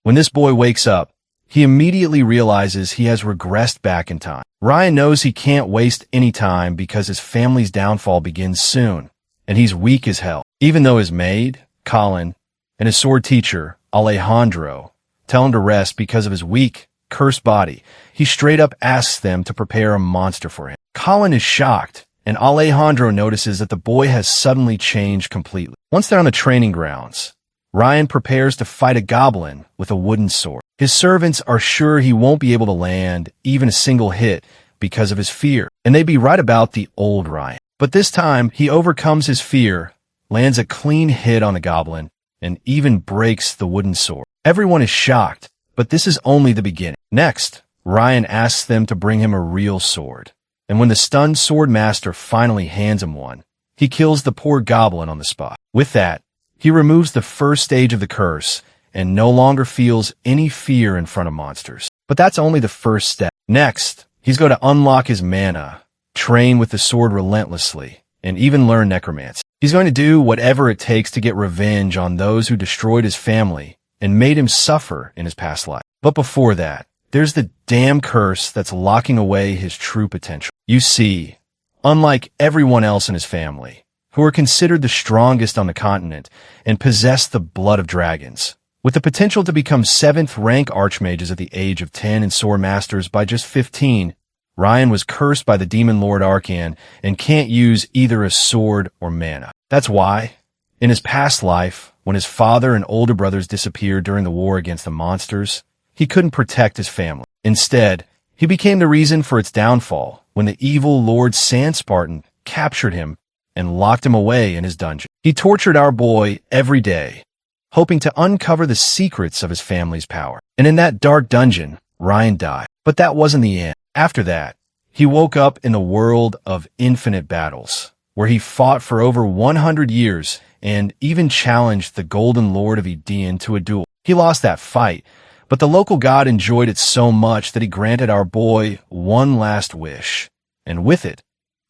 When this boy wakes up, he immediately realizes he has regressed back in time. Ryan knows he can't waste any time because his family's downfall begins soon, and he's weak as hell. Even though his maid, Colin, and his sword teacher, Alejandro, tell him to rest because of his weak, cursed body, he straight up asks them to prepare a monster for him. Colin is shocked, and Alejandro notices that the boy has suddenly changed completely. Once they're on the training grounds, Ryan prepares to fight a goblin with a wooden sword. His servants are sure he won't be able to land even a single hit because of his fear, and they'd be right about the old Ryan. But this time, he overcomes his fear, lands a clean hit on the goblin, and even breaks the wooden sword. Everyone is shocked, but this is only the beginning. Next, Ryan asks them to bring him a real sword, and when the stunned sword master finally hands him one, he kills the poor goblin on the spot. With that, he removes the first stage of the curse and no longer feels any fear in front of monsters. But that's only the first step. Next, he's going to unlock his mana, train with the sword relentlessly, and even learn necromancy. He's going to do whatever it takes to get revenge on those who destroyed his family and made him suffer in his past life. But before that, there's the damn curse that's locking away his true potential. You see, unlike everyone else in his family, who are considered the strongest on the continent and possess the blood of dragons, with the potential to become 7th rank archmages at the age of 10 and sword masters by just 15, Ryan was cursed by the demon lord Arcan and can't use either a sword or mana. That's why, in his past life, when his father and older brothers disappeared during the war against the monsters, he couldn't protect his family. Instead, he became the reason for its downfall when the evil Lord Sand Spartan captured him and locked him away in his dungeon. He tortured our boy every day, hoping to uncover the secrets of his family's power. And in that dark dungeon, Ryan died. But that wasn't the end. After that, he woke up in the world of infinite battles, where he fought for over 100 years and even challenged the Golden Lord of Edean to a duel. He lost that fight, but the local god enjoyed it so much that he granted our boy one last wish. And with it,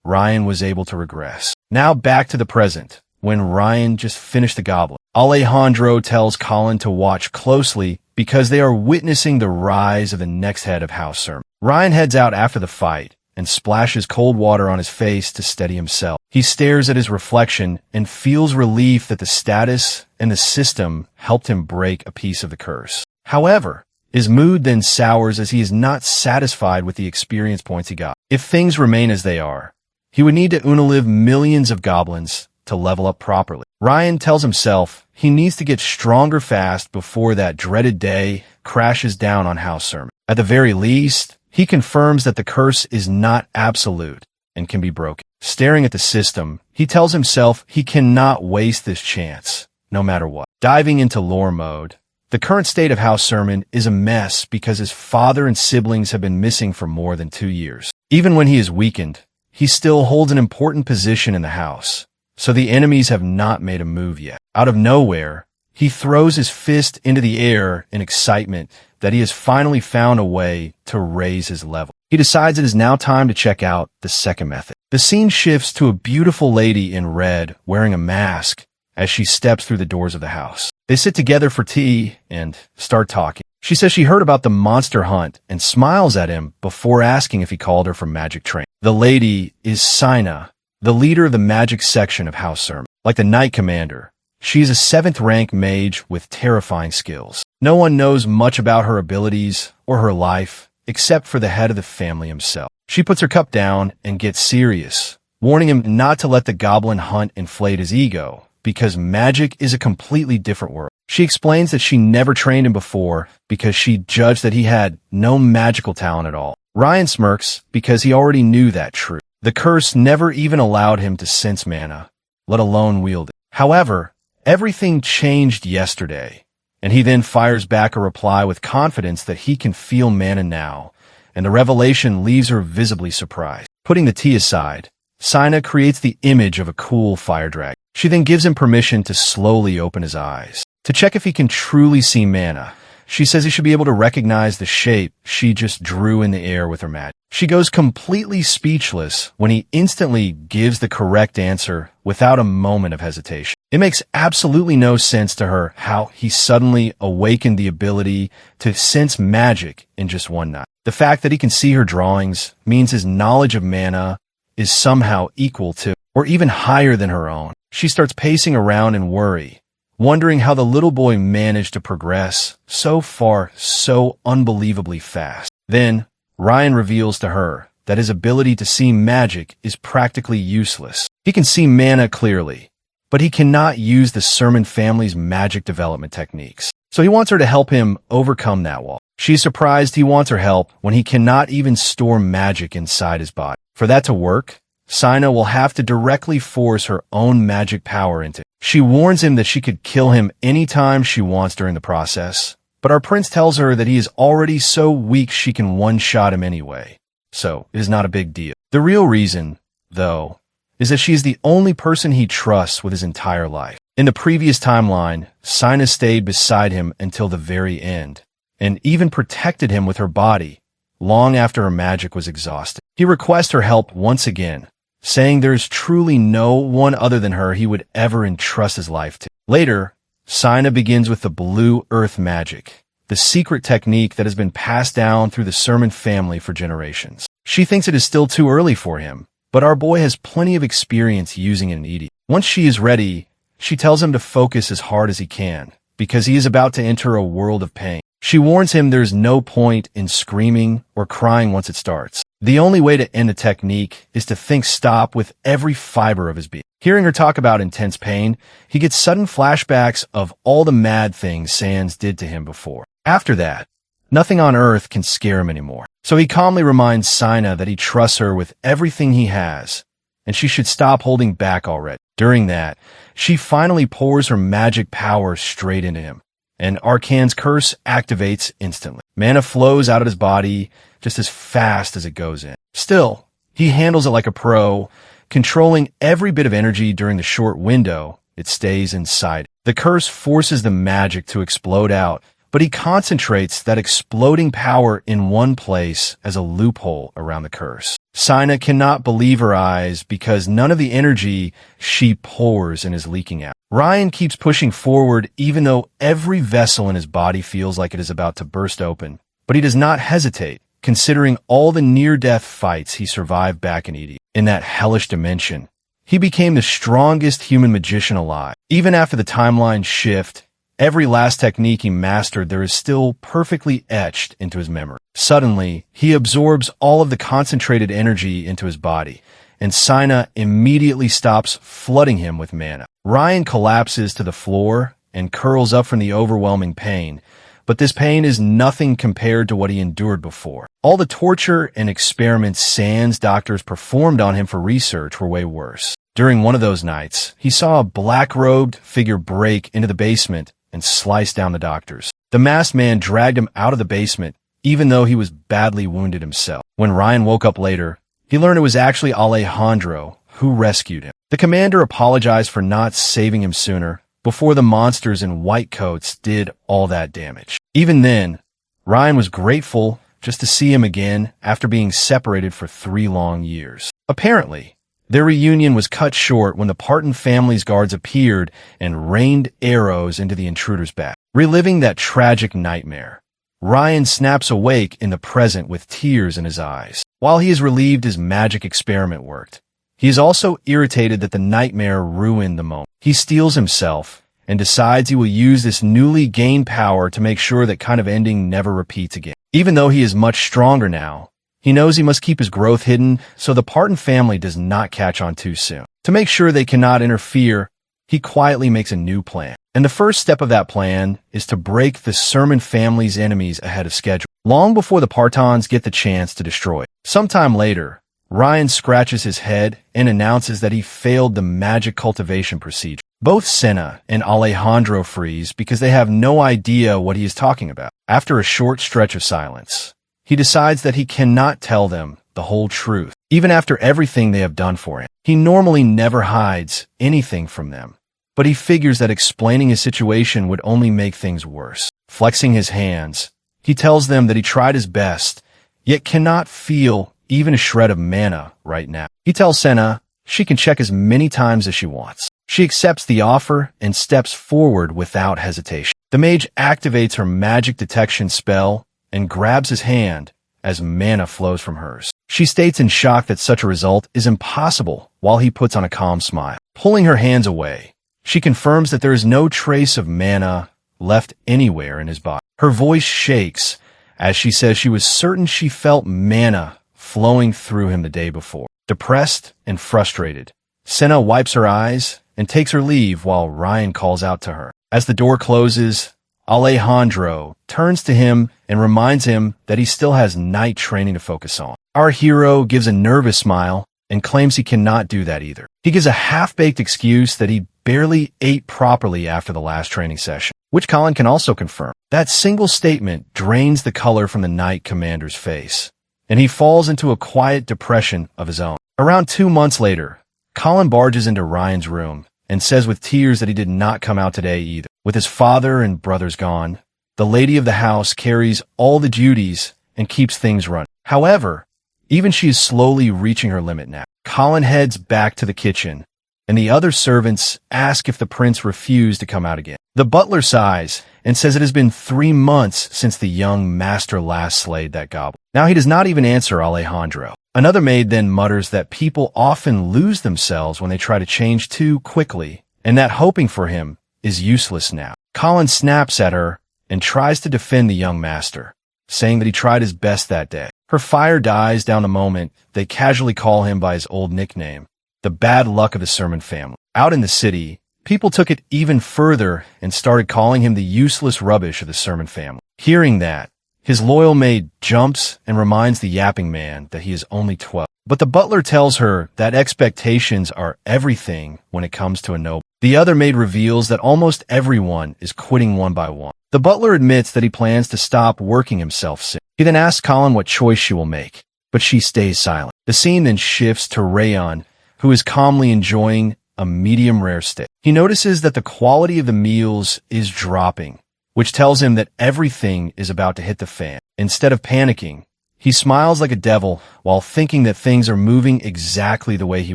Ryan was able to regress. Now back to the present, when Ryan just finished the goblin. Alejandro tells Colin to watch closely because they are witnessing the rise of the next head of House Sermon. Ryan heads out after the fight and splashes cold water on his face to steady himself. He stares at his reflection and feels relief that the status and the system helped him break a piece of the curse. However, his mood then sours as he is not satisfied with the experience points he got. If things remain as they are, he would need to unalive millions of goblins to level up properly. Ryan tells himself he needs to get stronger fast before that dreaded day crashes down on House Sermon. At the very least, he confirms that the curse is not absolute and can be broken. Staring at the system, he tells himself he cannot waste this chance, no matter what. Diving into lore mode, the current state of House Sermon is a mess because his father and siblings have been missing for more than 2 years. Even when he is weakened, he still holds an important position in the house, so the enemies have not made a move yet. Out of nowhere, he throws his fist into the air in excitement that he has finally found a way to raise his level. He decides it is now time to check out the second method. The scene shifts to a beautiful lady in red wearing a mask as she steps through the doors of the house. They sit together for tea and start talking. She says she heard about the monster hunt and smiles at him before asking if he called her for magic training. The lady is Sina, the leader of the magic section of House Sermon. Like the Knight Commander, she is a 7th rank mage with terrifying skills. No one knows much about her abilities or her life, except for the head of the family himself. She puts her cup down and gets serious, warning him not to let the goblin hunt inflate his ego, because magic is a completely different world. She explains that she never trained him before because she judged that he had no magical talent at all. Ryan smirks because he already knew that truth. The curse never even allowed him to sense mana, let alone wield it. However, everything changed yesterday, and he then fires back a reply with confidence that he can feel mana now, and the revelation leaves her visibly surprised. Putting the tea aside, Sina creates the image of a cool fire dragon. She then gives him permission to slowly open his eyes. To check if he can truly see mana, she says he should be able to recognize the shape she just drew in the air with her magic. She goes completely speechless when he instantly gives the correct answer without a moment of hesitation. It makes absolutely no sense to her how he suddenly awakened the ability to sense magic in just one night. The fact that he can see her drawings means his knowledge of mana is somehow equal to, or even higher than her own. She starts pacing around in worry, wondering how the little boy managed to progress so far so unbelievably fast. Then, Ryan reveals to her that his ability to see magic is practically useless. He can see mana clearly, but he cannot use the Sermon family's magic development techniques. So he wants her to help him overcome that wall. She's surprised he wants her help when he cannot even store magic inside his body. For that to work, Sina will have to directly force her own magic power into it. She warns him that she could kill him anytime she wants during the process, but our prince tells her that he is already so weak she can one-shot him anyway. So it is not a big deal. The real reason, though, is that she is the only person he trusts with his entire life. In the previous timeline, Sina stayed beside him until the very end, and even protected him with her body long after her magic was exhausted. He requests her help once again, saying there is truly no one other than her he would ever entrust his life to. Later, Sina begins with the blue earth magic, the secret technique that has been passed down through the Sermon family for generations. She thinks it is still too early for him, but our boy has plenty of experience using it in Edie. Once she is ready, she tells him to focus as hard as he can, because he is about to enter a world of pain. She warns him there's no point in screaming or crying once it starts. The only way to end the technique is to think stop with every fiber of his being. Hearing her talk about intense pain, he gets sudden flashbacks of all the mad things Sans did to him before. After that, nothing on earth can scare him anymore. So he calmly reminds Sina that he trusts her with everything he has, and she should stop holding back already. During that, she finally pours her magic power straight into him, and Arcane's curse activates instantly. Mana flows out of his body just as fast as it goes in. Still, he handles it like a pro, controlling every bit of energy during the short window it stays inside. The curse forces the magic to explode out, but he concentrates that exploding power in one place as a loophole around the curse. Sina cannot believe her eyes because none of the energy she pours in is leaking out. Ryan keeps pushing forward even though every vessel in his body feels like it is about to burst open. But he does not hesitate, considering all the near-death fights he survived back in Edie. In that hellish dimension, he became the strongest human magician alive. Even after the timeline shift, every last technique he mastered there is still perfectly etched into his memory. Suddenly, he absorbs all of the concentrated energy into his body, and Sina immediately stops flooding him with mana. Ryan collapses to the floor and curls up from the overwhelming pain, but this pain is nothing compared to what he endured before. All the torture and experiments Sans doctors performed on him for research were way worse. During one of those nights, he saw a black-robed figure break into the basement and slice down the doctors. The masked man dragged him out of the basement, even though he was badly wounded himself. When Ryan woke up later, he learned it was actually Alejandro who rescued him. The commander apologized for not saving him sooner, before the monsters in white coats did all that damage. Even then, Ryan was grateful just to see him again after being separated for 3 long years. Apparently, their reunion was cut short when the Parton family's guards appeared and rained arrows into the intruder's back. Reliving that tragic nightmare, Ryan snaps awake in the present with tears in his eyes. While he is relieved his magic experiment worked, he is also irritated that the nightmare ruined the moment. He steels himself and decides he will use this newly gained power to make sure that kind of ending never repeats again. Even though he is much stronger now, he knows he must keep his growth hidden so the Parton family does not catch on too soon. To make sure they cannot interfere, he quietly makes a new plan. And the first step of that plan is to break the Sermon family's enemies ahead of schedule, long before the Partons get the chance to destroy it. Sometime later, Ryan scratches his head and announces that he failed the magic cultivation procedure. Both Senna and Alejandro freeze because they have no idea what he is talking about. After a short stretch of silence, he decides that he cannot tell them the whole truth, even after everything they have done for him. He normally never hides anything from them, but he figures that explaining his situation would only make things worse. Flexing his hands, he tells them that he tried his best, yet cannot feel even a shred of mana right now. He tells Senna she can check as many times as she wants. She accepts the offer and steps forward without hesitation. The mage activates her magic detection spell and grabs his hand as mana flows from hers. She states in shock that such a result is impossible while he puts on a calm smile. Pulling her hands away, she confirms that there is no trace of mana left anywhere in his body. Her voice shakes as she says she was certain she felt mana flowing through him the day before. Depressed and frustrated, Senna wipes her eyes and takes her leave while Ryan calls out to her. As the door closes, Alejandro turns to him and reminds him that he still has night training to focus on. Our hero gives a nervous smile and claims he cannot do that either. He gives a half-baked excuse that he barely ate properly after the last training session, which Colin can also confirm. That single statement drains the color from the Knight Commander's face, and he falls into a quiet depression of his own. Around 2 months later, Colin barges into Ryan's room and says with tears that he did not come out today either. With his father and brothers gone, the lady of the house carries all the duties and keeps things running. However, even she is slowly reaching her limit now. Colin heads back to the kitchen, and the other servants ask if the prince refused to come out again. The butler sighs and says it has been 3 months since the young master last slayed that goblin. Now he does not even answer Alejandro. Another maid then mutters that people often lose themselves when they try to change too quickly, and that hoping for him is useless now. Colin snaps at her and tries to defend the young master, saying that he tried his best that day. Her fire dies down the moment they casually call him by his old nickname, the bad luck of the Sermon family. Out in the city, people took it even further and started calling him the useless rubbish of the Sermon family. Hearing that, his loyal maid jumps and reminds the yapping man that he is only 12. But the butler tells her that expectations are everything when it comes to a noble. The other maid reveals that almost everyone is quitting one by one. The butler admits that he plans to stop working himself soon. He then asks Colin what choice she will make, but she stays silent. The scene then shifts to Rayon, who is calmly enjoying a medium-rare steak. He notices that the quality of the meals is dropping, which tells him that everything is about to hit the fan. Instead of panicking, he smiles like a devil while thinking that things are moving exactly the way he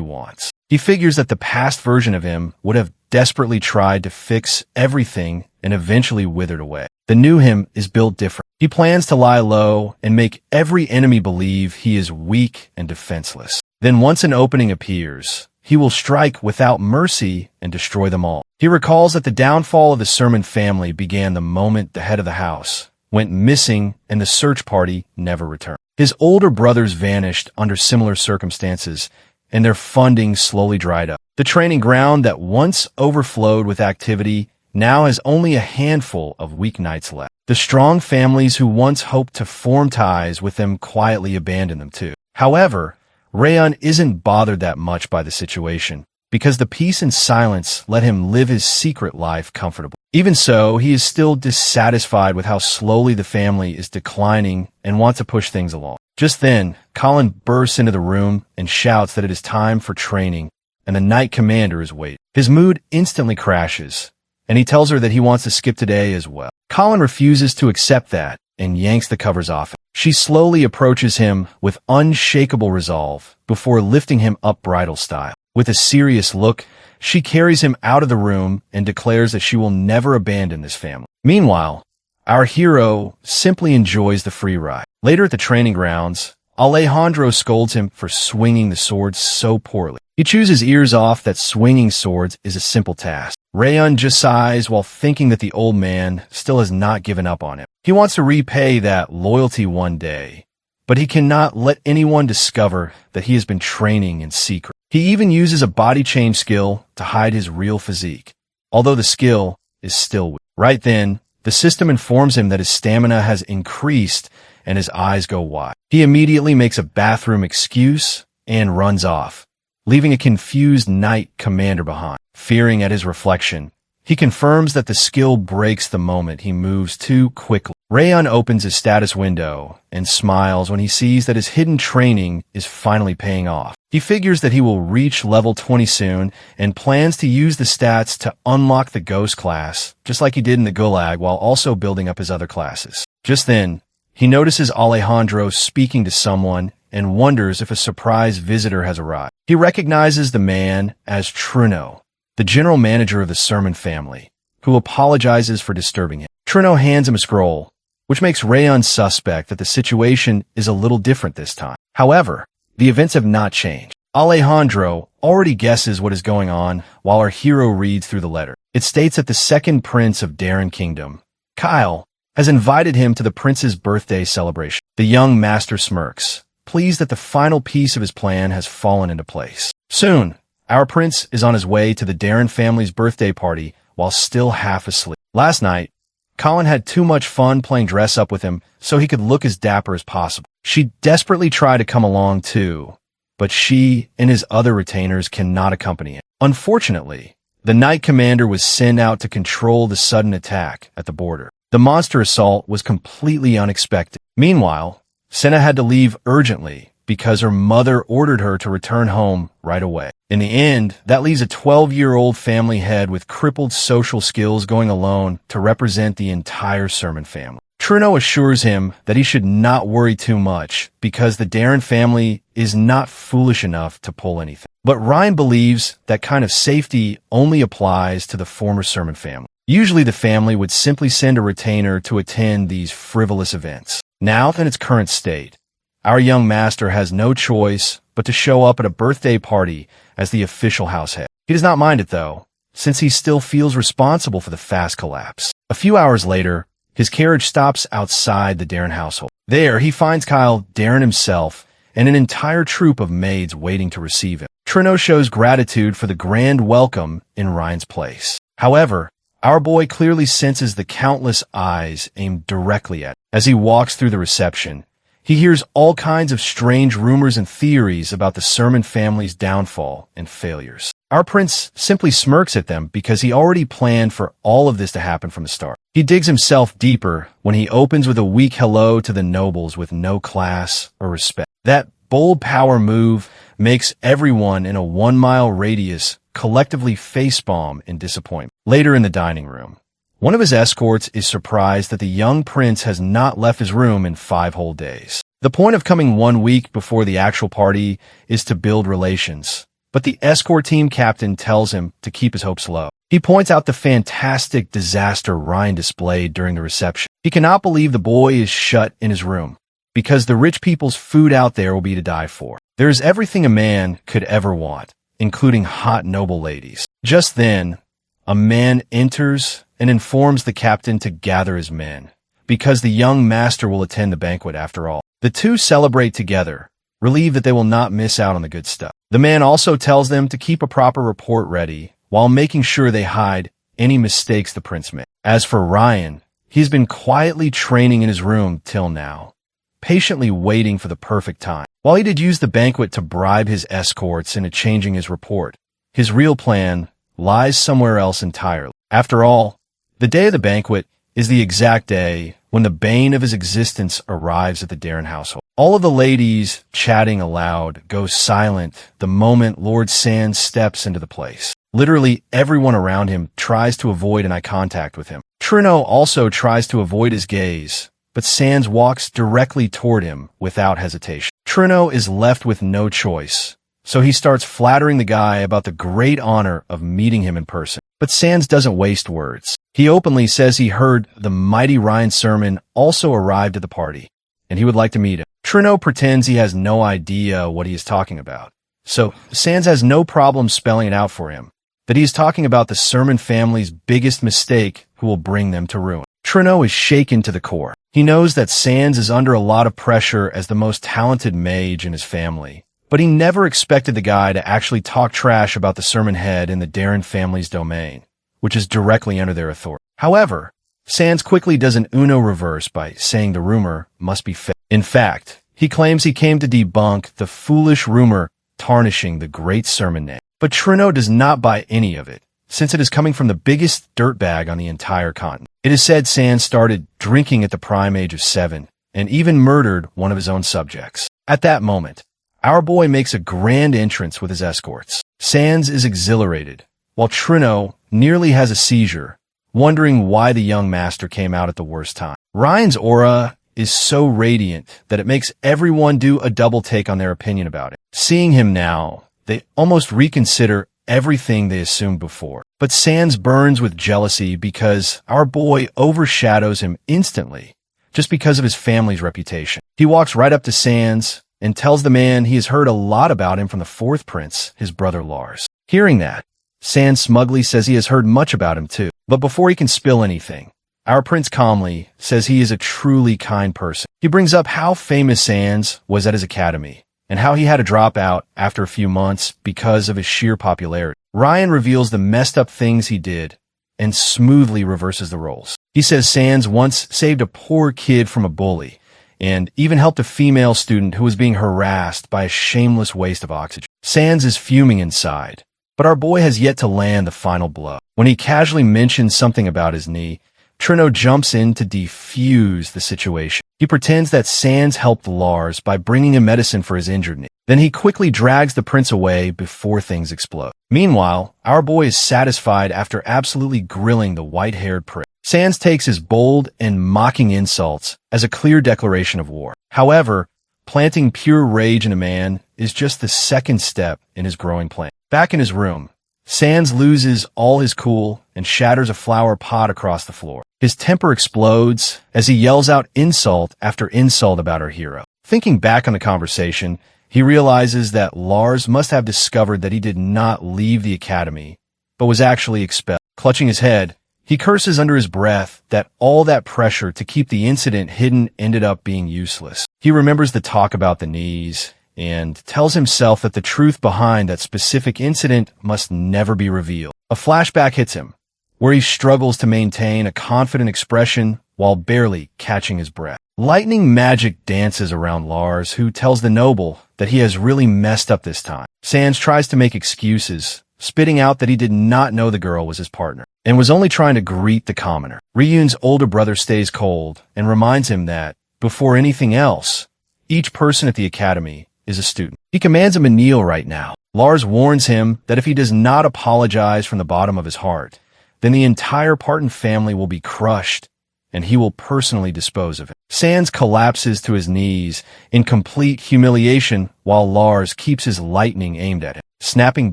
wants. He figures that the past version of him would have desperately tried to fix everything and eventually withered away. The new him is built different. He plans to lie low and make every enemy believe he is weak and defenseless. Then once an opening appears, he will strike without mercy and destroy them all. He recalls that the downfall of the Sermon family began the moment the head of the house went missing and the search party never returned. His older brothers vanished under similar circumstances, and their funding slowly dried up. The training ground that once overflowed with activity now has only a handful of weak knights left. The strong families who once hoped to form ties with them quietly abandon them too. However, Rayon isn't bothered that much by the situation, because the peace and silence let him live his secret life comfortably. Even so, he is still dissatisfied with how slowly the family is declining and wants to push things along. Just then, Colin bursts into the room and shouts that it is time for training, and the Knight Commander is waiting. His mood instantly crashes, and he tells her that he wants to skip today as well. Colin refuses to accept that and yanks the covers off. She slowly approaches him with unshakable resolve before lifting him up bridal style. With a serious look, she carries him out of the room and declares that she will never abandon this family. Meanwhile, our hero simply enjoys the free ride. Later at the training grounds, Alejandro scolds him for swinging the sword so poorly. He chews his ears off that swinging swords is a simple task. Rayon just sighs while thinking that the old man still has not given up on him. He wants to repay that loyalty one day, but he cannot let anyone discover that he has been training in secret. He even uses a body change skill to hide his real physique, although the skill is still weak. Right then, the system informs him that his stamina has increased and his eyes go wide. He immediately makes a bathroom excuse and runs off, leaving a confused Knight Commander behind. Fearing at his reflection, he confirms that the skill breaks the moment he moves too quickly. Rayon opens his status window and smiles when he sees that his hidden training is finally paying off. He figures that he will reach level 20 soon and plans to use the stats to unlock the Ghost class, just like he did in the Gulag, while also building up his other classes. Just then, he notices Alejandro speaking to someone and wonders if a surprise visitor has arrived. He recognizes the man as Truno, the general manager of the Sermon family, who apologizes for disturbing him. Truno hands him a scroll, which makes Rayon suspect that the situation is a little different this time. However, the events have not changed. Alejandro already guesses what is going on while our hero reads through the letter. It states that the second prince of Darren Kingdom, Kyle, has invited him to the prince's birthday celebration. The young master smirks, pleased that the final piece of his plan has fallen into place. Soon, our prince is on his way to the Darren family's birthday party while still half asleep. Last night, Colin had too much fun playing dress-up with him so he could look as dapper as possible. She desperately tried to come along too, but she and his other retainers cannot accompany him. Unfortunately, the Knight Commander was sent out to control the sudden attack at the border. The monster assault was completely unexpected. Meanwhile, Senna had to leave urgently because her mother ordered her to return home right away. In the end, that leaves a 12-year-old family head with crippled social skills going alone to represent the entire Sermon family. Truno assures him that he should not worry too much because the Darren family is not foolish enough to pull anything. But Ryan believes that kind of safety only applies to the former Sermon family. Usually the family would simply send a retainer to attend these frivolous events. Now, in its current state, our young master has no choice but to show up at a birthday party as the official house head. He does not mind it, though, since he still feels responsible for the fast collapse. A few hours later, his carriage stops outside the Darren household. There, he finds Kyle, Darren himself, and an entire troop of maids waiting to receive him. Truno shows gratitude for the grand welcome in Ryan's place. However, our boy clearly senses the countless eyes aimed directly at him. As he walks through the reception, he hears all kinds of strange rumors and theories about the Sermon family's downfall and failures. Our prince simply smirks at them because he already planned for all of this to happen from the start. He digs himself deeper when he opens with a weak hello to the nobles with no class or respect. That bold power move makes everyone in a 1-mile radius collectively facepalm in disappointment. Later in the dining room, one of his escorts is surprised that the young prince has not left his room in 5 whole days. The point of coming 1 week before the actual party is to build relations, but the escort team captain tells him to keep his hopes low. He points out the fantastic disaster Ryan displayed during the reception. He cannot believe the boy is shut in his room, because the rich people's food out there will be to die for. There is everything a man could ever want, including hot noble ladies. Just then, a man enters and informs the captain to gather his men, because the young master will attend the banquet after all. The two celebrate together, relieved that they will not miss out on the good stuff. The man also tells them to keep a proper report ready, while making sure they hide any mistakes the prince made. As for Ryan, he's been quietly training in his room till now, patiently waiting for the perfect time. While he did use the banquet to bribe his escorts into changing his report, his real plan lies somewhere else entirely. After all, the day of the banquet is the exact day when the bane of his existence arrives at the Darren household. All of the ladies, chatting aloud, go silent the moment Lord Sands steps into the place. Literally everyone around him tries to avoid an eye contact with him. Truno also tries to avoid his gaze, but Sands walks directly toward him without hesitation. Truno is left with no choice, so he starts flattering the guy about the great honor of meeting him in person. But Sands doesn't waste words. He openly says he heard the mighty Ryan Sermon also arrived at the party, and he would like to meet him. Truno pretends he has no idea what he is talking about, so Sands has no problem spelling it out for him, that he is talking about the Sermon family's biggest mistake who will bring them to ruin. Truno is shaken to the core. He knows that Sands is under a lot of pressure as the most talented mage in his family, but he never expected the guy to actually talk trash about the Sermon head in the Darren family's domain, which is directly under their authority. However, Sands quickly does an Uno reverse by saying the rumor must be fake. In fact, he claims he came to debunk the foolish rumor tarnishing the great Sermon name. But Truno does not buy any of it, since it is coming from the biggest dirtbag on the entire continent. It is said Sands started drinking at the prime age of 7, and even murdered one of his own subjects. At that moment, our boy makes a grand entrance with his escorts. Sands is exhilarated, while Truno nearly has a seizure, wondering why the young master came out at the worst time. Ryan's aura is so radiant that it makes everyone do a double take on their opinion about it. Seeing him now, they almost reconsider everything they assumed before. But Sans burns with jealousy because our boy overshadows him instantly, just because of his family's reputation. He walks right up to Sans and tells the man he has heard a lot about him from the fourth prince, his brother Lars. Hearing that, Sans smugly says he has heard much about him too. But before he can spill anything, our prince calmly says he is a truly kind person. He brings up how famous Sans was at his academy, and how he had to drop out after a few months because of his sheer popularity. Ryan reveals the messed up things he did and smoothly reverses the roles. He says Sans once saved a poor kid from a bully and even helped a female student who was being harassed by a shameless waste of oxygen. Sans is fuming inside, but our boy has yet to land the final blow. When he casually mentions something about his knee, Trino jumps in to defuse the situation. He pretends that Sans helped Lars by bringing him medicine for his injured knee. Then he quickly drags the prince away before things explode. Meanwhile, our boy is satisfied after absolutely grilling the white-haired prince. Sans takes his bold and mocking insults as a clear declaration of war. However, planting pure rage in a man is just the second step in his growing plan. Back in his room, Sans loses all his cool and shatters a flower pot across the floor. His temper explodes as he yells out insult after insult about our hero. Thinking back on the conversation, he realizes that Lars must have discovered that he did not leave the academy, but was actually expelled. Clutching his head, he curses under his breath that all that pressure to keep the incident hidden ended up being useless. He remembers the talk about the knees and tells himself that the truth behind that specific incident must never be revealed. A flashback hits him, where he struggles to maintain a confident expression while barely catching his breath. Lightning magic dances around Lars, who tells the noble that he has really messed up this time. Sans tries to make excuses, spitting out that he did not know the girl was his partner and was only trying to greet the commoner. Ryun's older brother stays cold and reminds him that, before anything else, each person at the academy is a student. He commands him to kneel right now. Lars warns him that if he does not apologize from the bottom of his heart, then the entire Parton family will be crushed, and he will personally dispose of it. Sans collapses to his knees in complete humiliation while Lars keeps his lightning aimed at him. Snapping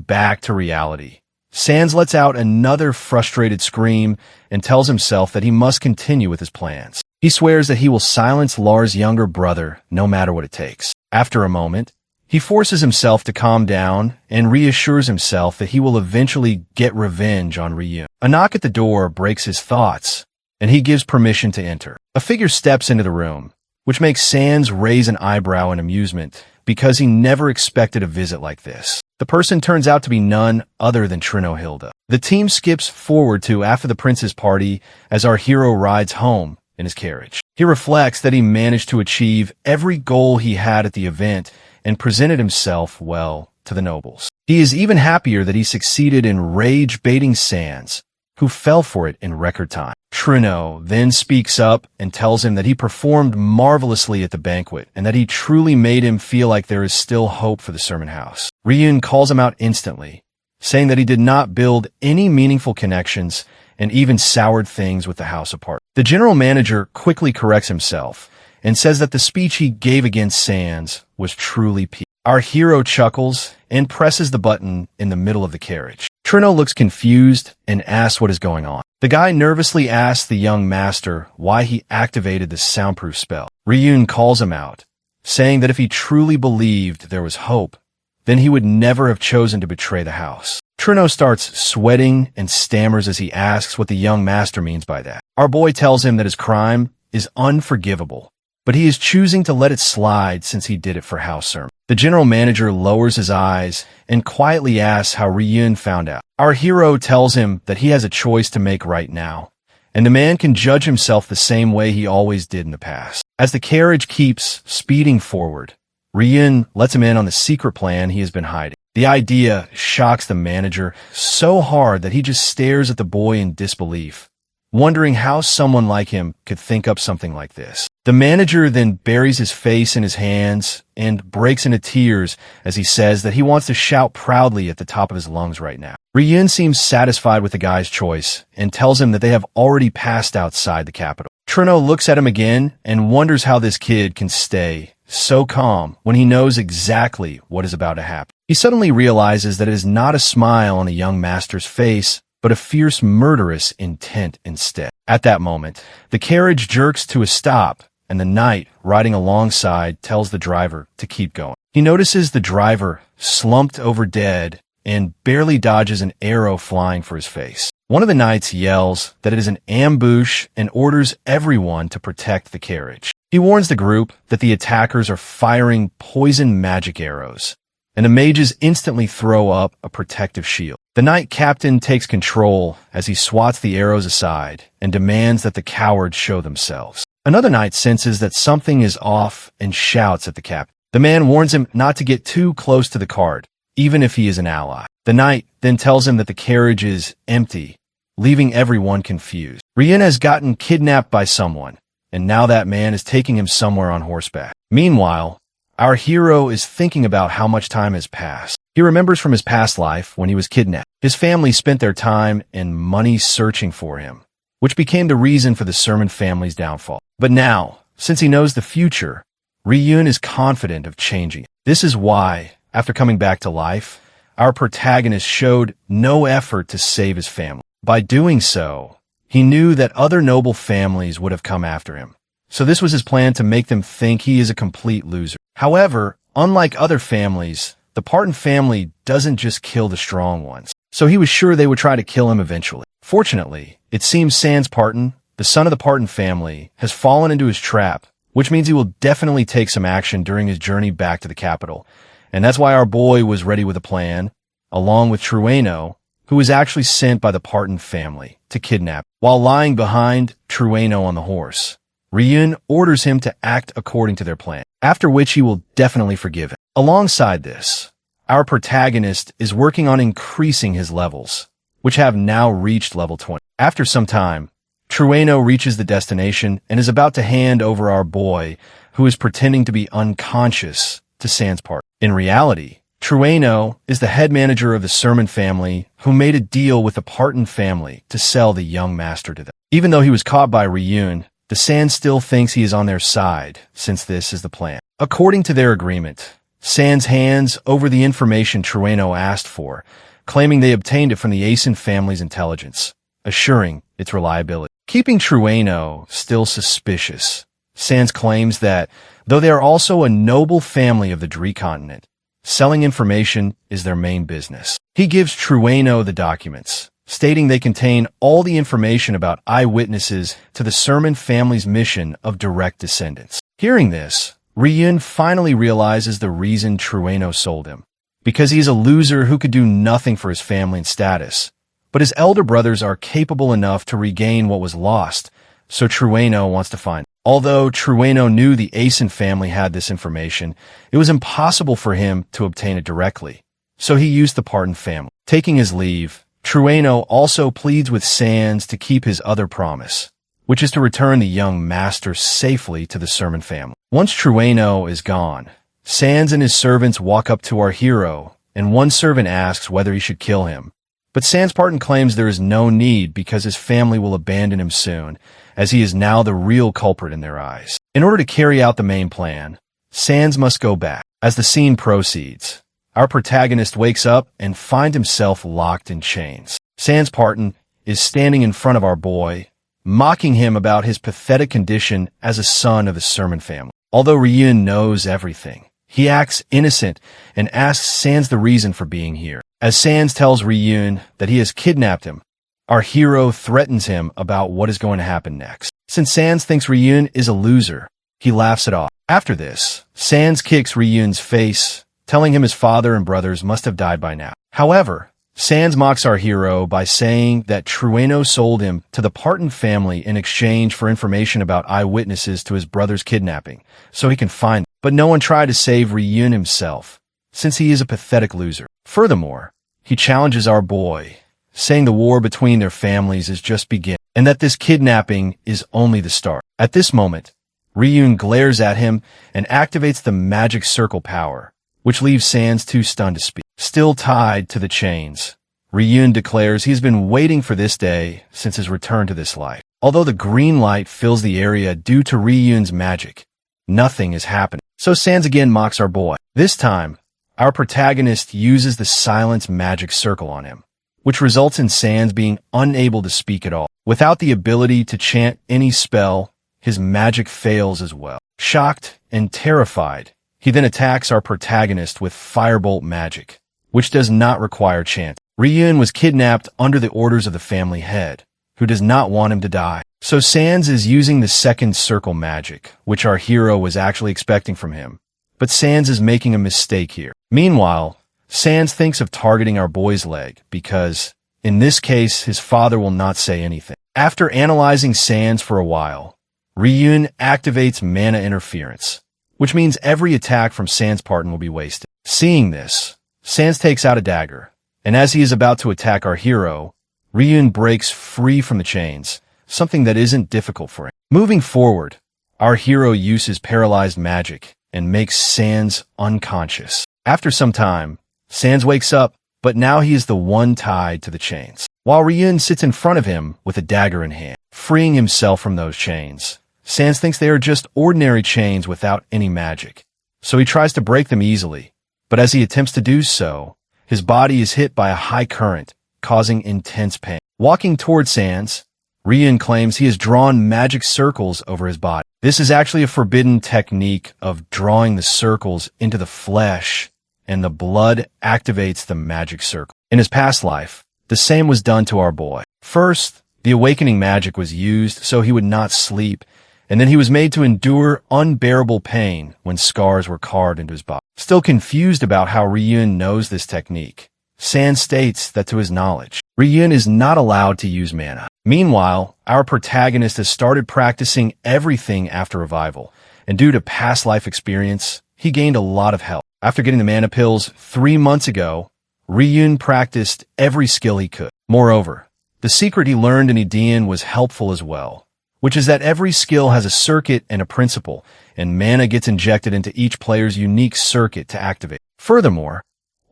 back to reality, Sans lets out another frustrated scream and tells himself that he must continue with his plans. He swears that he will silence Lars' younger brother no matter what it takes. After a moment, he forces himself to calm down and reassures himself that he will eventually get revenge on Ryun. A knock at the door breaks his thoughts, and he gives permission to enter. A figure steps into the room, which makes Sans raise an eyebrow in amusement because he never expected a visit like this. The person turns out to be none other than Trino Hilda. The team skips forward to after the prince's party as our hero rides home in his carriage. He reflects that he managed to achieve every goal he had at the event and presented himself well to the nobles. He is even happier that he succeeded in rage-baiting Sans, who fell for it in record time. Trino then speaks up and tells him that he performed marvelously at the banquet and that he truly made him feel like there is still hope for the sermon house. Ryun calls him out instantly, saying that he did not build any meaningful connections and even soured things with the house apart. The general manager quickly corrects himself and says that the speech he gave against Sans was truly peak. Our hero chuckles and presses the button in the middle of the carriage. Trino looks confused and asks what is going on. The guy nervously asks the young master why he activated the soundproof spell. Ryun calls him out, saying that if he truly believed there was hope, then he would never have chosen to betray the house. Trino starts sweating and stammers as he asks what the young master means by that. Our boy tells him that his crime is unforgivable, but he is choosing to let it slide since he did it for house sermon. The general manager lowers his eyes and quietly asks how Ryun found out. Our hero tells him that he has a choice to make right now, and the man can judge himself the same way he always did in the past. As the carriage keeps speeding forward, Ryun lets him in on the secret plan he has been hiding. The idea shocks the manager so hard that he just stares at the boy in disbelief, wondering how someone like him could think up something like this. The manager then buries his face in his hands and breaks into tears as he says that he wants to shout proudly at the top of his lungs right now. Ryun seems satisfied with the guy's choice and tells him that they have already passed outside the capital. Trino looks at him again and wonders how this kid can stay so calm when he knows exactly what is about to happen. He suddenly realizes that it is not a smile on the young master's face, but a fierce murderous intent instead. At that moment, the carriage jerks to a stop, and the knight, riding alongside, tells the driver to keep going. He notices the driver, slumped over dead, and barely dodges an arrow flying for his face. One of the knights yells that it is an ambush and orders everyone to protect the carriage. He warns the group that the attackers are firing poison magic arrows, and the mages instantly throw up a protective shield. The knight captain takes control as he swats the arrows aside and demands that the cowards show themselves. Another knight senses that something is off and shouts at the captain. The man warns him not to get too close to the cart, even if he is an ally. The knight then tells him that the carriage is empty, leaving everyone confused. Ryun has gotten kidnapped by someone, and now that man is taking him somewhere on horseback. Meanwhile, our hero is thinking about how much time has passed. He remembers from his past life when he was kidnapped. His family spent their time and money searching for him, which became the reason for the Sermon family's downfall. But now, since he knows the future, Ryun is confident of changing it. This is why, after coming back to life, our protagonist showed no effort to save his family. By doing so, he knew that other noble families would have come after him. So this was his plan to make them think he is a complete loser. However, unlike other families, the Parton family doesn't just kill the strong ones. So he was sure they would try to kill him eventually. Fortunately, it seems Sans Parton, the son of the Parton family, has fallen into his trap, which means he will definitely take some action during his journey back to the capital. And that's why our boy was ready with a plan, along with Trueno, who was actually sent by the Parton family to kidnap. While lying behind Trueno on the horse, Ryun orders him to act according to their plan, after which he will definitely forgive him. Alongside this, our protagonist is working on increasing his levels, which have now reached level 20. After some time, Trueno reaches the destination and is about to hand over our boy, who is pretending to be unconscious, to Sans Parton. In reality, Trueno is the head manager of the Sermon family who made a deal with the Parton family to sell the young master to them. Even though he was caught by Ryun, the Sans still thinks he is on their side, since this is the plan. According to their agreement, Sans hands over the information Trueno asked for, claiming they obtained it from the Asen family's intelligence, assuring its reliability. Keeping Trueno still suspicious, Sans claims that, though they are also a noble family of the Dree continent, selling information is their main business. He gives Trueno the documents, stating they contain all the information about eyewitnesses to the Sermon family's mission of direct descendants. Hearing this, Ryun finally realizes the reason Trueno sold him. Because he is a loser who could do nothing for his family and status. But his elder brothers are capable enough to regain what was lost, so Trueno wants to find them. Although Trueno knew the Asen family had this information, it was impossible for him to obtain it directly, so he used the Parton family. Taking his leave, Trueno also pleads with Sans to keep his other promise, which is to return the young master safely to the Sermon family. Once Trueno is gone, Sans and his servants walk up to our hero, and one servant asks whether he should kill him. But Sans Parton claims there is no need because his family will abandon him soon, as he is now the real culprit in their eyes. In order to carry out the main plan, Sans must go back. As the scene proceeds, our protagonist wakes up and finds himself locked in chains. Sans Parton is standing in front of our boy, mocking him about his pathetic condition as a son of the Sermon family. Although Ryun knows everything, he acts innocent and asks Sans the reason for being here. As Sans tells Ryun that he has kidnapped him, our hero threatens him about what is going to happen next. Since Sans thinks Ryun is a loser, he laughs it off. After this, Sans kicks Ryun's face, telling him his father and brothers must have died by now. However, Sans mocks our hero by saying that Trueno sold him to the Parton family in exchange for information about eyewitnesses to his brother's kidnapping, so he can find them. But no one tried to save Ryun himself, since he is a pathetic loser. Furthermore, he challenges our boy, saying the war between their families is just beginning, and that this kidnapping is only the start. At this moment, Ryun glares at him and activates the magic circle power, which leaves Sans too stunned to speak. Still tied to the chains, Ryun declares he's been waiting for this day since his return to this life. Although the green light fills the area due to Ryun's magic, nothing is happening. So Sans again mocks our boy. This time, our protagonist uses the silence magic circle on him, which results in Sans being unable to speak at all. Without the ability to chant any spell, his magic fails as well. Shocked and terrified, he then attacks our protagonist with firebolt magic, which does not require chant. Ryun was kidnapped under the orders of the family head, who does not want him to die. So Sans is using the second circle magic, which our hero was actually expecting from him. But Sans is making a mistake here. Meanwhile, Sans thinks of targeting our boy's leg because, in this case, his father will not say anything. After analyzing Sans for a while, Ryun activates mana interference, which means every attack from Sans' partner will be wasted. Seeing this, Sans takes out a dagger, and as he is about to attack our hero, Ryun breaks free from the chains, something that isn't difficult for him. Moving forward, our hero uses paralyzed magic and makes Sans unconscious. After some time, Sans wakes up, but now he is the one tied to the chains, while Ryun sits in front of him with a dagger in hand. Freeing himself from those chains, Sans thinks they are just ordinary chains without any magic, so he tries to break them easily, but as he attempts to do so, his body is hit by a high current, causing intense pain. Walking towards Sans, Ryun claims he has drawn magic circles over his body. This is actually a forbidden technique of drawing the circles into the flesh, and the blood activates the magic circle. In his past life, the same was done to our boy. First, the awakening magic was used so he would not sleep, and then he was made to endure unbearable pain when scars were carved into his body. Still confused about how Ryun knows this technique, Sans states that to his knowledge, Ryun is not allowed to use mana. Meanwhile, our protagonist has started practicing everything after revival, and due to past life experience, he gained a lot of health. After getting the mana pills 3 months ago, Ryun practiced every skill he could. Moreover, the secret he learned in Edian was helpful as well, which is that every skill has a circuit and a principle, and mana gets injected into each player's unique circuit to activate. Furthermore,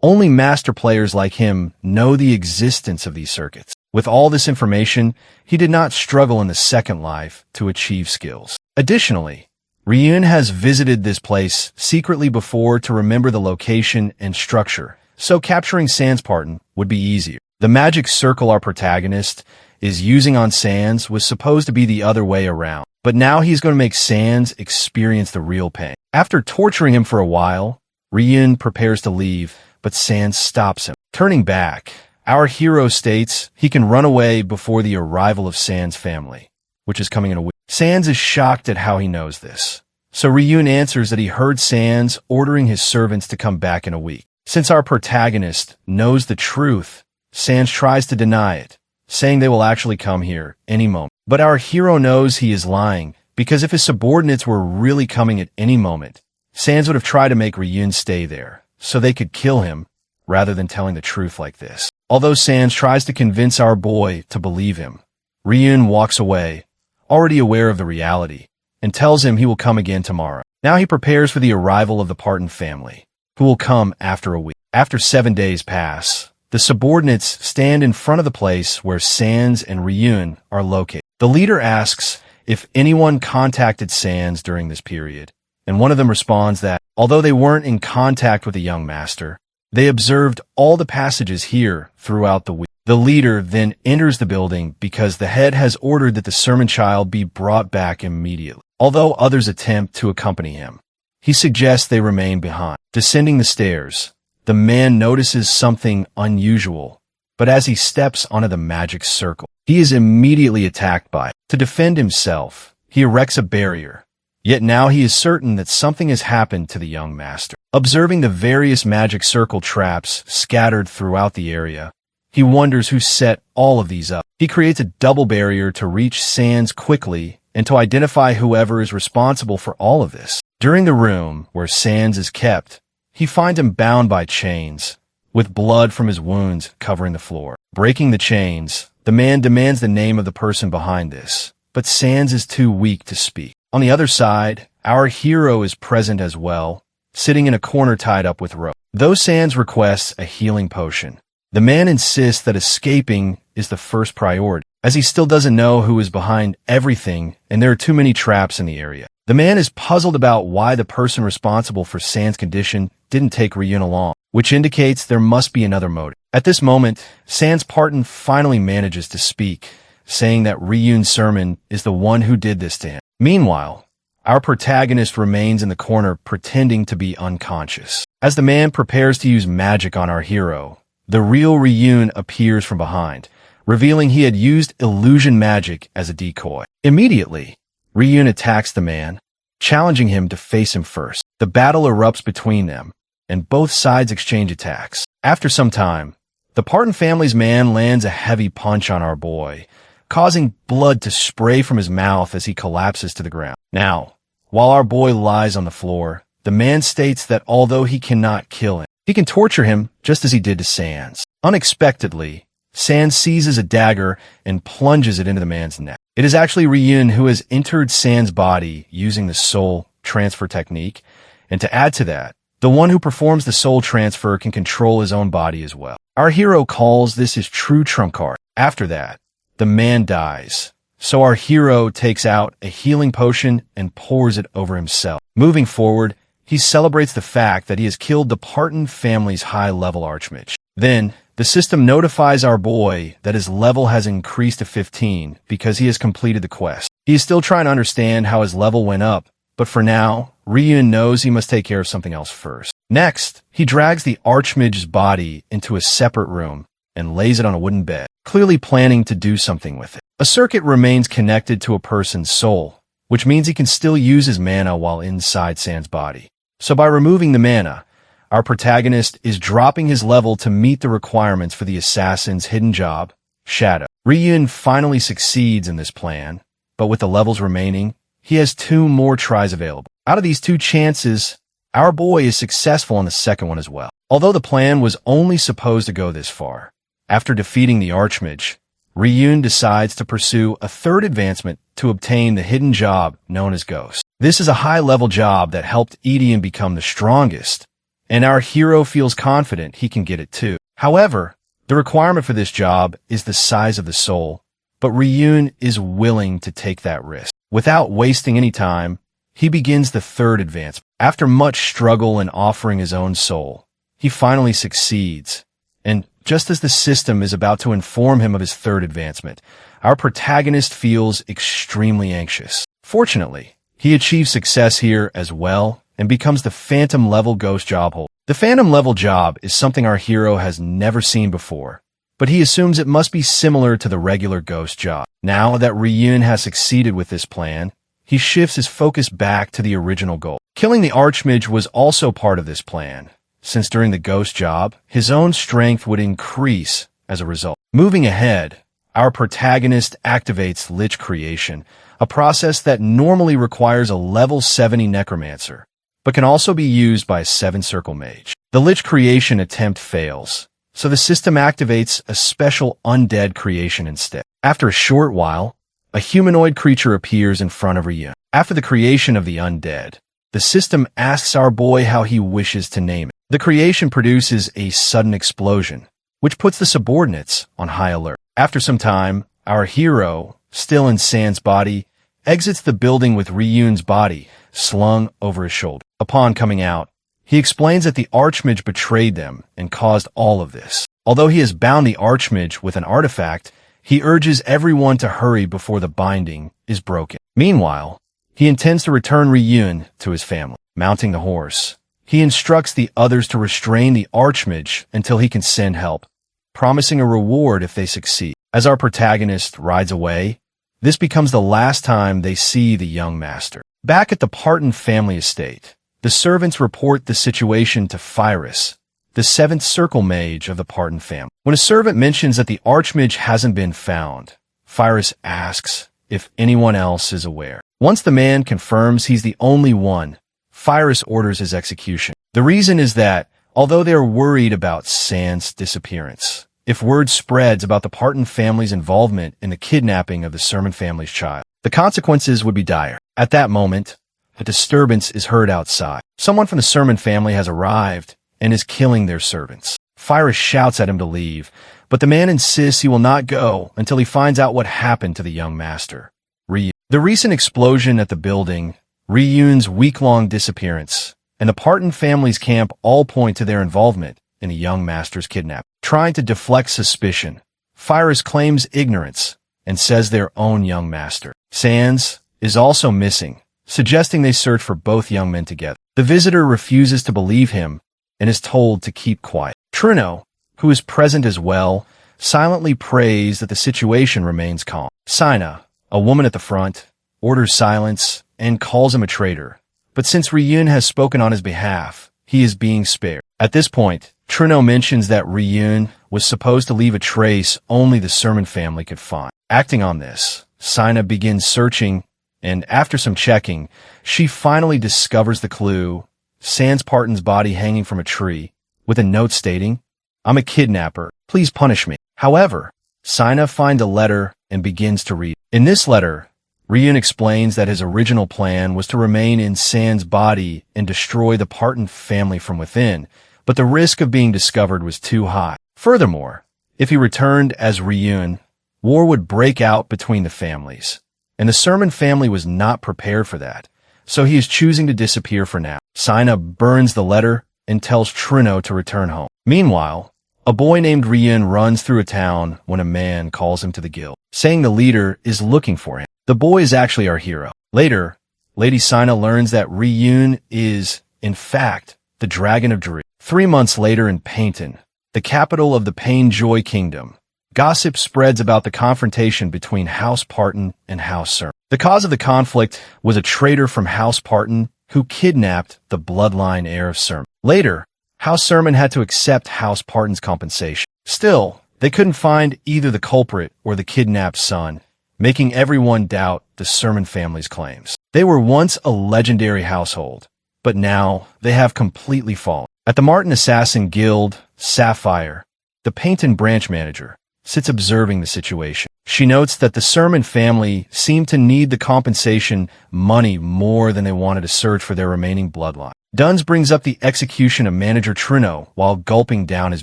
only master players like him know the existence of these circuits. With all this information, he did not struggle in the second life to achieve skills. Additionally, Ryun has visited this place secretly before to remember the location and structure, so capturing Sans' partner would be easier. The magic circle our protagonist is using on Sans was supposed to be the other way around, but now he's going to make Sans experience the real pain. After torturing him for a while, Ryun prepares to leave, but Sans stops him. Turning back, our hero states he can run away before the arrival of Sans' family, which is coming in a week. Sans is shocked at how he knows this, so Ryun answers that he heard Sans ordering his servants to come back in a week. Since our protagonist knows the truth, Sans tries to deny it, saying they will actually come here any moment. But our hero knows he is lying, because if his subordinates were really coming at any moment, Sans would have tried to make Ryun stay there, so they could kill him, rather than telling the truth like this. Although Sans tries to convince our boy to believe him, Ryun walks away, already aware of the reality, and tells him he will come again tomorrow. Now he prepares for the arrival of the Parton family, who will come after a week. After 7 days pass, the subordinates stand in front of the place where Sans and Ryun are located. The leader asks if anyone contacted Sans during this period, and one of them responds that, although they weren't in contact with the young master, they observed all the passages here throughout the week. The leader then enters the building because the head has ordered that the sermon child be brought back immediately. Although others attempt to accompany him, he suggests they remain behind. Descending the stairs, the man notices something unusual, but as he steps onto the magic circle, he is immediately attacked by it. To defend himself, he erects a barrier, yet now he is certain that something has happened to the young master. Observing the various magic circle traps scattered throughout the area, he wonders who set all of these up. He creates a double barrier to reach Sans quickly and to identify whoever is responsible for all of this. During the room where Sans is kept, he finds him bound by chains, with blood from his wounds covering the floor. Breaking the chains, the man demands the name of the person behind this, but Sans is too weak to speak. On the other side, our hero is present as well, sitting in a corner tied up with rope. Though Sans requests a healing potion, the man insists that escaping is the first priority, as he still doesn't know who is behind everything and there are too many traps in the area. The man is puzzled about why the person responsible for San's condition didn't take Ryun along, which indicates there must be another motive. At this moment, San's partner finally manages to speak, saying that Ryun's sermon is the one who did this to him. Meanwhile, our protagonist remains in the corner pretending to be unconscious. As the man prepares to use magic on our hero, the real Ryun appears from behind, revealing he had used illusion magic as a decoy. Immediately, Ryun attacks the man, challenging him to face him first. The battle erupts between them, and both sides exchange attacks. After some time, the Parton family's man lands a heavy punch on our boy, causing blood to spray from his mouth as he collapses to the ground. Now, while our boy lies on the floor, the man states that although he cannot kill him, he can torture him just as he did to Sans. Unexpectedly, Sans seizes a dagger and plunges it into the man's neck. It is actually Ryun who has entered Sans' body using the soul transfer technique, and to add to that, the one who performs the soul transfer can control his own body as well. Our hero calls this his true trump card. After that, the man dies, so our hero takes out a healing potion and pours it over himself. Moving forward, he celebrates the fact that he has killed the Parton family's high-level archmage. Then, the system notifies our boy that his level has increased to 15 because he has completed the quest. He is still trying to understand how his level went up, but for now, Ryun knows he must take care of something else first. Next, he drags the archmage's body into a separate room and lays it on a wooden bed, clearly planning to do something with it. A circuit remains connected to a person's soul, which means he can still use his mana while inside Sans' body. So by removing the mana, our protagonist is dropping his level to meet the requirements for the assassin's hidden job, Shadow. Ryun finally succeeds in this plan, but with the levels remaining, he has 2 more tries available. Out of these 2 chances, our boy is successful on the second one as well. Although the plan was only supposed to go this far, after defeating the archmage, Ryun decides to pursue a 3rd advancement to obtain the hidden job known as Ghost. This is a high-level job that helped Edian become the strongest, and our hero feels confident he can get it too. However, the requirement for this job is the size of the soul, but Ryun is willing to take that risk. Without wasting any time, he begins the 3rd advancement. After much struggle and offering his own soul, he finally succeeds, and just as the system is about to inform him of his 3rd advancement, our protagonist feels extremely anxious. Fortunately, he achieves success here as well and becomes the Phantom level Ghost job holder. The Phantom level job is something our hero has never seen before, but he assumes it must be similar to the regular Ghost job. Now that Ryun has succeeded with this plan, he shifts his focus back to the original goal. Killing the archmage was also part of this plan, since during the Ghost job, his own strength would increase as a result. Moving ahead, our protagonist activates Lich Creation, a process that normally requires a level 70 necromancer, but can also be used by a 7-circle mage. The Lich Creation attempt fails, so the system activates a special undead creation instead. After a short while, a humanoid creature appears in front of Ryun. After the creation of the undead, the system asks our boy how he wishes to name it. The creation produces a sudden explosion, which puts the subordinates on high alert. After some time, our hero, still in Sans' body, exits the building with Ryun's body slung over his shoulder. Upon coming out, he explains that the archmage betrayed them and caused all of this. Although he has bound the archmage with an artifact, he urges everyone to hurry before the binding is broken. Meanwhile, he intends to return Ryun to his family. Mounting the horse, he instructs the others to restrain the archmage until he can send help, promising a reward if they succeed. As our protagonist rides away, this becomes the last time they see the young master. Back at the Parton family estate, the servants report the situation to Phyrus, the 7th circle mage of the Parton family. When a servant mentions that the archmage hasn't been found, Phyrus asks if anyone else is aware. Once the man confirms he's the only one, Phyrus orders his execution. The reason is that, although they are worried about Sans' disappearance, if word spreads about the Parton family's involvement in the kidnapping of the Sermon family's child, the consequences would be dire. At that moment, a disturbance is heard outside. Someone from the Sermon family has arrived and is killing their servants. Phyrus shouts at him to leave, but the man insists he will not go until he finds out what happened to the young master, Ryun. The recent explosion at the building Ryun's week-long disappearance, and the Parton family's camp all point to their involvement in the young master's kidnapping. Trying to deflect suspicion, Fyrus claims ignorance and says their own young master, Sans, is also missing, suggesting they search for both young men together. The visitor refuses to believe him and is told to keep quiet. Truno, who is present as well, silently prays that the situation remains calm. Sina, a woman at the front, orders silence and calls him a traitor, but since Ryun has spoken on his behalf, he is being spared. At this point, Truno mentions that Ryun was supposed to leave a trace only the Sermon family could find. Acting on this, Sina begins searching, and after some checking, she finally discovers the clue, Sans Parton's body hanging from a tree, with a note stating, "I'm a kidnapper, please punish me." However, Sina finds a letter and begins to read. In this letter, Ryun explains that his original plan was to remain in Sans' body and destroy the Parton family from within, but the risk of being discovered was too high. Furthermore, if he returned as Ryun, war would break out between the families, and the Sermon family was not prepared for that, so he is choosing to disappear for now. Sina burns the letter and tells Truno to return home. Meanwhile, a boy named Ryun runs through a town when a man calls him to the guild, saying the leader is looking for him. The boy is actually our hero. Later, Lady Sina learns that Ryun is, in fact, the Dragon of Dru. 3 months later in Painton, the capital of the Pain-Joy Kingdom, gossip spreads about the confrontation between House Parton and House Sermon. The cause of the conflict was a traitor from House Parton who kidnapped the bloodline heir of Sermon. Later, House Sermon had to accept House Parton's compensation. Still, they couldn't find either the culprit or the kidnapped son, making everyone doubt the Sermon family's claims. They were once a legendary household, but now they have completely fallen. At the Martin Assassin Guild, Sapphire, the Painton branch manager, sits observing the situation. She notes that the Sermon family seemed to need the compensation money more than they wanted to search for their remaining bloodline. Duns brings up the execution of manager Truno while gulping down his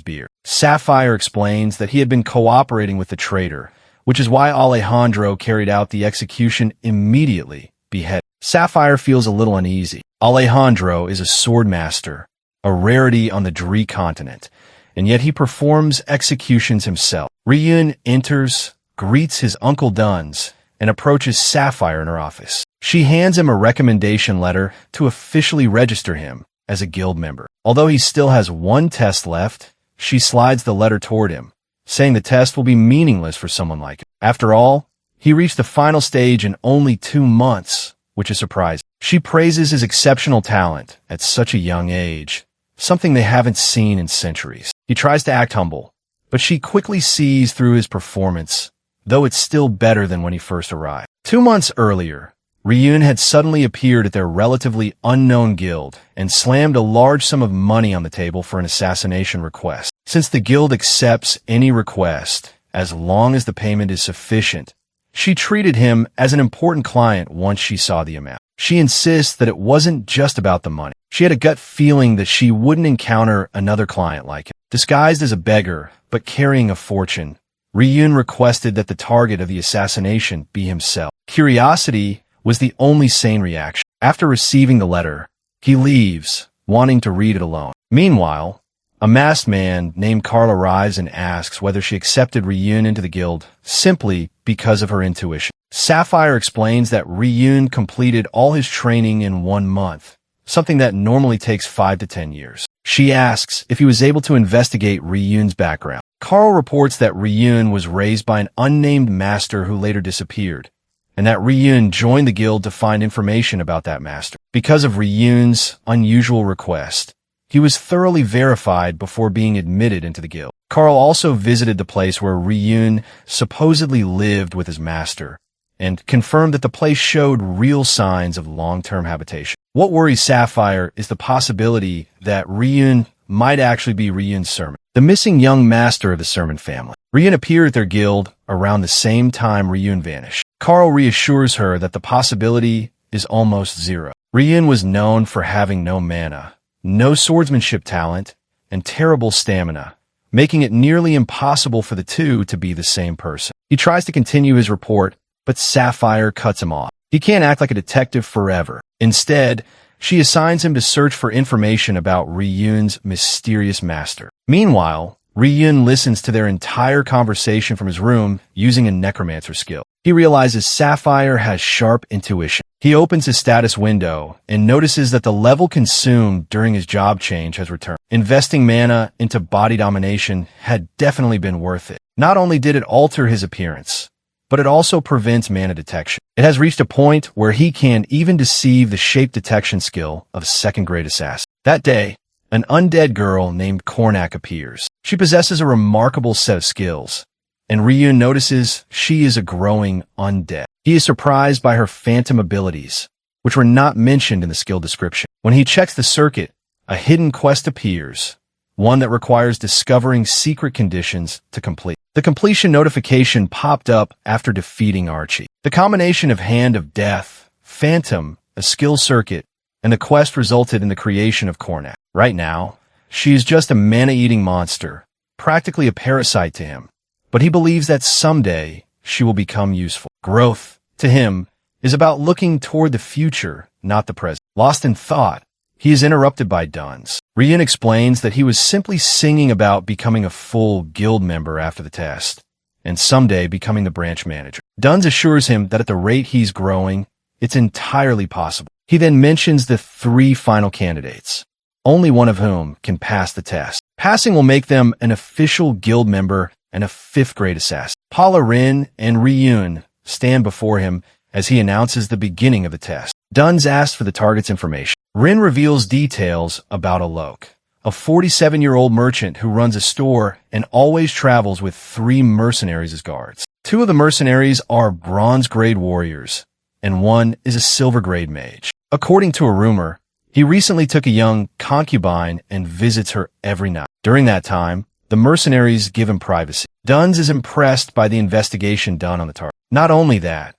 beer. Sapphire explains that he had been cooperating with the traitor, which is why Alejandro carried out the execution immediately, beheaded. Sapphire feels a little uneasy. Alejandro is a sword master, a rarity on the Dree continent, and yet he performs executions himself. Ryun enters, greets his Uncle Duns, and approaches Sapphire in her office. She hands him a recommendation letter to officially register him as a guild member. Although he still has one test left, she slides the letter toward him, saying the test will be meaningless for someone like him. After all, he reached the final stage in only 2 months, which is surprising. She praises his exceptional talent at such a young age, something they haven't seen in centuries. He tries to act humble, but she quickly sees through his performance, though it's still better than when he first arrived. 2 months earlier, Ryun had suddenly appeared at their relatively unknown guild and slammed a large sum of money on the table for an assassination request. Since the guild accepts any request, as long as the payment is sufficient, she treated him as an important client once she saw the amount. She insists that it wasn't just about the money. She had a gut feeling that she wouldn't encounter another client like him. Disguised as a beggar, but carrying a fortune, Ryun requested that the target of the assassination be himself. Curiosity was the only sane reaction. After receiving the letter, he leaves, wanting to read it alone. Meanwhile, a masked man named Carl arrives and asks whether she accepted Ryun into the guild simply because of her intuition. Sapphire explains that Ryun completed all his training in 1 month, something that normally takes 5 to 10 years. She asks if he was able to investigate Ryun's background. Carl reports that Ryun was raised by an unnamed master who later disappeared, and that Ryun joined the guild to find information about that master. Because of Ryun's unusual request, he was thoroughly verified before being admitted into the guild. Carl also visited the place where Ryun supposedly lived with his master, and confirmed that the place showed real signs of long-term habitation. What worries Sapphire is the possibility that Ryun might actually be Ryun's Sermon, the missing young master of the Sermon family. Ryun appeared at their guild around the same time Ryun vanished. Carl reassures her that the possibility is almost zero. Ryun was known for having no mana, no swordsmanship talent, and terrible stamina, making it nearly impossible for the two to be the same person. He tries to continue his report, but Sapphire cuts him off. He can't act like a detective forever. Instead, she assigns him to search for information about Ryun's mysterious master. Meanwhile, Ryun listens to their entire conversation from his room using a necromancer skill. He realizes Sapphire has sharp intuition. He opens his status window and notices that the level consumed during his job change has returned. Investing mana into body domination had definitely been worth it. Not only did it alter his appearance, but it also prevents mana detection. It has reached a point where he can even deceive the shape detection skill of a second-grade assassin. That day, an undead girl named Kornak appears. She possesses a remarkable set of skills, and Ryun notices she is a growing undead. He is surprised by her phantom abilities, which were not mentioned in the skill description. When he checks the circuit, a hidden quest appears, one that requires discovering secret conditions to complete. The completion notification popped up after defeating Archie. The combination of Hand of Death, Phantom, a skill circuit, and the quest resulted in the creation of Kornak. Right now, she is just a mana-eating monster, practically a parasite to him, but he believes that someday she will become useful. Growth, to him, is about looking toward the future, not the present. Lost in thought, he is interrupted by Duns. Ryun explains that he was simply singing about becoming a full guild member after the test, and someday becoming the branch manager. Duns assures him that at the rate he's growing, it's entirely possible. He then mentions the 3 final candidates, only one of whom can pass the test. Passing will make them an official guild member and a 5th-grade assassin. Paula Rin and Ryun stand before him as he announces the beginning of the test. Duns asks for the target's information. Rin reveals details about Alok, a 47-year-old merchant who runs a store and always travels with 3 mercenaries as guards. 2 of the mercenaries are bronze-grade warriors, and 1 is a silver-grade mage. According to a rumor, he recently took a young concubine and visits her every night. During that time, the mercenaries give him privacy. Duns is impressed by the investigation done on the target. Not only that,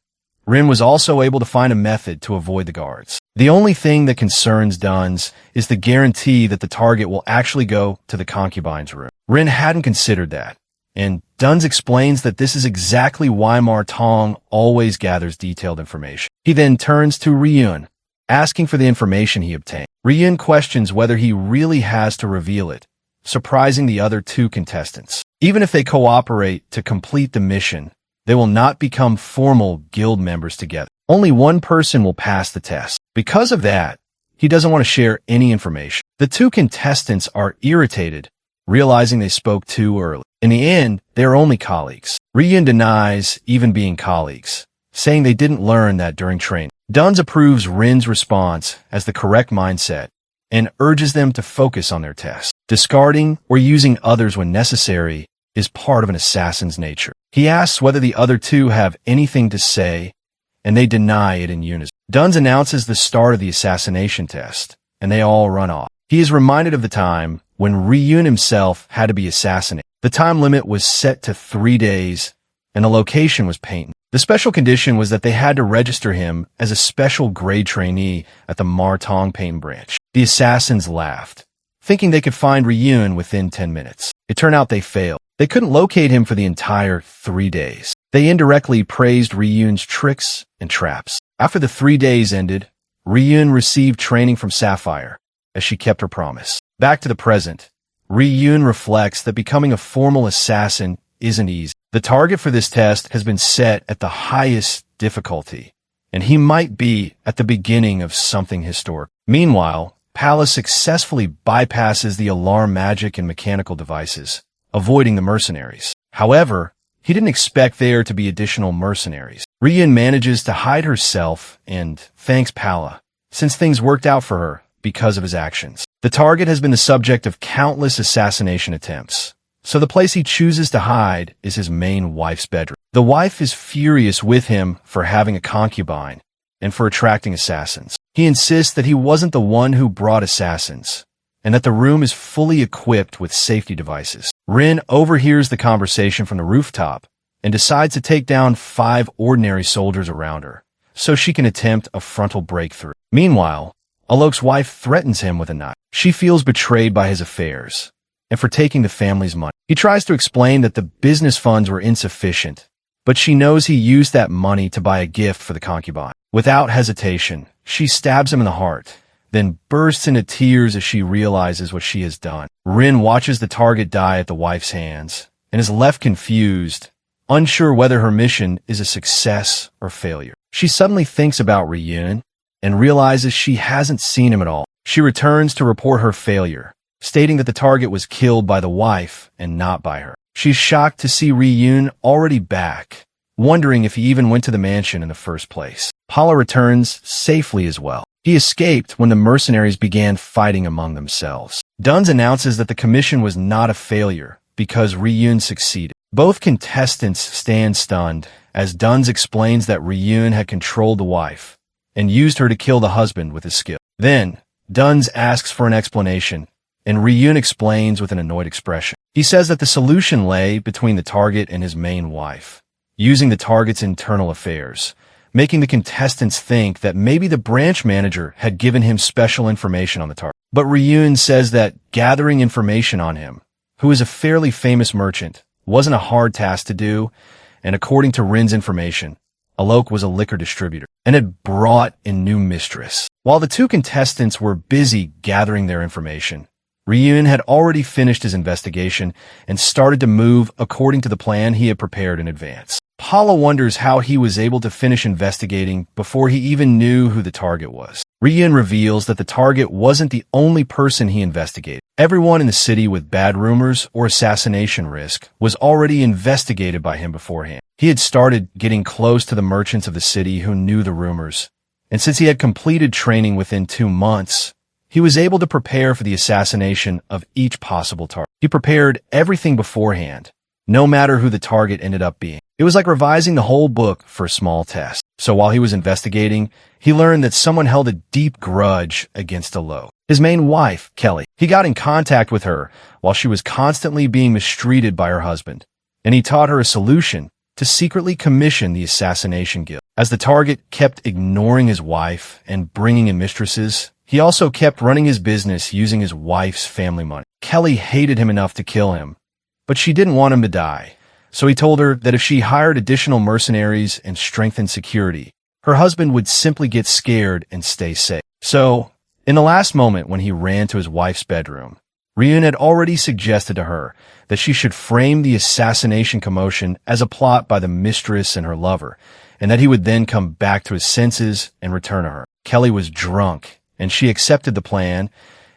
Rin was also able to find a method to avoid the guards. The only thing that concerns Duns is the guarantee that the target will actually go to the concubine's room. Rin hadn't considered that, and Duns explains that this is exactly why Martong always gathers detailed information. He then turns to Ryun, asking for the information he obtained. Ryun questions whether he really has to reveal it, surprising the other 2 contestants. Even if they cooperate to complete the mission, they will not become formal guild members together. Only one person will pass the test. Because of that, he doesn't want to share any information. The 2 contestants are irritated, realizing they spoke too early. In the end, they are only colleagues. Ryun denies even being colleagues, saying they didn't learn that during training. Duns approves Rin's response as the correct mindset and urges them to focus on their test. Discarding or using others when necessary is part of an assassin's nature. He asks whether the other 2 have anything to say, and they deny it in unison. Duns announces the start of the assassination test, and they all run off. He is reminded of the time when Ryun himself had to be assassinated. The time limit was set to 3 days, and the location was Painton. The special condition was that they had to register him as a special grade trainee at the Martong Painton branch. The assassins laughed, thinking they could find Ryun within 10 minutes. It turned out they failed. They couldn't locate him for the entire 3 days. They indirectly praised Ryun's tricks and traps. After the 3 days ended, Ryun received training from Sapphire, as she kept her promise. Back to the present, Ryun reflects that becoming a formal assassin isn't easy. The target for this test has been set at the highest difficulty, and he might be at the beginning of something historic. Meanwhile, Palace successfully bypasses the alarm magic and mechanical devices, avoiding the mercenaries. However, he didn't expect there to be additional mercenaries. Ryun manages to hide herself and thanks Pala, since things worked out for her because of his actions. The target has been the subject of countless assassination attempts, so the place he chooses to hide is his main wife's bedroom. The wife is furious with him for having a concubine and for attracting assassins. He insists that he wasn't the one who brought assassins, and that the room is fully equipped with safety devices. Rin overhears the conversation from the rooftop and decides to take down 5 ordinary soldiers around her, so she can attempt a frontal breakthrough. Meanwhile, Alok's wife threatens him with a knife. She feels betrayed by his affairs and for taking the family's money. He tries to explain that the business funds were insufficient, but she knows he used that money to buy a gift for the concubine. Without hesitation, She stabs him in the heart, then bursts into tears as she realizes what she has done. Rin watches the target die at the wife's hands and is left confused, unsure whether her mission is a success or failure. She suddenly thinks about Ryun and realizes she hasn't seen him at all. She returns to report her failure, stating that the target was killed by the wife and not by her. She's shocked to see Ryun already back, wondering if he even went to the mansion in the first place. Paula returns safely as well. He escaped when the mercenaries began fighting among themselves. Duns announces that the commission was not a failure because Ryun succeeded. Both contestants stand stunned as Duns explains that Ryun had controlled the wife and used her to kill the husband with his skill. Then, Duns asks for an explanation, and Ryun explains with an annoyed expression. He says that the solution lay between the target and his main wife, using the target's internal affairs, making the contestants think that maybe the branch manager had given him special information on the target. But Ryun says that gathering information on him, who is a fairly famous merchant, wasn't a hard task to do, and according to Rin's information, Alok was a liquor distributor and had brought a new mistress. While the two contestants were busy gathering their information, Ryun had already finished his investigation and started to move according to the plan he had prepared in advance. Paula wonders how he was able to finish investigating before he even knew who the target was. Ryun reveals that the target wasn't the only person he investigated. Everyone in the city with bad rumors or assassination risk was already investigated by him beforehand. He had started getting close to the merchants of the city who knew the rumors, and since he had completed training within 2 months, he was able to prepare for the assassination of each possible target. He prepared everything beforehand, no matter who the target ended up being. It was like revising the whole book for a small test. So while he was investigating, he learned that someone held a deep grudge against Alok, his main wife, Kelly. He got in contact with her while she was constantly being mistreated by her husband, and he taught her a solution to secretly commission the assassination guild. As the target kept ignoring his wife and bringing in mistresses, he also kept running his business using his wife's family money. Kelly hated him enough to kill him, but she didn't want him to die. So he told her that if she hired additional mercenaries and strengthened security, her husband would simply get scared and stay safe. So, in the last moment when he ran to his wife's bedroom, Ryun had already suggested to her that she should frame the assassination commotion as a plot by the mistress and her lover, and that he would then come back to his senses and return to her. Kelly was drunk, and she accepted the plan,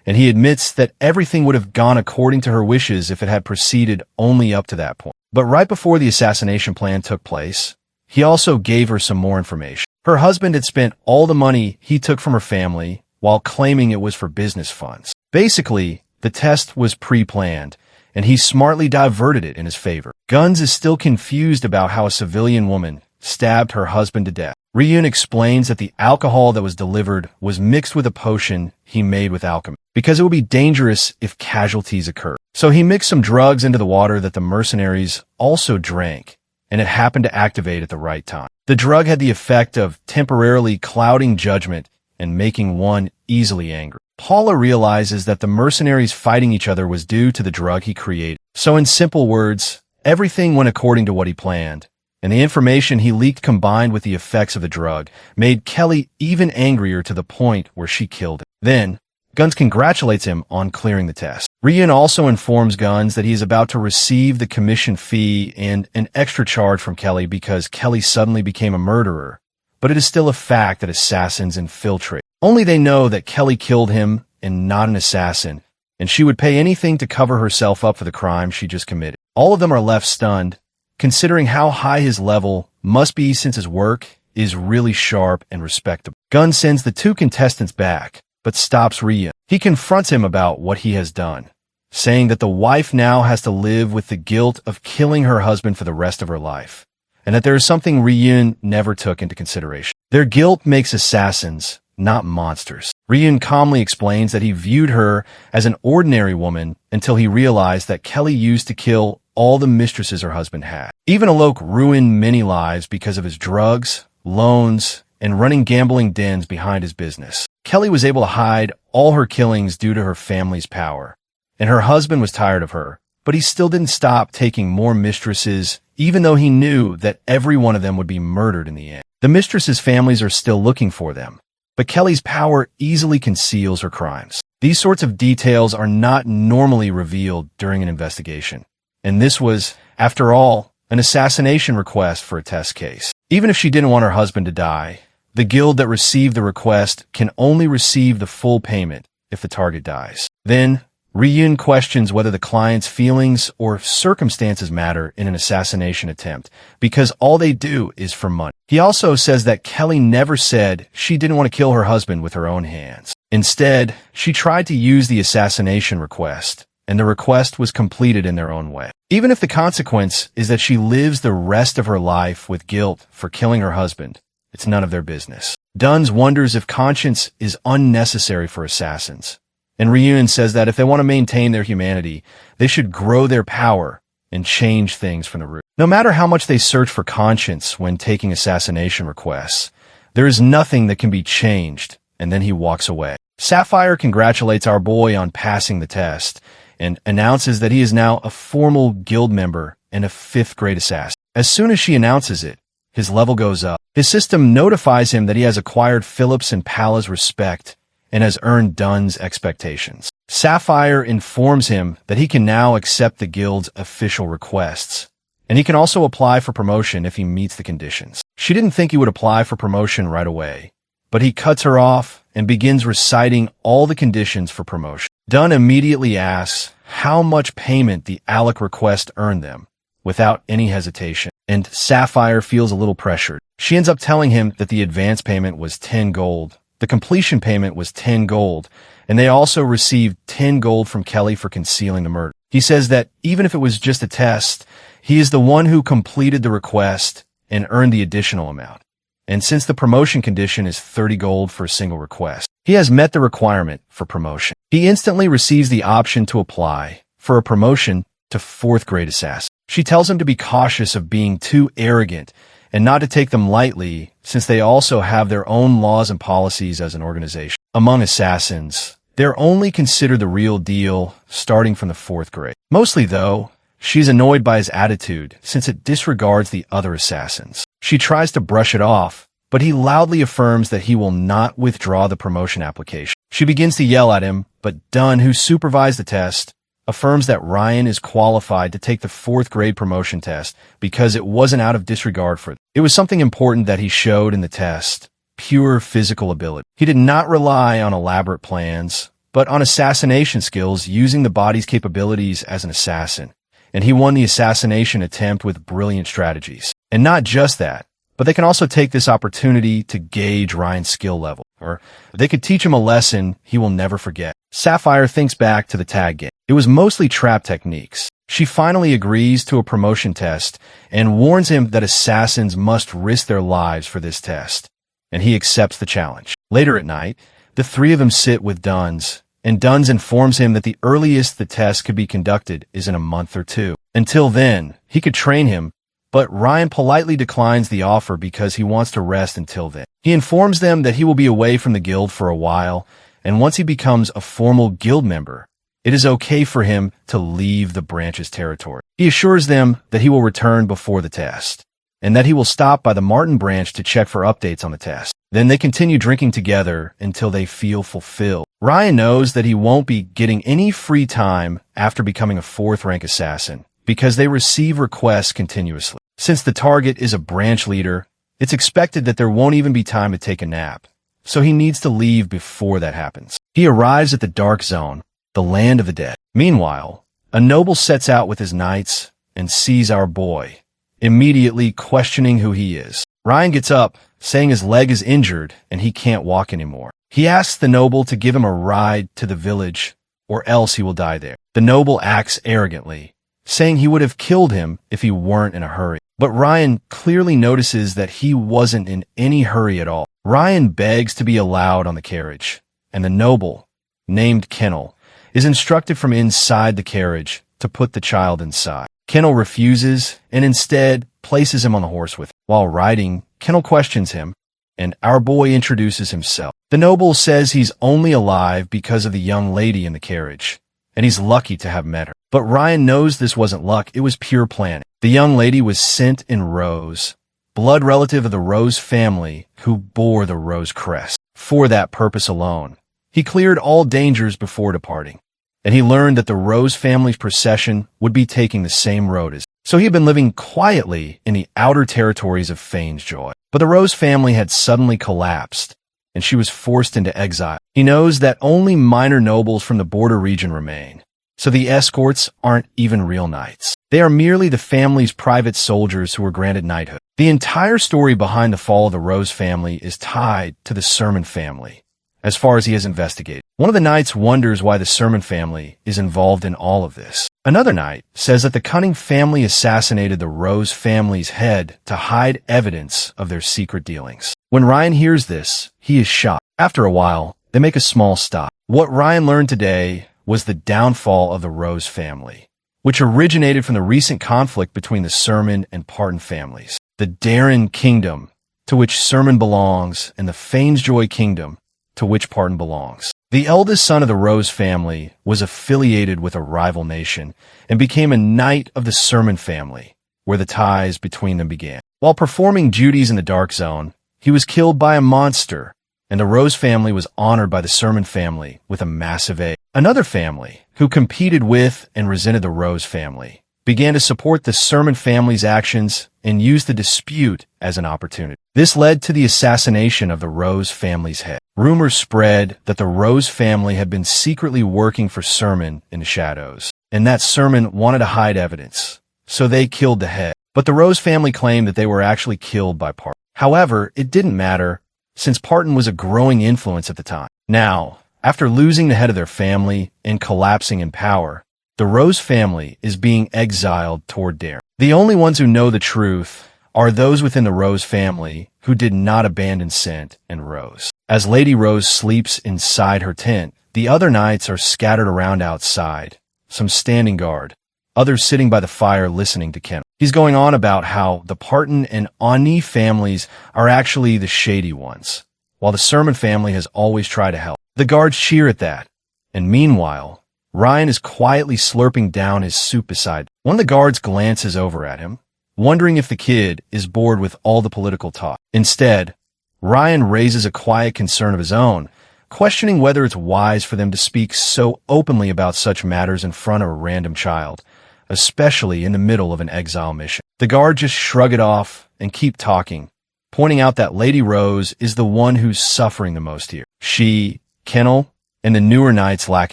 and he admits that everything would have gone according to her wishes if it had proceeded only up to that point. But right before the assassination plan took place, he also gave her some more information. Her husband had spent all the money he took from her family while claiming it was for business funds. Basically, the test was pre-planned, and he smartly diverted it in his favor. Guns is still confused about how a civilian woman stabbed her husband to death. Ryun explains that the alcohol that was delivered was mixed with a potion he made with alchemy, because it would be dangerous if casualties occurred. So he mixed some drugs into the water that the mercenaries also drank, and it happened to activate at the right time. The drug had the effect of temporarily clouding judgment and making one easily angry. Paula realizes that the mercenaries fighting each other was due to the drug he created. So in simple words, everything went according to what he planned, and the information he leaked combined with the effects of the drug made Kelly even angrier to the point where she killed him. Then, Guns congratulates him on clearing the test. Ryun also informs Guns that he is about to receive the commission fee and an extra charge from Kelly because Kelly suddenly became a murderer, but it is still a fact that assassins infiltrate. Only they know that Kelly killed him and not an assassin, and she would pay anything to cover herself up for the crime she just committed. All of them are left stunned, considering how high his level must be since his work is really sharp and respectable. Gun sends the two contestants back, but stops Ryun. He confronts him about what he has done, saying that the wife now has to live with the guilt of killing her husband for the rest of her life, and that there is something Ryun never took into consideration. Their guilt makes assassins, not monsters. Ryun calmly explains that he viewed her as an ordinary woman until he realized that Kelly used to kill all the mistresses her husband had. Even Alok ruined many lives because of his drugs, loans, and running gambling dens behind his business. Kelly was able to hide all her killings due to her family's power, and her husband was tired of her, but he still didn't stop taking more mistresses, even though he knew that every one of them would be murdered in the end. The mistresses' families are still looking for them, but Kelly's power easily conceals her crimes. These sorts of details are not normally revealed during an investigation, and this was, after all, an assassination request for a test case. Even if she didn't want her husband to die, the guild that received the request can only receive the full payment if the target dies. Then, Ryun questions whether the client's feelings or circumstances matter in an assassination attempt, because all they do is for money. He also says that Kelly never said she didn't want to kill her husband with her own hands. Instead, she tried to use the assassination request, and the request was completed in their own way. Even if the consequence is that she lives the rest of her life with guilt for killing her husband, it's none of their business. Duns wonders if conscience is unnecessary for assassins, and Ryun says that if they want to maintain their humanity, they should grow their power and change things from the root. No matter how much they search for conscience when taking assassination requests, there is nothing that can be changed, and then he walks away. Sapphire congratulates our boy on passing the test and announces that he is now a formal guild member and a 5th grade assassin. As soon as she announces it, his level goes up. His system notifies him that he has acquired Phillips and Pala's respect and has earned Dunn's expectations. Sapphire informs him that he can now accept the guild's official requests, and he can also apply for promotion if he meets the conditions. She didn't think he would apply for promotion right away, but he cuts her off and begins reciting all the conditions for promotion. Dunn immediately asks how much payment the ALEC request earned them, without any hesitation, and Sapphire feels a little pressured. She ends up telling him that the advance payment was 10 gold, the completion payment was 10 gold, and they also received 10 gold from Kelly for concealing the murder. He says that even if it was just a test, he is the one who completed the request and earned the additional amount. And since the promotion condition is 30 gold for a single request, he has met the requirement for promotion. He instantly receives the option to apply for a promotion to 4th grade assassin. She tells him to be cautious of being too arrogant and not to take them lightly, since they also have their own laws and policies as an organization. Among assassins, they're only considered the real deal starting from the 4th grade. Mostly, though, she's annoyed by his attitude since it disregards the other assassins. She tries to brush it off, but he loudly affirms that he will not withdraw the promotion application. She begins to yell at him, but Dunn, who supervised the test, affirms that Ryan is qualified to take the 4th grade promotion test because it wasn't out of disregard for it. It was something important that he showed in the test, pure physical ability. He did not rely on elaborate plans, but on assassination skills using the body's capabilities as an assassin, and he won the assassination attempt with brilliant strategies. And not just that, but they can also take this opportunity to gauge Ryan's skill level, or they could teach him a lesson he will never forget. Sapphire thinks back to the tag game. It was mostly trap techniques. She finally agrees to a promotion test and warns him that assassins must risk their lives for this test, and he accepts the challenge. Later at night, the 3 of them sit with Duns, and Duns informs him that the earliest the test could be conducted is in a month or 2. Until then, he could train him, but Ryan politely declines the offer because he wants to rest until then. He informs them that he will be away from the guild for a while, and once he becomes a formal guild member, it is okay for him to leave the branch's territory. He assures them that he will return before the test, and that he will stop by the Martin branch to check for updates on the test. Then they continue drinking together until they feel fulfilled. Ryan knows that he won't be getting any free time after becoming a 4th rank assassin, because they receive requests continuously. Since the target is a branch leader, it's expected that there won't even be time to take a nap, so he needs to leave before that happens. He arrives at the Dark Zone, the land of the dead. Meanwhile, a noble sets out with his knights and sees our boy, immediately questioning who he is. Ryan gets up, saying his leg is injured and he can't walk anymore. He asks the noble to give him a ride to the village, or else he will die there. The noble acts arrogantly, saying he would have killed him if he weren't in a hurry. But Ryan clearly notices that he wasn't in any hurry at all. Ryan begs to be allowed on the carriage, and the noble, named Kennel, is instructed from inside the carriage to put the child inside. Kennel refuses and instead places him on the horse with him. While riding, Kennel questions him, and our boy introduces himself. The noble says he's only alive because of the young lady in the carriage, and he's lucky to have met her. But Ryan knows this wasn't luck, it was pure planning. The young lady was Scent in Rose, blood relative of the Rose family who bore the Rose crest. for that purpose alone. He cleared all dangers before departing, and he learned that the Rose family's procession would be taking the same road as. So he had been living quietly in the outer territories of Fane's Joy. But the Rose family had suddenly collapsed, and she was forced into exile. He knows that only minor nobles from the border region remain, so the escorts aren't even real knights. They are merely the family's private soldiers who were granted knighthood. The entire story behind the fall of the Rose family is tied to the Sermon family, as far as he has investigated. One of the knights wonders why the Sermon family is involved in all of this. Another knight says that the cunning family assassinated the Rose family's head to hide evidence of their secret dealings. When Ryan hears this, he is shocked. After a while, they make a small stop. What Ryan learned today was the downfall of the Rose family, which originated from the recent conflict between the Sermon and Parton families. The Darren Kingdom, to which Sermon belongs, and the Fane's Joy Kingdom, to which Parton belongs. The eldest son of the Rose family was affiliated with a rival nation and became a knight of the Sermon family, where the ties between them began. While performing duties in the Dark Zone, he was killed by a monster, and the Rose family was honored by the Sermon family with a massive egg. Another family, who competed with and resented the Rose family, began to support the Sermon family's actions and used the dispute as an opportunity. This led to the assassination of the Rose family's head. Rumors spread that the Rose family had been secretly working for Sermon in the shadows, and that Sermon wanted to hide evidence, so they killed the head. But the Rose family claimed that they were actually killed by Parton. However, it didn't matter, since Parton was a growing influence at the time. Now, after losing the head of their family and collapsing in power, the Rose family is being exiled toward Darren. The only ones who know the truth are those within the Rose family who did not abandon Scent and Rose. As Lady Rose sleeps inside her tent, the other knights are scattered around outside, some standing guard, others sitting by the fire listening to Ken. He's going on about how the Parton and Ani families are actually the shady ones, while the Sermon family has always tried to help. The guards cheer at that, and meanwhile, Ryan is quietly slurping down his soup beside. One of the guards glances over at him, wondering if the kid is bored with all the political talk. Instead, Ryan raises a quiet concern of his own, questioning whether it's wise for them to speak so openly about such matters in front of a random child, especially in the middle of an exile mission. The guard just shrug it off and keep talking, pointing out that Lady Rose is the one who's suffering the most here. She, Kennel, and the newer knights lack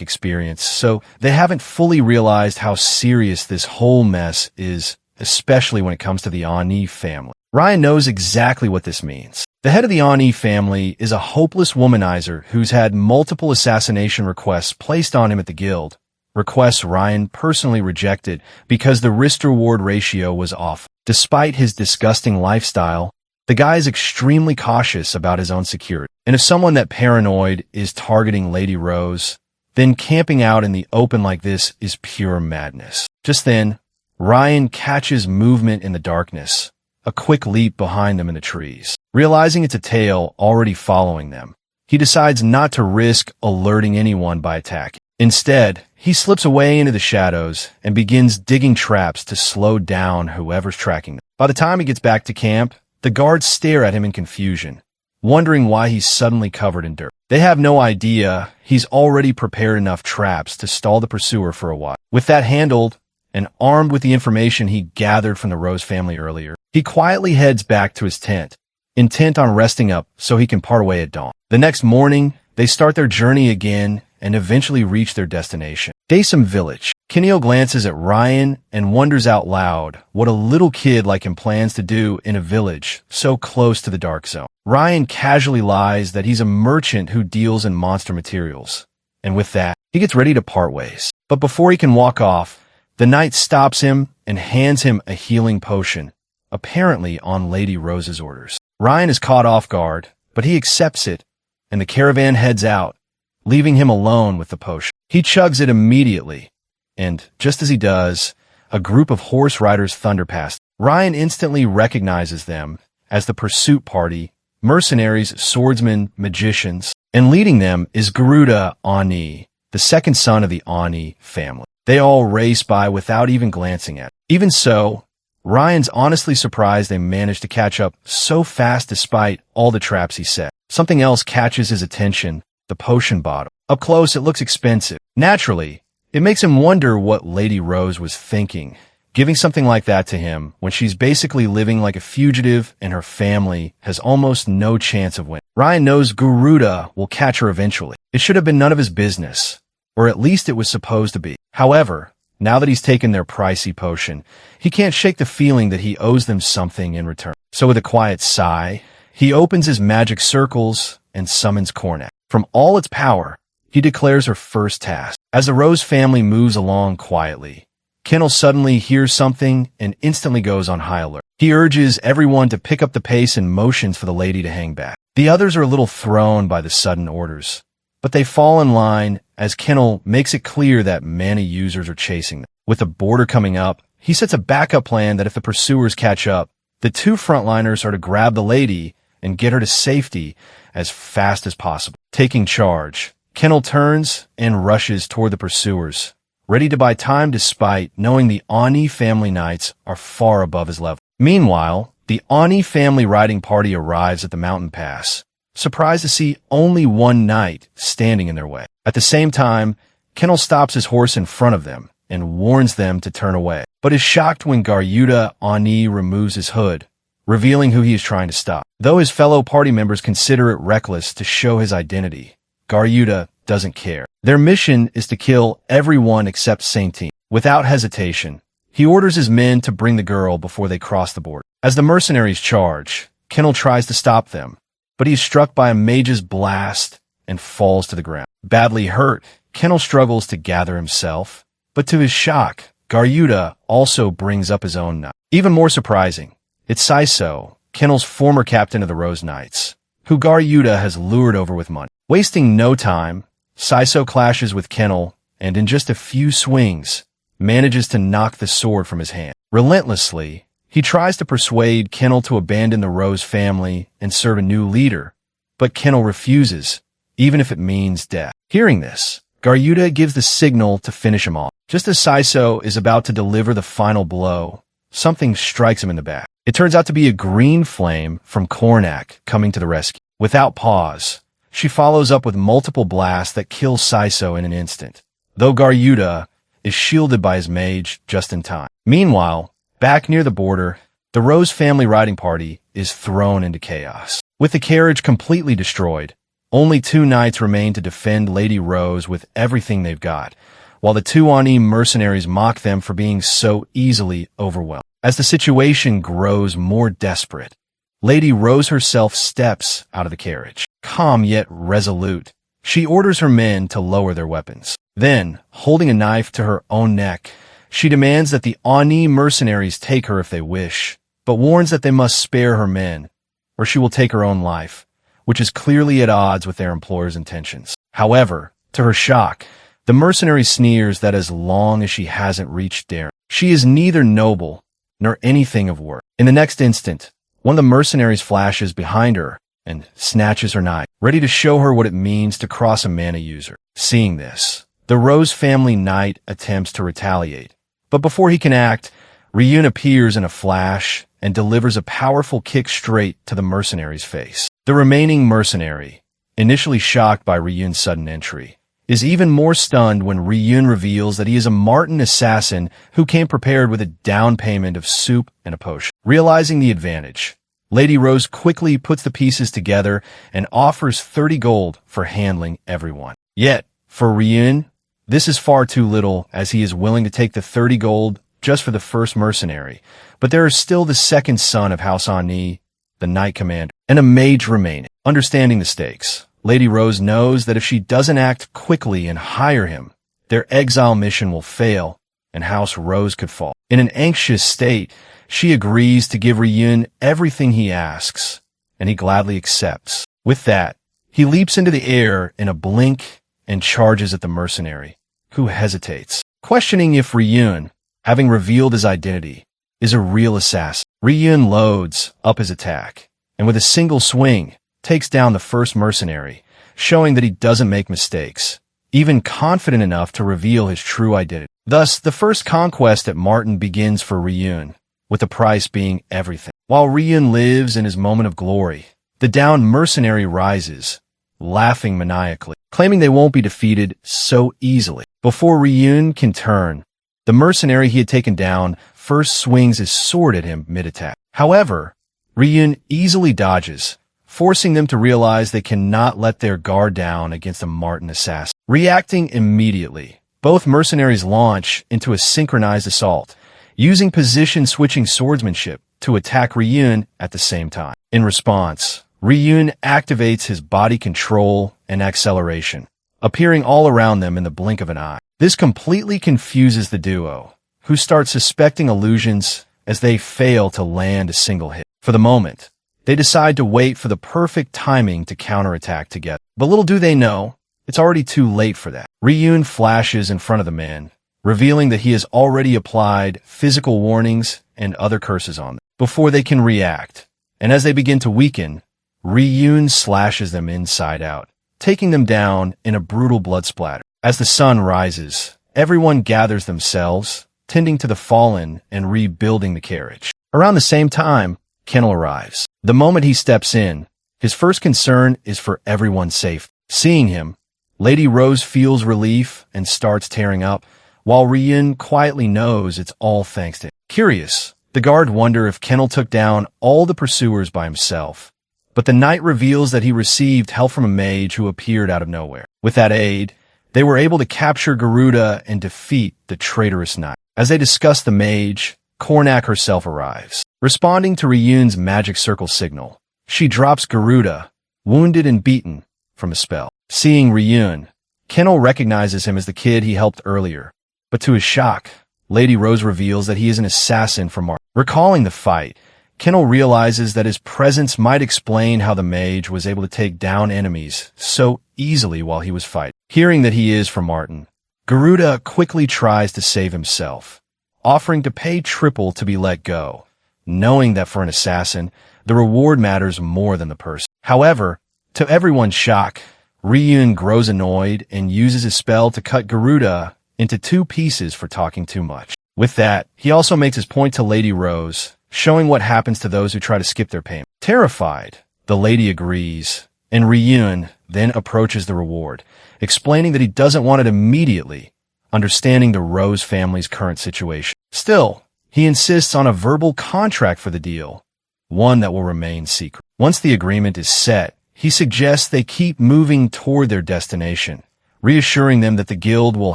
experience, so they haven't fully realized how serious this whole mess is, especially when it comes to the Ani family. Ryan knows exactly what this means. The head of the Ani family is a hopeless womanizer who's had multiple assassination requests placed on him at the guild, requests Ryan personally rejected because the risk-reward ratio was off. Despite his disgusting lifestyle, the guy is extremely cautious about his own security. And if someone that paranoid is targeting Lady Rose, then camping out in the open like this is pure madness. Just then, Ryan catches movement in the darkness, a quick leap behind them in the trees. Realizing it's a tail already following them, he decides not to risk alerting anyone by attacking. Instead, he slips away into the shadows and begins digging traps to slow down whoever's tracking them. By the time he gets back to camp, the guards stare at him in confusion, wondering why he's suddenly covered in dirt. They have no idea he's already prepared enough traps to stall the pursuer for a while. With that handled, and armed with the information he gathered from the Rose family earlier, he quietly heads back to his tent, intent on resting up so he can part away at dawn. The next morning, they start their journey again and eventually reach their destination, Daysum Village. Kineo glances at Ryan and wonders out loud what a little kid like him plans to do in a village so close to the Dark Zone. Ryan casually lies that he's a merchant who deals in monster materials, and with that, he gets ready to part ways. But before he can walk off, the knight stops him and hands him a healing potion, apparently on Lady Rose's orders. Ryan is caught off guard, but he accepts it, and the caravan heads out, leaving him alone with the potion. He chugs it immediately, and just as he does, a group of horse riders thunder past. Ryan instantly recognizes them as the pursuit party, mercenaries, swordsmen, magicians, and leading them is Garuda Ani, the second son of the Ani family. They all race by without even glancing at him. Even so, Ryan's honestly surprised they managed to catch up so fast despite all the traps he set. Something else catches his attention, the potion bottle. Up close, it looks expensive. Naturally, it makes him wonder what Lady Rose was thinking, giving something like that to him when she's basically living like a fugitive and her family has almost no chance of winning. Ryan knows Garuda will catch her eventually. It should have been none of his business, or at least it was supposed to be. However, now that he's taken their pricey potion, he can't shake the feeling that he owes them something in return. So with a quiet sigh, he opens his magic circles and summons Cornac. From all its power, he declares her first task. As the Rose family moves along quietly, Kendall suddenly hears something and instantly goes on high alert. He urges everyone to pick up the pace and motions for the lady to hang back. The others are a little thrown by the sudden orders, but they fall in line as Kendall makes it clear that mana users are chasing them. With the border coming up, he sets a backup plan that if the pursuers catch up, the two frontliners are to grab the lady and get her to safety as fast as possible. Taking charge, Kendall turns and rushes toward the pursuers, ready to buy time despite knowing the Ani family knights are far above his level. Meanwhile, the Ani family riding party arrives at the mountain pass, surprised to see only one knight standing in their way. At the same time, Kendall stops his horse in front of them and warns them to turn away, but is shocked when Garuda Ani removes his hood, revealing who he is trying to stop. Though his fellow party members consider it reckless to show his identity, Garuda doesn't care. Their mission is to kill everyone except Saintine. Without hesitation, he orders his men to bring the girl before they cross the border. As the mercenaries charge, Kendall tries to stop them, but he's struck by a mage's blast and falls to the ground. Badly hurt, Kendall struggles to gather himself, but to his shock, Garuda also brings up his own knight. Even more surprising, it's Saiso, Kendall's former captain of the Rose Knights, who Garuda has lured over with money. Wasting no time, Saiso clashes with Kendall and in just a few swings, manages to knock the sword from his hand. Relentlessly, he tries to persuade Kendall to abandon the Rose family and serve a new leader, but Kendall refuses, even if it means death. Hearing this, Garuda gives the signal to finish him off. Just as Saiso is about to deliver the final blow, something strikes him in the back. It turns out to be a green flame from Cornac coming to the rescue. Without pause, she follows up with multiple blasts that kill Saiso in an instant, though Garuda is shielded by his mage just in time. Meanwhile, back near the border, the Rose family riding party is thrown into chaos. With the carriage completely destroyed, only two knights remain to defend Lady Rose with everything they've got, while the two Ani mercenaries mock them for being so easily overwhelmed. As the situation grows more desperate, Lady Rose herself steps out of the carriage. Calm yet resolute, she orders her men to lower their weapons. Then, holding a knife to her own neck, she demands that the Ani mercenaries take her if they wish, but warns that they must spare her men, or she will take her own life, which is clearly at odds with their employer's intentions. However, to her shock, the mercenary sneers that as long as she hasn't reached daring, she is neither noble nor anything of worth. In the next instant, one of the mercenaries flashes behind her and snatches her knife, ready to show her what it means to cross a mana user. Seeing this, the Rose family knight attempts to retaliate, but before he can act, Ryun appears in a flash and delivers a powerful kick straight to the mercenary's face. The remaining mercenary, initially shocked by Ryun's sudden entry, is even more stunned when Ryun reveals that he is a Martin assassin who came prepared with a down payment of soup and a potion. Realizing the advantage, Lady Rose quickly puts the pieces together and offers 30 gold for handling everyone. Yet, for Ryun, this is far too little as he is willing to take the 30 gold just for the first mercenary, but there is still the second son of House Ani, the Knight Commander, and a mage remaining. Understanding the stakes, Lady Rose knows that if she doesn't act quickly and hire him, their exile mission will fail and House Rose could fall. In an anxious state, she agrees to give Ryun everything he asks, and he gladly accepts. With that, he leaps into the air in a blink and charges at the mercenary, who hesitates, questioning if Ryun, having revealed his identity, is a real assassin. Ryun loads up his attack, and with a single swing, takes down the first mercenary, showing that he doesn't make mistakes, even confident enough to reveal his true identity. Thus, the first conquest at Martin begins for Ryun, with the price being everything. While Ryun lives in his moment of glory, the downed mercenary rises, laughing maniacally, claiming they won't be defeated so easily. Before Ryun can turn, the mercenary he had taken down first swings his sword at him mid-attack. However, Ryun easily dodges, forcing them to realize they cannot let their guard down against a Martin assassin. Reacting immediately, both mercenaries launch into a synchronized assault, using position-switching swordsmanship to attack Ryun at the same time. In response, Ryun activates his body control and acceleration, appearing all around them in the blink of an eye. This completely confuses the duo, who start suspecting illusions as they fail to land a single hit. For the moment, they decide to wait for the perfect timing to counterattack together. But little do they know, it's already too late for that. Ryun flashes in front of the men, revealing that he has already applied physical warnings and other curses on them before they can react. And as they begin to weaken, Ryun slashes them inside out, taking them down in a brutal blood splatter. As the sun rises, everyone gathers themselves, tending to the fallen and rebuilding the carriage. Around the same time, Kennel arrives. The moment he steps in, his first concern is for everyone's safety. Seeing him, Lady Rose feels relief and starts tearing up, while Ryun quietly knows it's all thanks to him. Curious, the guard wonder if Kennel took down all the pursuers by himself, but the knight reveals that he received help from a mage who appeared out of nowhere. With that aid, they were able to capture Garuda and defeat the traitorous knight. As they discuss the mage, Kornak herself arrives. Responding to Ryun's magic circle signal, she drops Garuda, wounded and beaten, from a spell. Seeing Ryun, Kennel recognizes him as the kid he helped earlier, but to his shock, Lady Rose reveals that he is an assassin from Martin. Recalling the fight, Kennel realizes that his presence might explain how the mage was able to take down enemies so easily while he was fighting. Hearing that he is from Martin, Garuda quickly tries to save himself, offering to pay triple to be let go, knowing that for an assassin, the reward matters more than the person. However, to everyone's shock, Ryun grows annoyed and uses his spell to cut Garuda into two pieces for talking too much. With that, he also makes his point to Lady Rose, showing what happens to those who try to skip their payment. Terrified, the lady agrees, and Ryun then approaches the reward, explaining that he doesn't want it immediately, understanding the Rose family's current situation. Still, he insists on a verbal contract for the deal, one that will remain secret. Once the agreement is set, he suggests they keep moving toward their destination, reassuring them that the guild will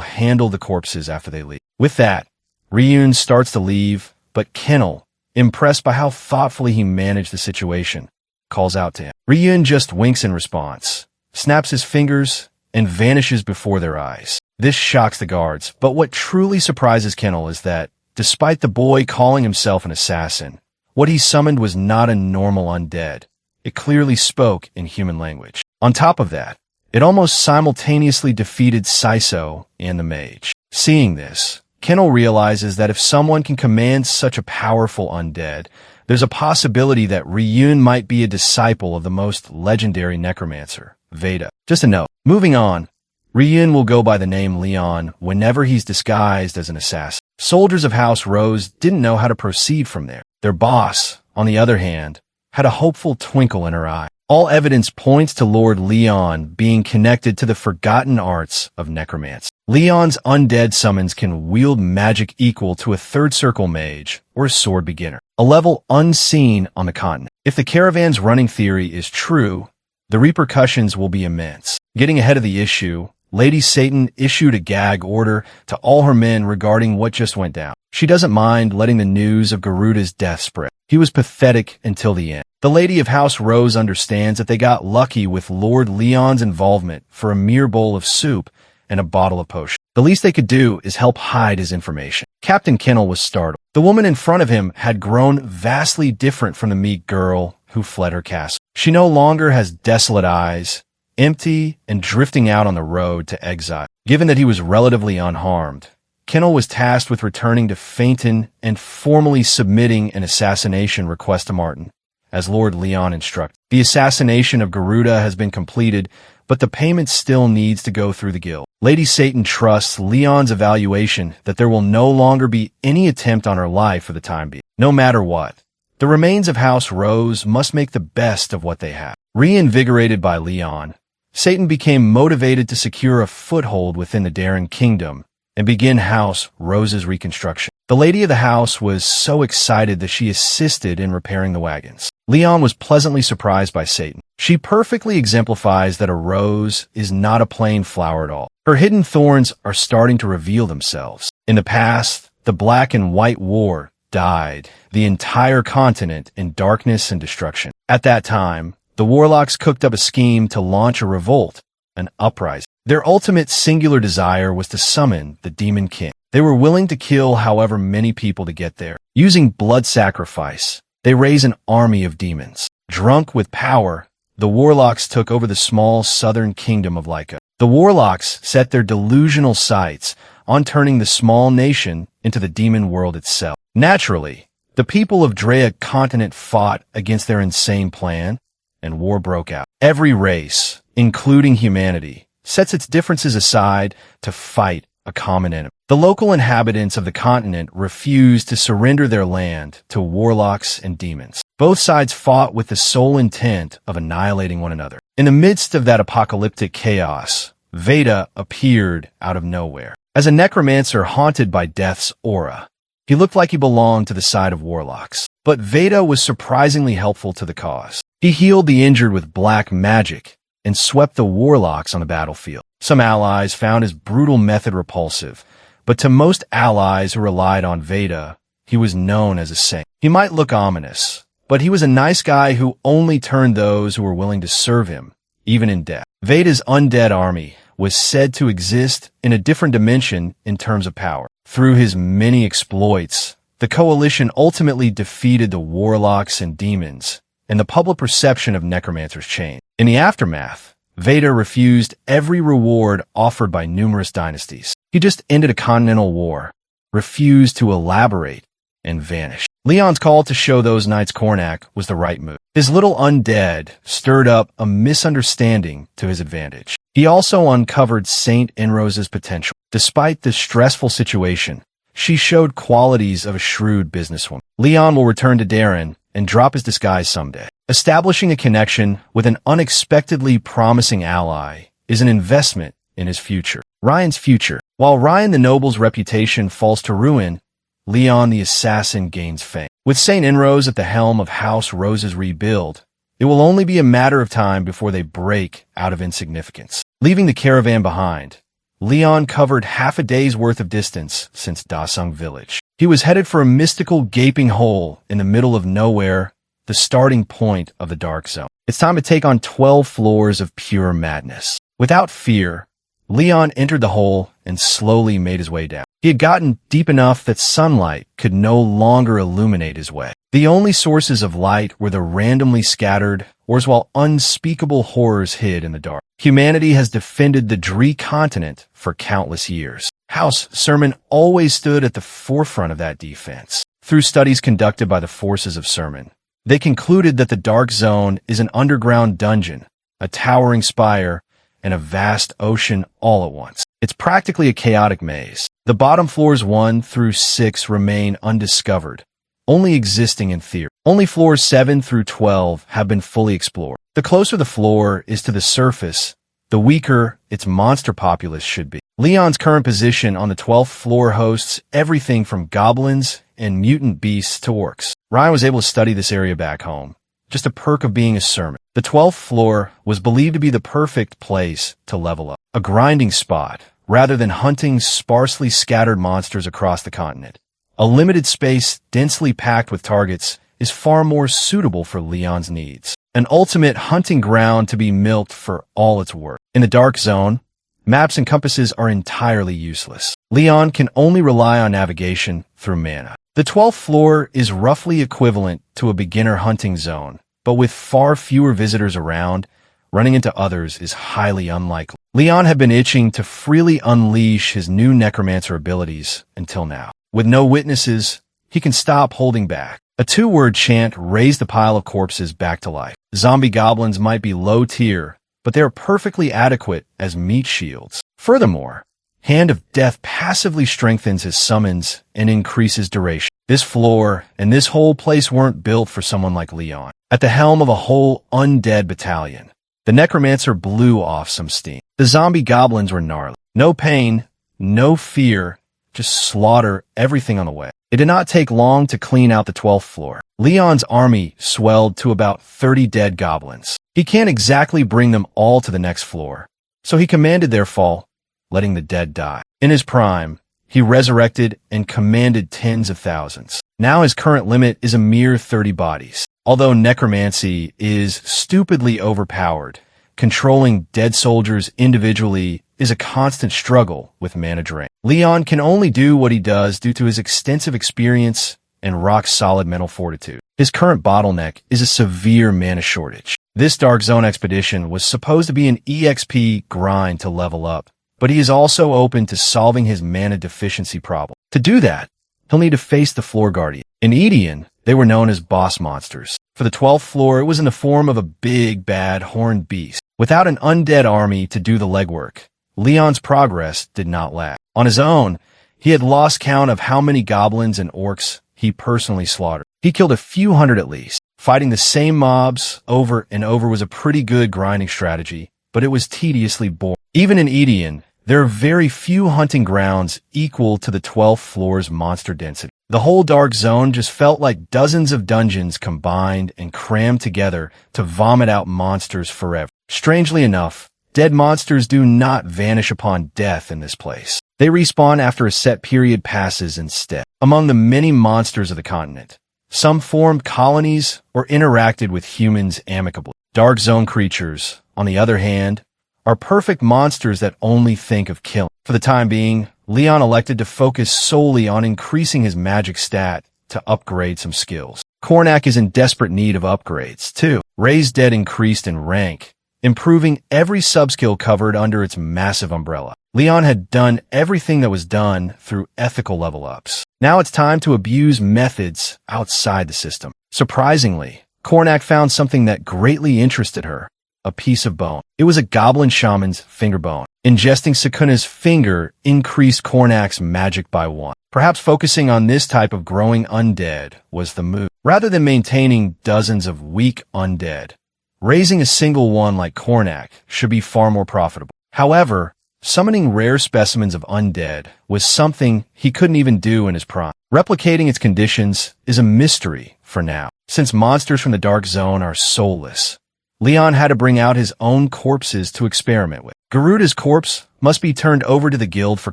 handle the corpses after they leave. With that, Ryun starts to leave, but Kennel, impressed by how thoughtfully he managed the situation, calls out to him. Ryun just winks in response, snaps his fingers, and vanishes before their eyes. This shocks the guards, but what truly surprises Kennel is that, despite the boy calling himself an assassin, what he summoned was not a normal undead. It clearly spoke in human language. On top of that, it almost simultaneously defeated Saiso and the mage. Seeing this, Kennel realizes that if someone can command such a powerful undead, there's a possibility that Ryun might be a disciple of the most legendary necromancer, Veda. Just a note. Moving on, Ryun will go by the name Leon whenever he's disguised as an assassin. Soldiers of House Rose didn't know how to proceed from there. Their boss, on the other hand, had a hopeful twinkle in her eye. All evidence points to Lord Leon being connected to the forgotten arts of necromancy. Leon's undead summons can wield magic equal to a third circle mage or a sword beginner, a level unseen on the continent. If the caravan's running theory is true, the repercussions will be immense. Getting ahead of the issue, Lady Satan issued a gag order to all her men regarding what just went down. She doesn't mind letting the news of Garuda's death spread. He was pathetic until the end. The Lady of House Rose understands that they got lucky with Lord Leon's involvement for a mere bowl of soup and a bottle of potion. The least they could do is help hide his information. Captain Kennel was startled. The woman in front of him had grown vastly different from the meek girl who fled her castle. She no longer has desolate eyes, empty and drifting out on the road to exile. Given that he was relatively unharmed, Kennel was tasked with returning to Phaeton and formally submitting an assassination request to Martin, as Lord Leon instructed. The assassination of Garuda has been completed, but the payment still needs to go through the guild. Lady Satan trusts Leon's evaluation that there will no longer be any attempt on her life for the time being. No matter what, the remains of House Rose must make the best of what they have. Reinvigorated by Leon, Satan became motivated to secure a foothold within the Darren Kingdom and begin House Rose's reconstruction. The lady of the house was so excited that she assisted in repairing the wagons. Leon was pleasantly surprised by Satan. She perfectly exemplifies that a rose is not a plain flower at all. Her hidden thorns are starting to reveal themselves. In the past, the Black and White War died the entire continent in darkness and destruction. At that time, the warlocks cooked up a scheme to launch a revolt, an uprising. Their ultimate singular desire was to summon the Demon King. They were willing to kill however many people to get there. Using blood sacrifice, they raised an army of demons. Drunk with power, the warlocks took over the small southern kingdom of Lyca. The warlocks set their delusional sights on turning the small nation into the demon world itself. Naturally, the people of Drea continent fought against their insane plan, and war broke out. Every race, including humanity, sets its differences aside to fight a common enemy. The local inhabitants of the continent refused to surrender their land to warlocks and demons. Both sides fought with the sole intent of annihilating one another. In the midst of that apocalyptic chaos, Veda appeared out of nowhere. As a necromancer haunted by death's aura, he looked like he belonged to the side of warlocks. But Veda was surprisingly helpful to the cause. He healed the injured with black magic and swept the warlocks on the battlefield. Some allies found his brutal method repulsive, but to most allies who relied on Veda, he was known as a saint. He might look ominous, but he was a nice guy who only turned those who were willing to serve him, even in death. Veda's undead army was said to exist in a different dimension in terms of power. Through his many exploits, the coalition ultimately defeated the warlocks and demons, and the public perception of necromancers changed. In the aftermath, Veda refused every reward offered by numerous dynasties. He just ended a continental war, refused to elaborate, and vanished. Leon's call to show those knights Cornac was the right move. His little undead stirred up a misunderstanding to his advantage. He also uncovered Saint Enrose's potential. Despite the stressful situation, she showed qualities of a shrewd businesswoman. Leon will return to Darren and drop his disguise someday. Establishing a connection with an unexpectedly promising ally is an investment in his future. Ryan's future. While Ryan the Noble's reputation falls to ruin, Leon the Assassin gains fame. With Saint Enrose at the helm of House Rose's rebuild, it will only be a matter of time before they break out of insignificance. Leaving the caravan behind, Leon covered half a day's worth of distance since Dasung village. He was headed for a mystical gaping hole in the middle of nowhere, the starting point of the dark zone. It's time to take on 12 floors of pure madness. Without fear, Leon entered the hole and slowly made his way down. He had gotten deep enough that sunlight could no longer illuminate his way. The only sources of light were the randomly scattered, while unspeakable horrors hid in the dark. Humanity has defended the Dree continent for countless years. House Sermon always stood at the forefront of that defense. Through studies conducted by the forces of Sermon, they concluded that the Dark Zone is an underground dungeon, a towering spire, and a vast ocean all at once. It's practically a chaotic maze. The bottom floors 1 through 6 remain undiscovered, only existing in theory. Only floors 7 through 12 have been fully explored. The closer the floor is to the surface, the weaker its monster populace should be. Leon's current position on the 12th floor hosts everything from goblins and mutant beasts to orcs. Ryan was able to study this area back home, just a perk of being a Sermon. The 12th floor was believed to be the perfect place to level up, a grinding spot rather than hunting sparsely scattered monsters across the continent. A limited space densely packed with targets is far more suitable for Leon's needs. An ultimate hunting ground to be milked for all it's worth. In the Dark Zone, maps and compasses are entirely useless. Leon can only rely on navigation through mana. The 12th floor is roughly equivalent to a beginner hunting zone, but with far fewer visitors around, running into others is highly unlikely. Leon had been itching to freely unleash his new necromancer abilities until now. With no witnesses, he can stop holding back. A 2-word chant raised the pile of corpses back to life. Zombie goblins might be low tier, but they are perfectly adequate as meat shields. Furthermore, Hand of Death passively strengthens his summons and increases duration. This floor and this whole place weren't built for someone like Leon. At the helm of a whole undead battalion, the necromancer blew off some steam. The zombie goblins were gnarly. No pain, no fear, just slaughter everything on the way. It did not take long to clean out the 12th floor. Leon's army swelled to about 30 dead goblins. He can't exactly bring them all to the next floor, so he commanded their fall, letting the dead die. In his prime, he resurrected and commanded tens of thousands. Now his current limit is a mere 30 bodies. Although necromancy is stupidly overpowered, controlling dead soldiers individually is a constant struggle with mana drain. Leon can only do what he does due to his extensive experience and rock-solid mental fortitude. His current bottleneck is a severe mana shortage. This Dark Zone expedition was supposed to be an EXP grind to level up, but he is also open to solving his mana deficiency problem. To do that, he'll need to face the Floor Guardian. In Edian, they were known as boss monsters. For the 12th floor, it was in the form of a big, bad, horned beast. Without an undead army to do the legwork, Leon's progress did not lag. On his own, he had lost count of how many goblins and orcs he personally slaughtered. He killed a few hundred at least. Fighting the same mobs over and over was a pretty good grinding strategy, but it was tediously boring. Even in Edian, there are very few hunting grounds equal to the 12th floor's monster density. The whole Dark Zone just felt like dozens of dungeons combined and crammed together to vomit out monsters forever. Strangely enough, dead monsters do not vanish upon death in this place. They respawn after a set period passes instead. Among the many monsters of the continent, some formed colonies or interacted with humans amicably. Dark Zone creatures, on the other hand, are perfect monsters that only think of killing. For the time being, Leon elected to focus solely on increasing his magic stat to upgrade some skills. Cornac is in desperate need of upgrades, too. Raised Dead increased in rank, improving every subskill covered under its massive umbrella. Leon had done everything that was done through ethical level-ups. Now it's time to abuse methods outside the system. Surprisingly, Cornac found something that greatly interested her. A piece of bone. It was a goblin shaman's finger bone. Ingesting Sukuna's finger increased Cornac's magic by 1. Perhaps focusing on this type of growing undead was the move. Rather than maintaining dozens of weak undead, raising a single one like Cornac should be far more profitable. However, summoning rare specimens of undead was something he couldn't even do in his prime. Replicating its conditions is a mystery for now. Since monsters from the Dark Zone are soulless, Leon had to bring out his own corpses to experiment with. Garuda's corpse must be turned over to the guild for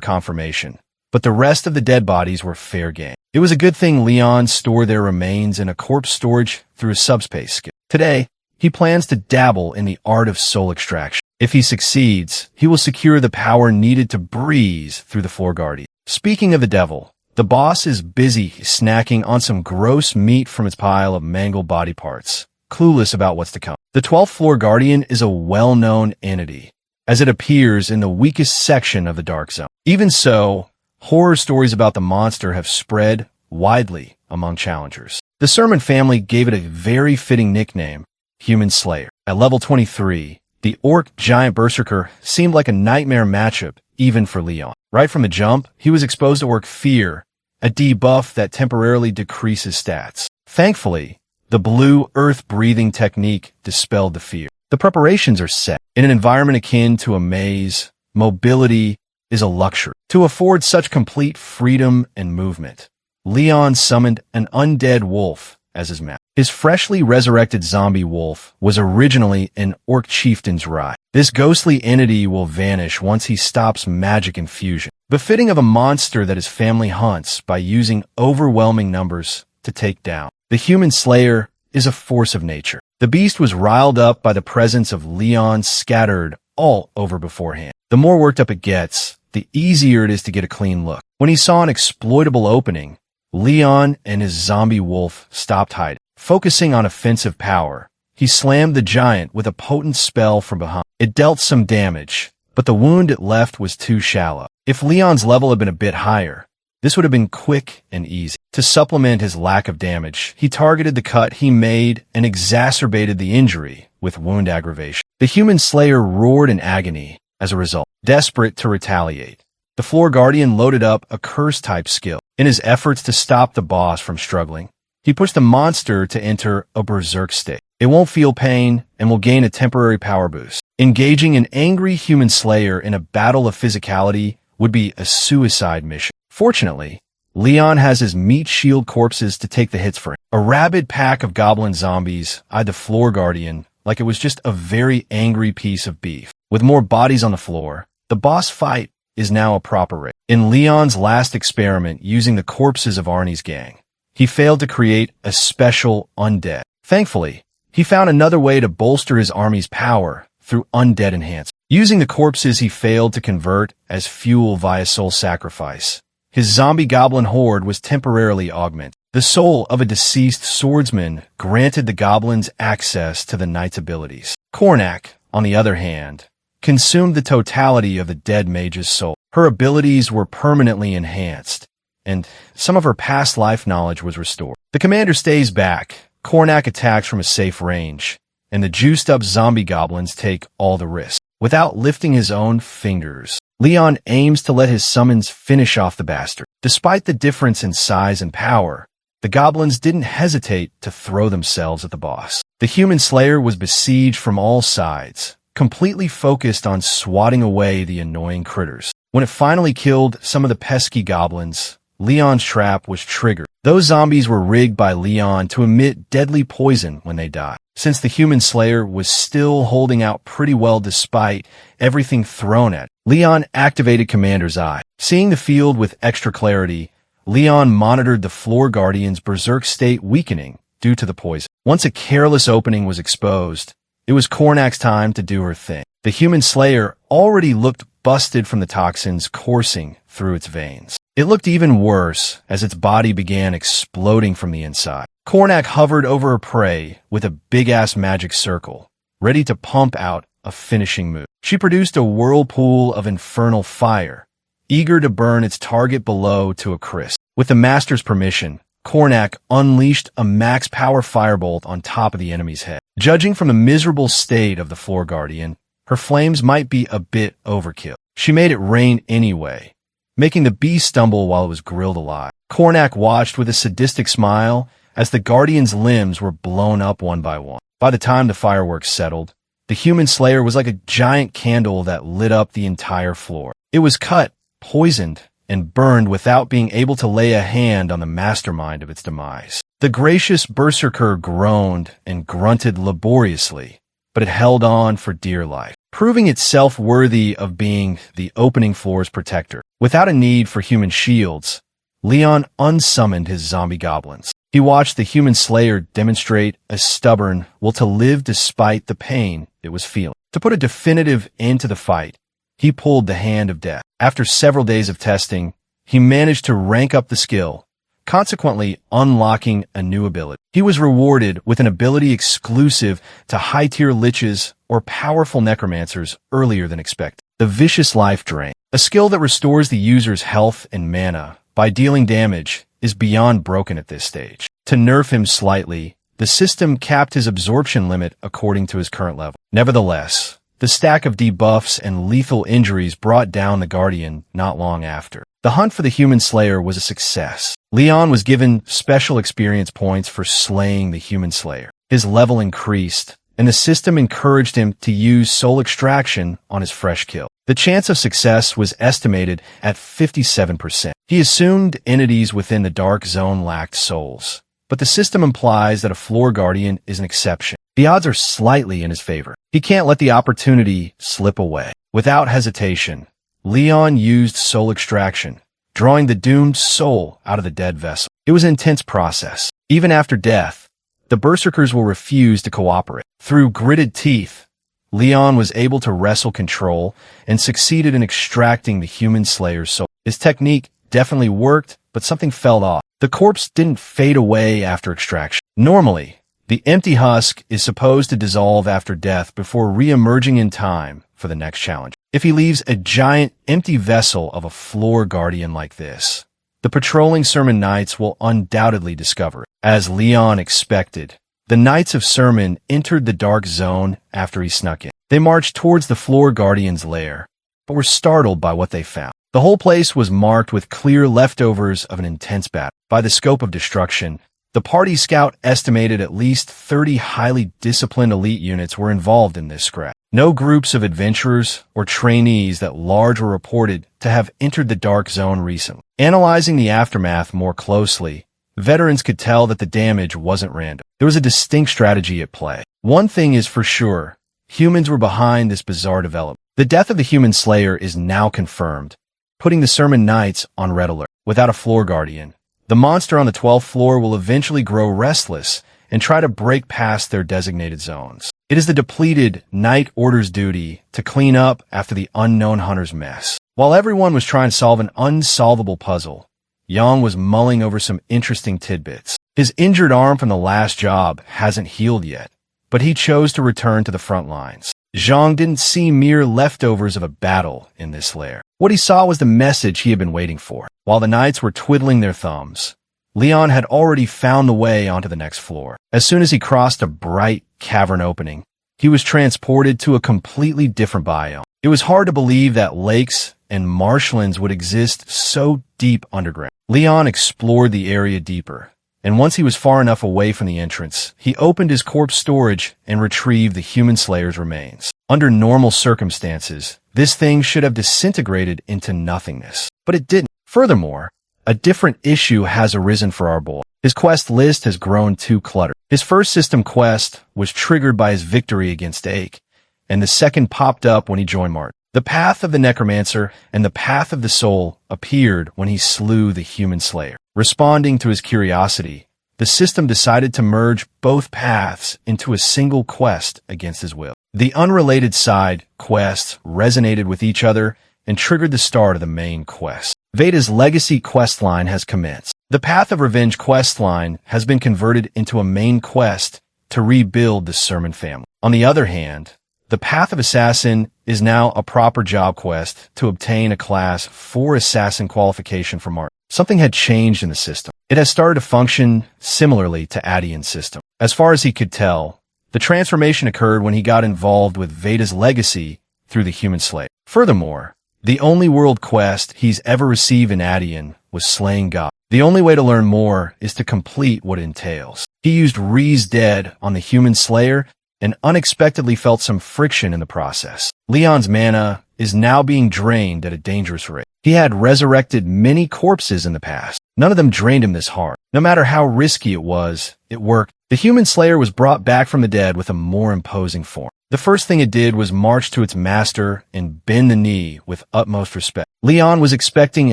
confirmation, but the rest of the dead bodies were fair game. It was a good thing Leon stored their remains in a corpse storage through a subspace skill. Today, he plans to dabble in the art of soul extraction. If he succeeds, he will secure the power needed to breeze through the Floor Guardian. Speaking of the devil, the boss is busy snacking on some gross meat from its pile of mangled body parts, clueless about what's to come. The 12th Floor Guardian is a well-known entity, as it appears in the weakest section of the Dark Zone. Even so, horror stories about the monster have spread widely among challengers. The Sermon family gave it a very fitting nickname, Human Slayer. At level 23, the Orc Giant Berserker seemed like a nightmare matchup even for Leon. Right from the jump, he was exposed to Orc Fear, a debuff that temporarily decreases stats. Thankfully, the blue earth-breathing technique dispelled the fear. The preparations are set. In an environment akin to a maze, mobility is a luxury. To afford such complete freedom and movement, Leon summoned an undead wolf as his mount. His freshly resurrected zombie wolf was originally an Orc chieftain's ride. This ghostly entity will vanish once he stops magic infusion, befitting of a monster that his family hunts by using overwhelming numbers to take down. The Human Slayer is a force of nature. The beast was riled up by the presence of Leon scattered all over beforehand. The more worked up it gets, the easier it is to get a clean look. When he saw an exploitable opening, Leon and his zombie wolf stopped hiding. Focusing on offensive power, he slammed the giant with a potent spell from behind. It dealt some damage, but the wound it left was too shallow. If Leon's level had been a bit higher, this would have been quick and easy. To supplement his lack of damage, he targeted the cut he made and exacerbated the injury with wound aggravation. The human slayer roared in agony as a result. Desperate to retaliate, the floor guardian loaded up a curse-type skill. In his efforts to stop the boss from struggling, he pushed the monster to enter a berserk state. It won't feel pain and will gain a temporary power boost. Engaging an angry human slayer in a battle of physicality would be a suicide mission. Fortunately, Leon has his meat shield corpses to take the hits for him. A rabid pack of goblin zombies eyed the floor guardian like it was just a very angry piece of beef. With more bodies on the floor, the boss fight is now a proper race. In Leon's last experiment using the corpses of Arnie's gang, he failed to create a special undead. Thankfully, he found another way to bolster his army's power through undead enhancement. Using the corpses he failed to convert as fuel via soul sacrifice, his zombie goblin horde was temporarily augmented. The soul of a deceased swordsman granted the goblins access to the knight's abilities. Cornac, on the other hand, consumed the totality of the dead mage's soul. Her abilities were permanently enhanced, and some of her past life knowledge was restored. The commander stays back. Cornac attacks from a safe range, and the juiced-up zombie goblins take all the risk. Without lifting his own fingers, Leon aims to let his summons finish off the bastard. Despite the difference in size and power, the goblins didn't hesitate to throw themselves at the boss. The human slayer was besieged from all sides, completely focused on swatting away the annoying critters. When it finally killed some of the pesky goblins, Leon's trap was triggered. Those zombies were rigged by Leon to emit deadly poison when they died. Since the human slayer was still holding out pretty well despite everything thrown at it, Leon activated Commander's Eye. Seeing the field with extra clarity, Leon monitored the floor guardian's berserk state weakening due to the poison. Once a careless opening was exposed, it was Cornac's time to do her thing. The human slayer already looked busted from the toxins coursing through its veins. It looked even worse as its body began exploding from the inside. Cornac hovered over her prey with a big-ass magic circle, ready to pump out a finishing move. She produced a whirlpool of infernal fire, eager to burn its target below to a crisp. With the master's permission, Cornac unleashed a max-power firebolt on top of the enemy's head. Judging from the miserable state of the floor guardian, her flames might be a bit overkill. She made it rain anyway, making the beast stumble while it was grilled alive. Cornac watched with a sadistic smile as the guardian's limbs were blown up one by one. By the time the fireworks settled, the human slayer was like a giant candle that lit up the entire floor. It was cut, poisoned, and burned without being able to lay a hand on the mastermind of its demise. The gracious berserker groaned and grunted laboriously, but it held on for dear life, proving itself worthy of being the opening floor's protector. Without a need for human shields, Leon unsummoned his zombie goblins. He watched the human slayer demonstrate a stubborn will to live despite the pain it was feeling. To put a definitive end to the fight, he pulled the hand of death. After several days of testing, he managed to rank up the skill, consequently unlocking a new ability. He was rewarded with an ability exclusive to high-tier liches or powerful necromancers earlier than expected. The Vicious Life Drain, a skill that restores the user's health and mana by dealing damage, is beyond broken at this stage. To nerf him slightly, the system capped his absorption limit according to his current level. Nevertheless, the stack of debuffs and lethal injuries brought down the Guardian not long after. The hunt for the human slayer was a success. Leon was given special experience points for slaying the human slayer. His level increased, and the system encouraged him to use soul extraction on his fresh kill. The chance of success was estimated at 57%. He assumed entities within the dark zone lacked souls, but the system implies that a floor guardian is an exception. The odds are slightly in his favor. He can't let the opportunity slip away. Without hesitation, Leon used soul extraction, drawing the doomed soul out of the dead vessel. It was an intense process. Even after death, the berserkers will refuse to cooperate. Through gritted teeth, Leon was able to wrestle control and succeeded in extracting the human slayer's soul. His technique definitely worked, but something fell off. The corpse didn't fade away after extraction. Normally, the empty husk is supposed to dissolve after death before re-emerging in time for the next challenge. If he leaves a giant empty vessel of a floor guardian like this, the patrolling Sermon Knights will undoubtedly discover it. As Leon expected, the Knights of Sermon entered the dark zone after he snuck in. They marched towards the Floor Guardian's lair, but were startled by what they found. The whole place was marked with clear leftovers of an intense battle. By the scope of destruction, the party scout estimated at least 30 highly disciplined elite units were involved in this scrap. No groups of adventurers or trainees that large were reported to have entered the Dark Zone recently. Analyzing the aftermath more closely, veterans could tell that the damage wasn't random. There was a distinct strategy at play. One thing is for sure, humans were behind this bizarre development. The death of the human slayer is now confirmed, putting the Sermon Knights on red alert. Without a floor guardian, the monster on the 12th floor will eventually grow restless and try to break past their designated zones. It is the depleted Knight Order's duty to clean up after the unknown hunter's mess. While everyone was trying to solve an unsolvable puzzle, Yang was mulling over some interesting tidbits. His injured arm from the last job hasn't healed yet, but he chose to return to the front lines. Zhang didn't see mere leftovers of a battle in this lair. What he saw was the message he had been waiting for. While the knights were twiddling their thumbs, Leon had already found the way onto the next floor. As soon as he crossed a bright cavern opening, he was transported to a completely different biome. It was hard to believe that lakes and marshlands would exist so deep underground. Leon explored the area deeper, and once he was far enough away from the entrance, he opened his corpse storage and retrieved the human slayer's remains. Under normal circumstances, this thing should have disintegrated into nothingness, but it didn't. Furthermore, a different issue has arisen for our boy. His quest list has grown too cluttered. His first system quest was triggered by his victory against Ake, and the second popped up when he joined Martin. The Path of the Necromancer and the Path of the Soul appeared when he slew the human slayer. Responding to his curiosity, the system decided to merge both paths into a single quest against his will. The unrelated side quests resonated with each other and triggered the start of the main quest. Veda's Legacy questline has commenced. The Path of Revenge questline has been converted into a main quest to rebuild the Sermon family. On the other hand, the Path of Assassin is now a proper job quest to obtain a Class 4 Assassin qualification for Martin. Something had changed in the system. It has started to function similarly to Adian's system. As far as he could tell, the transformation occurred when he got involved with Veda's Legacy through the Human Slayer. Furthermore, the only world quest he's ever received in Adian was slaying God. The only way to learn more is to complete what it entails. He used Ree's Dead on the Human Slayer and unexpectedly felt some friction in the process. Leon's mana is now being drained at a dangerous rate. He had resurrected many corpses in the past. None of them drained him this hard. No matter how risky it was, it worked. The human slayer was brought back from the dead with a more imposing form. The first thing it did was march to its master and bend the knee with utmost respect. Leon was expecting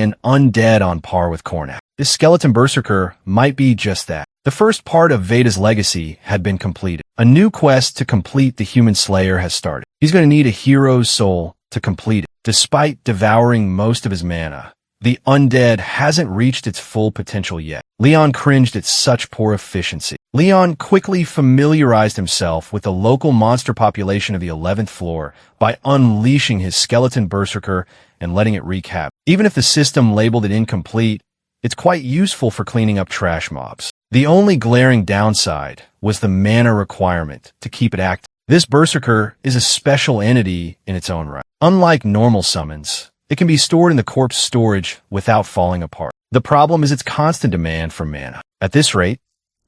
an undead on par with Kornak. This skeleton berserker might be just that. The first part of Veda's Legacy had been completed. A new quest to complete the human slayer has started. He's going to need a hero's soul to complete it. Despite devouring most of his mana, the undead hasn't reached its full potential yet. Leon cringed at such poor efficiency. Leon quickly familiarized himself with the local monster population of the 11th floor by unleashing his skeleton berserker and letting it recap. Even if the system labeled it incomplete, it's quite useful for cleaning up trash mobs. The only glaring downside was the mana requirement to keep it active. This berserker is a special entity in its own right. Unlike normal summons, it can be stored in the corpse storage without falling apart. The problem is its constant demand for mana. At this rate,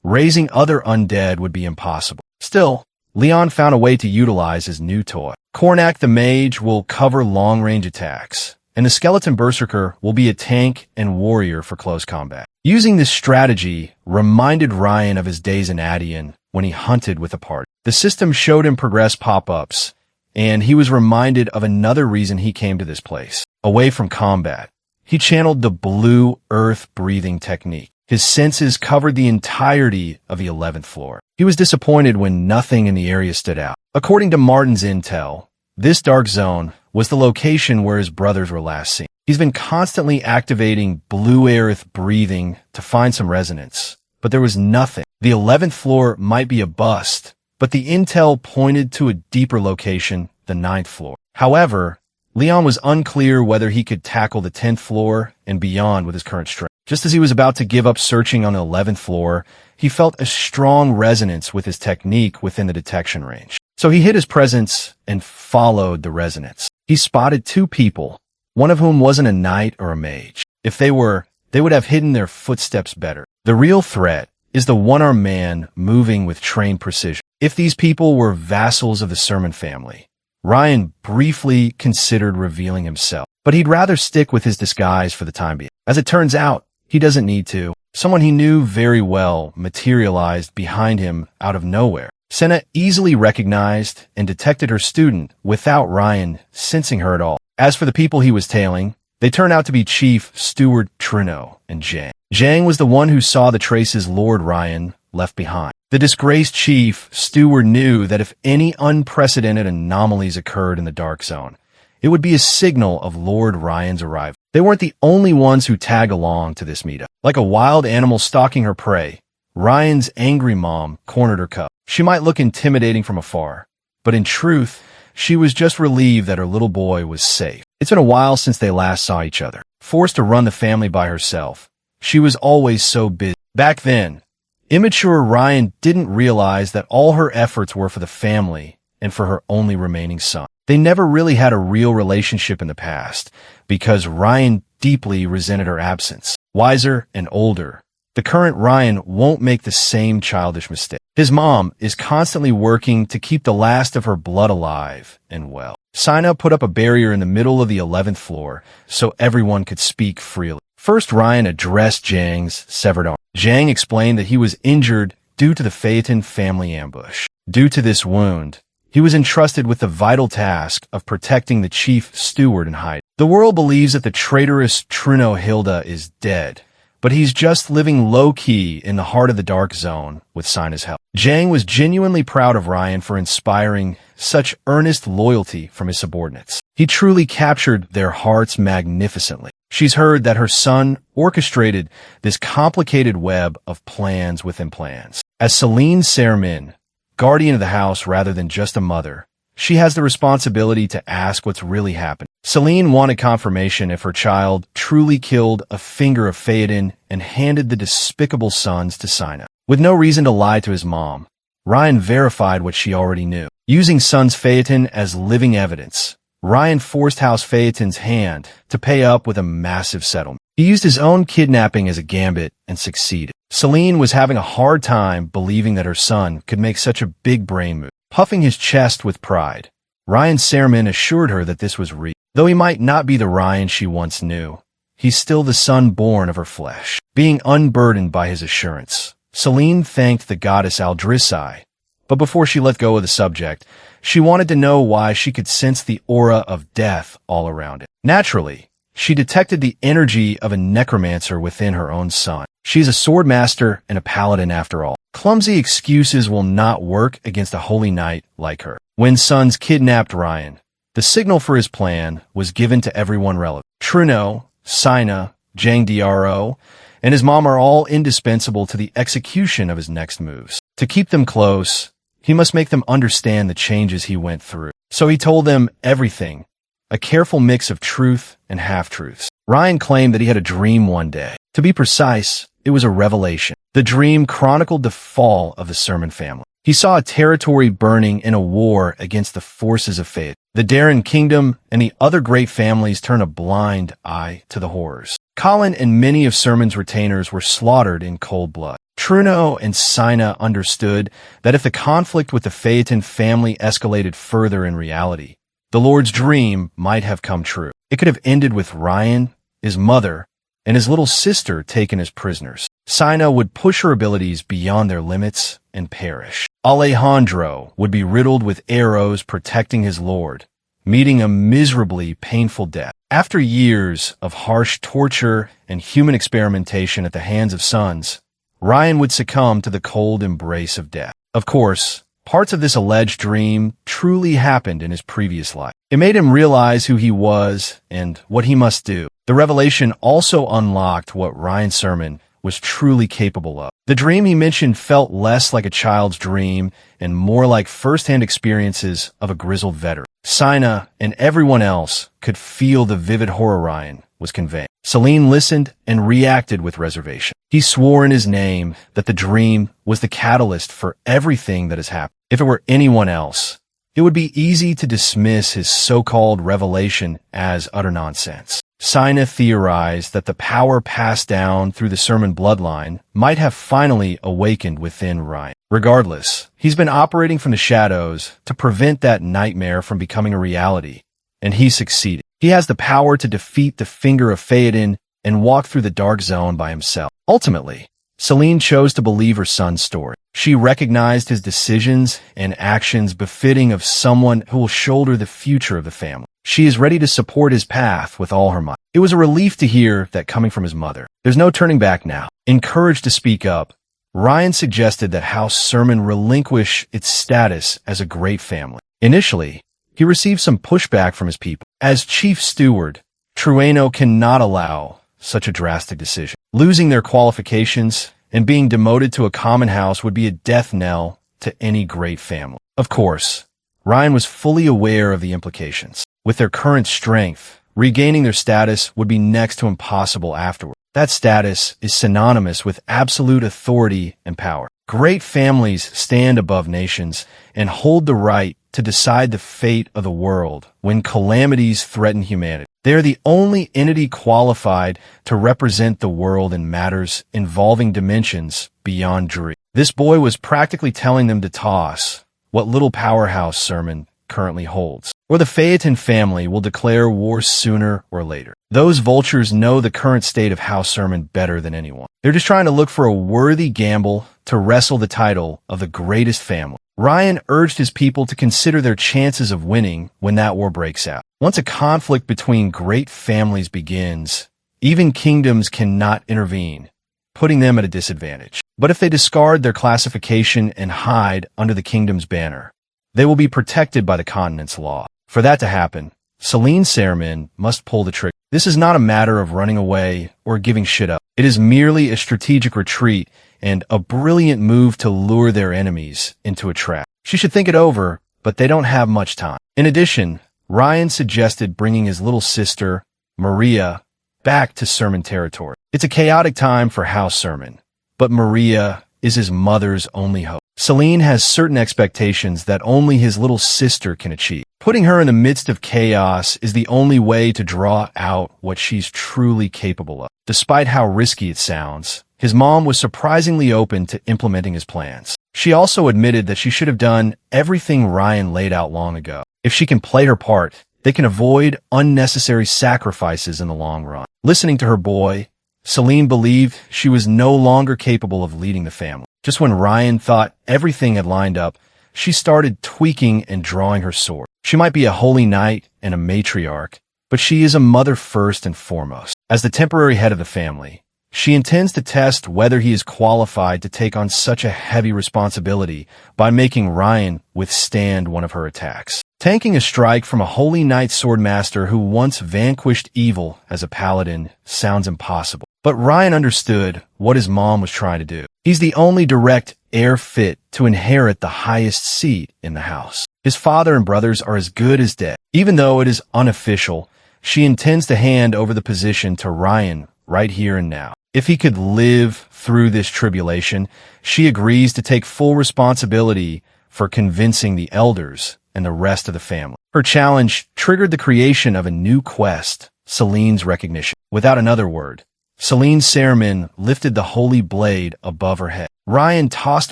raising other undead would be impossible. Still, Leon found a way to utilize his new toy. Kornak the Mage will cover long-range attacks, and the Skeleton Berserker will be a tank and warrior for close combat. Using this strategy reminded Ryan of his days in Adian when he hunted with a party. The system showed him progress pop-ups, and he was reminded of another reason he came to this place. Away from combat, he channeled the blue earth breathing technique. His senses covered the entirety of the 11th floor. He was disappointed when nothing in the area stood out. According to Martin's intel, this dark zone was the location where his brothers were last seen. He's been constantly activating blue earth breathing to find some resonance, but there was nothing. The 11th floor might be a bust, but the intel pointed to a deeper location, the 9th floor. However, Leon was unclear whether he could tackle the 10th floor and beyond with his current strength. Just as he was about to give up searching on the 11th floor, he felt a strong resonance with his technique within the detection range. So he hid his presence and followed the resonance. He spotted two people, one of whom wasn't a knight or a mage. If they were, they would have hidden their footsteps better. The real threat is the one-armed man moving with trained precision. If these people were vassals of the Sermon family, Ryan briefly considered revealing himself, but he'd rather stick with his disguise for the time being. As it turns out, he doesn't need to. Someone he knew very well materialized behind him out of nowhere. Senna easily recognized and detected her student without Ryan sensing her at all. As for the people he was tailing, they turned out to be Chief Steward Truno and Jang. Jang was the one who saw the traces Lord Ryan left behind. The disgraced Chief Steward knew that if any unprecedented anomalies occurred in the Dark Zone, it would be a signal of Lord Ryan's arrival. They weren't the only ones who tagged along to this meetup. Like a wild animal stalking her prey, Ryan's angry mom cornered her cub. She might look intimidating from afar, but in truth, she was just relieved that her little boy was safe. It's been a while since they last saw each other. Forced to run the family by herself, she was always so busy. Back then, immature Ryan didn't realize that all her efforts were for the family and for her only remaining son. They never really had a real relationship in the past because Ryan deeply resented her absence. Wiser and older, the current Ryan won't make the same childish mistake. His mom is constantly working to keep the last of her blood alive and well. Sina put up a barrier in the middle of the 11th floor so everyone could speak freely. First, Ryan addressed Jang's severed arm. Jang explained that he was injured due to the Phaeton family ambush. Due to this wound, he was entrusted with the vital task of protecting the chief steward and hiding. The world believes that the traitorous Truno Hilda is dead, but he's just living low-key in the heart of the Dark Zone with Sina's help. Jang was genuinely proud of Ryan for inspiring such earnest loyalty from his subordinates. He truly captured their hearts magnificently. She's heard that her son orchestrated this complicated web of plans within plans. As Celine Sermin, guardian of the house rather than just a mother, she has the responsibility to ask what's really happened. Celine wanted confirmation if her child truly killed a finger of Phaeton and handed the despicable sons to Sina. With no reason to lie to his mom, Ryan verified what she already knew. Using Sons Phaeton as living evidence, Ryan forced House Phaeton's hand to pay up with a massive settlement. He used his own kidnapping as a gambit and succeeded. Celine was having a hard time believing that her son could make such a big brain move. Puffing his chest with pride, Ryan Sermin assured her that this was real. Though he might not be the Ryan she once knew, he's still the son born of her flesh. Being unburdened by his assurance, Celine thanked the goddess Aldrisai, but before she let go of the subject, she wanted to know why she could sense the aura of death all around it. Naturally, she detected the energy of a necromancer within her own son. She's a sword master and a paladin after all. Clumsy excuses will not work against a holy knight like her. When Sons kidnapped Ryan, the signal for his plan was given to everyone relevant. Truno, Sina, Jang Dro, and his mom are all indispensable to the execution of his next moves. To keep them close, he must make them understand the changes he went through. So he told them everything, a careful mix of truth and half-truths. Ryan claimed that he had a dream one day. To be precise, it was a revelation. The dream chronicled the fall of the Sermon family. He saw a territory burning in a war against the forces of fate. The Darren Kingdom and the other great families turned a blind eye to the horrors. Colin and many of Sermon's retainers were slaughtered in cold blood. Truno and Sina understood that if the conflict with the Phaeton family escalated further in reality, the Lord's dream might have come true. It could have ended with Ryan, his mother, and his little sister taken as prisoners. Sina would push her abilities beyond their limits and perish. Alejandro would be riddled with arrows protecting his lord, meeting a miserably painful death. After years of harsh torture and human experimentation at the hands of Sons, Ryan would succumb to the cold embrace of death. Of course, parts of this alleged dream truly happened in his previous life. It made him realize who he was and what he must do. The revelation also unlocked what Ryan Sermon was truly capable of. The dream he mentioned felt less like a child's dream and more like first-hand experiences of a grizzled veteran. Sina and everyone else could feel the vivid horror Ryan was conveying. Celine listened and reacted with reservation. He swore in his name that the dream was the catalyst for everything that has happened. If it were anyone else, it would be easy to dismiss his so-called revelation as utter nonsense. Sina theorized that the power passed down through the sermon bloodline might have finally awakened within Ryan. Regardless, he's been operating from the shadows to prevent that nightmare from becoming a reality, and he succeeded. He has the power to defeat the finger of Theoden and walk through the dark zone by himself. Ultimately, Selene chose to believe her son's story. She recognized his decisions and actions befitting of someone who will shoulder the future of the family. She is ready to support his path with all her might. It was a relief to hear that coming from his mother. There's no turning back now. Encouraged to speak up, Ryan suggested that House Sermon relinquish its status as a great family. Initially, he received some pushback from his people. As chief steward, Trueno cannot allow such a drastic decision. Losing their qualifications and being demoted to a common house would be a death knell to any great family. Of course, Ryan was fully aware of the implications. With their current strength, regaining their status would be next to impossible afterward. That status is synonymous with absolute authority and power. Great families stand above nations and hold the right to decide the fate of the world when calamities threaten humanity. They are the only entity qualified to represent the world in matters involving dimensions beyond dream. This boy was practically telling them to toss what little powerhouse Sermon currently holds, or the Phaeton family will declare war sooner or later. Those vultures know the current state of House Sermon better than anyone. They're just trying to look for a worthy gamble to wrestle the title of the greatest family. Ryan urged his people to consider their chances of winning when that war breaks out. Once a conflict between great families begins, even kingdoms cannot intervene, putting them at a disadvantage. But if they discard their classification and hide under the kingdom's banner, they will be protected by the continent's law. For that to happen, Selene Sermon must pull the trigger. This is not a matter of running away or giving shit up. It is merely a strategic retreat and a brilliant move to lure their enemies into a trap. She should think it over, but they don't have much time. In addition, Ryan suggested bringing his little sister, Maria, back to Sermon territory. It's a chaotic time for House Sermon, but Maria is his mother's only hope. Selene has certain expectations that only his little sister can achieve. Putting her in the midst of chaos is the only way to draw out what she's truly capable of. Despite how risky it sounds, his mom was surprisingly open to implementing his plans. She also admitted that she should have done everything Ryan laid out long ago. If she can play her part, they can avoid unnecessary sacrifices in the long run. Listening to her boy, Selene believed she was no longer capable of leading the family. Just when Ryan thought everything had lined up, she started tweaking and drawing her sword. She might be a holy knight and a matriarch, but she is a mother first and foremost. As the temporary head of the family, she intends to test whether he is qualified to take on such a heavy responsibility by making Ryan withstand one of her attacks. Tanking a strike from a holy knight swordmaster who once vanquished evil as a paladin sounds impossible. But Ryan understood what his mom was trying to do. He's the only direct heir fit to inherit the highest seat in the house. His father and brothers are as good as dead. Even though it is unofficial, she intends to hand over the position to Ryan right here and now. If he could live through this tribulation, she agrees to take full responsibility for convincing the elders and the rest of the family. Her challenge triggered the creation of a new quest, Selene's recognition. Without another word, Selene Sermon lifted the holy blade above her head. Ryan tossed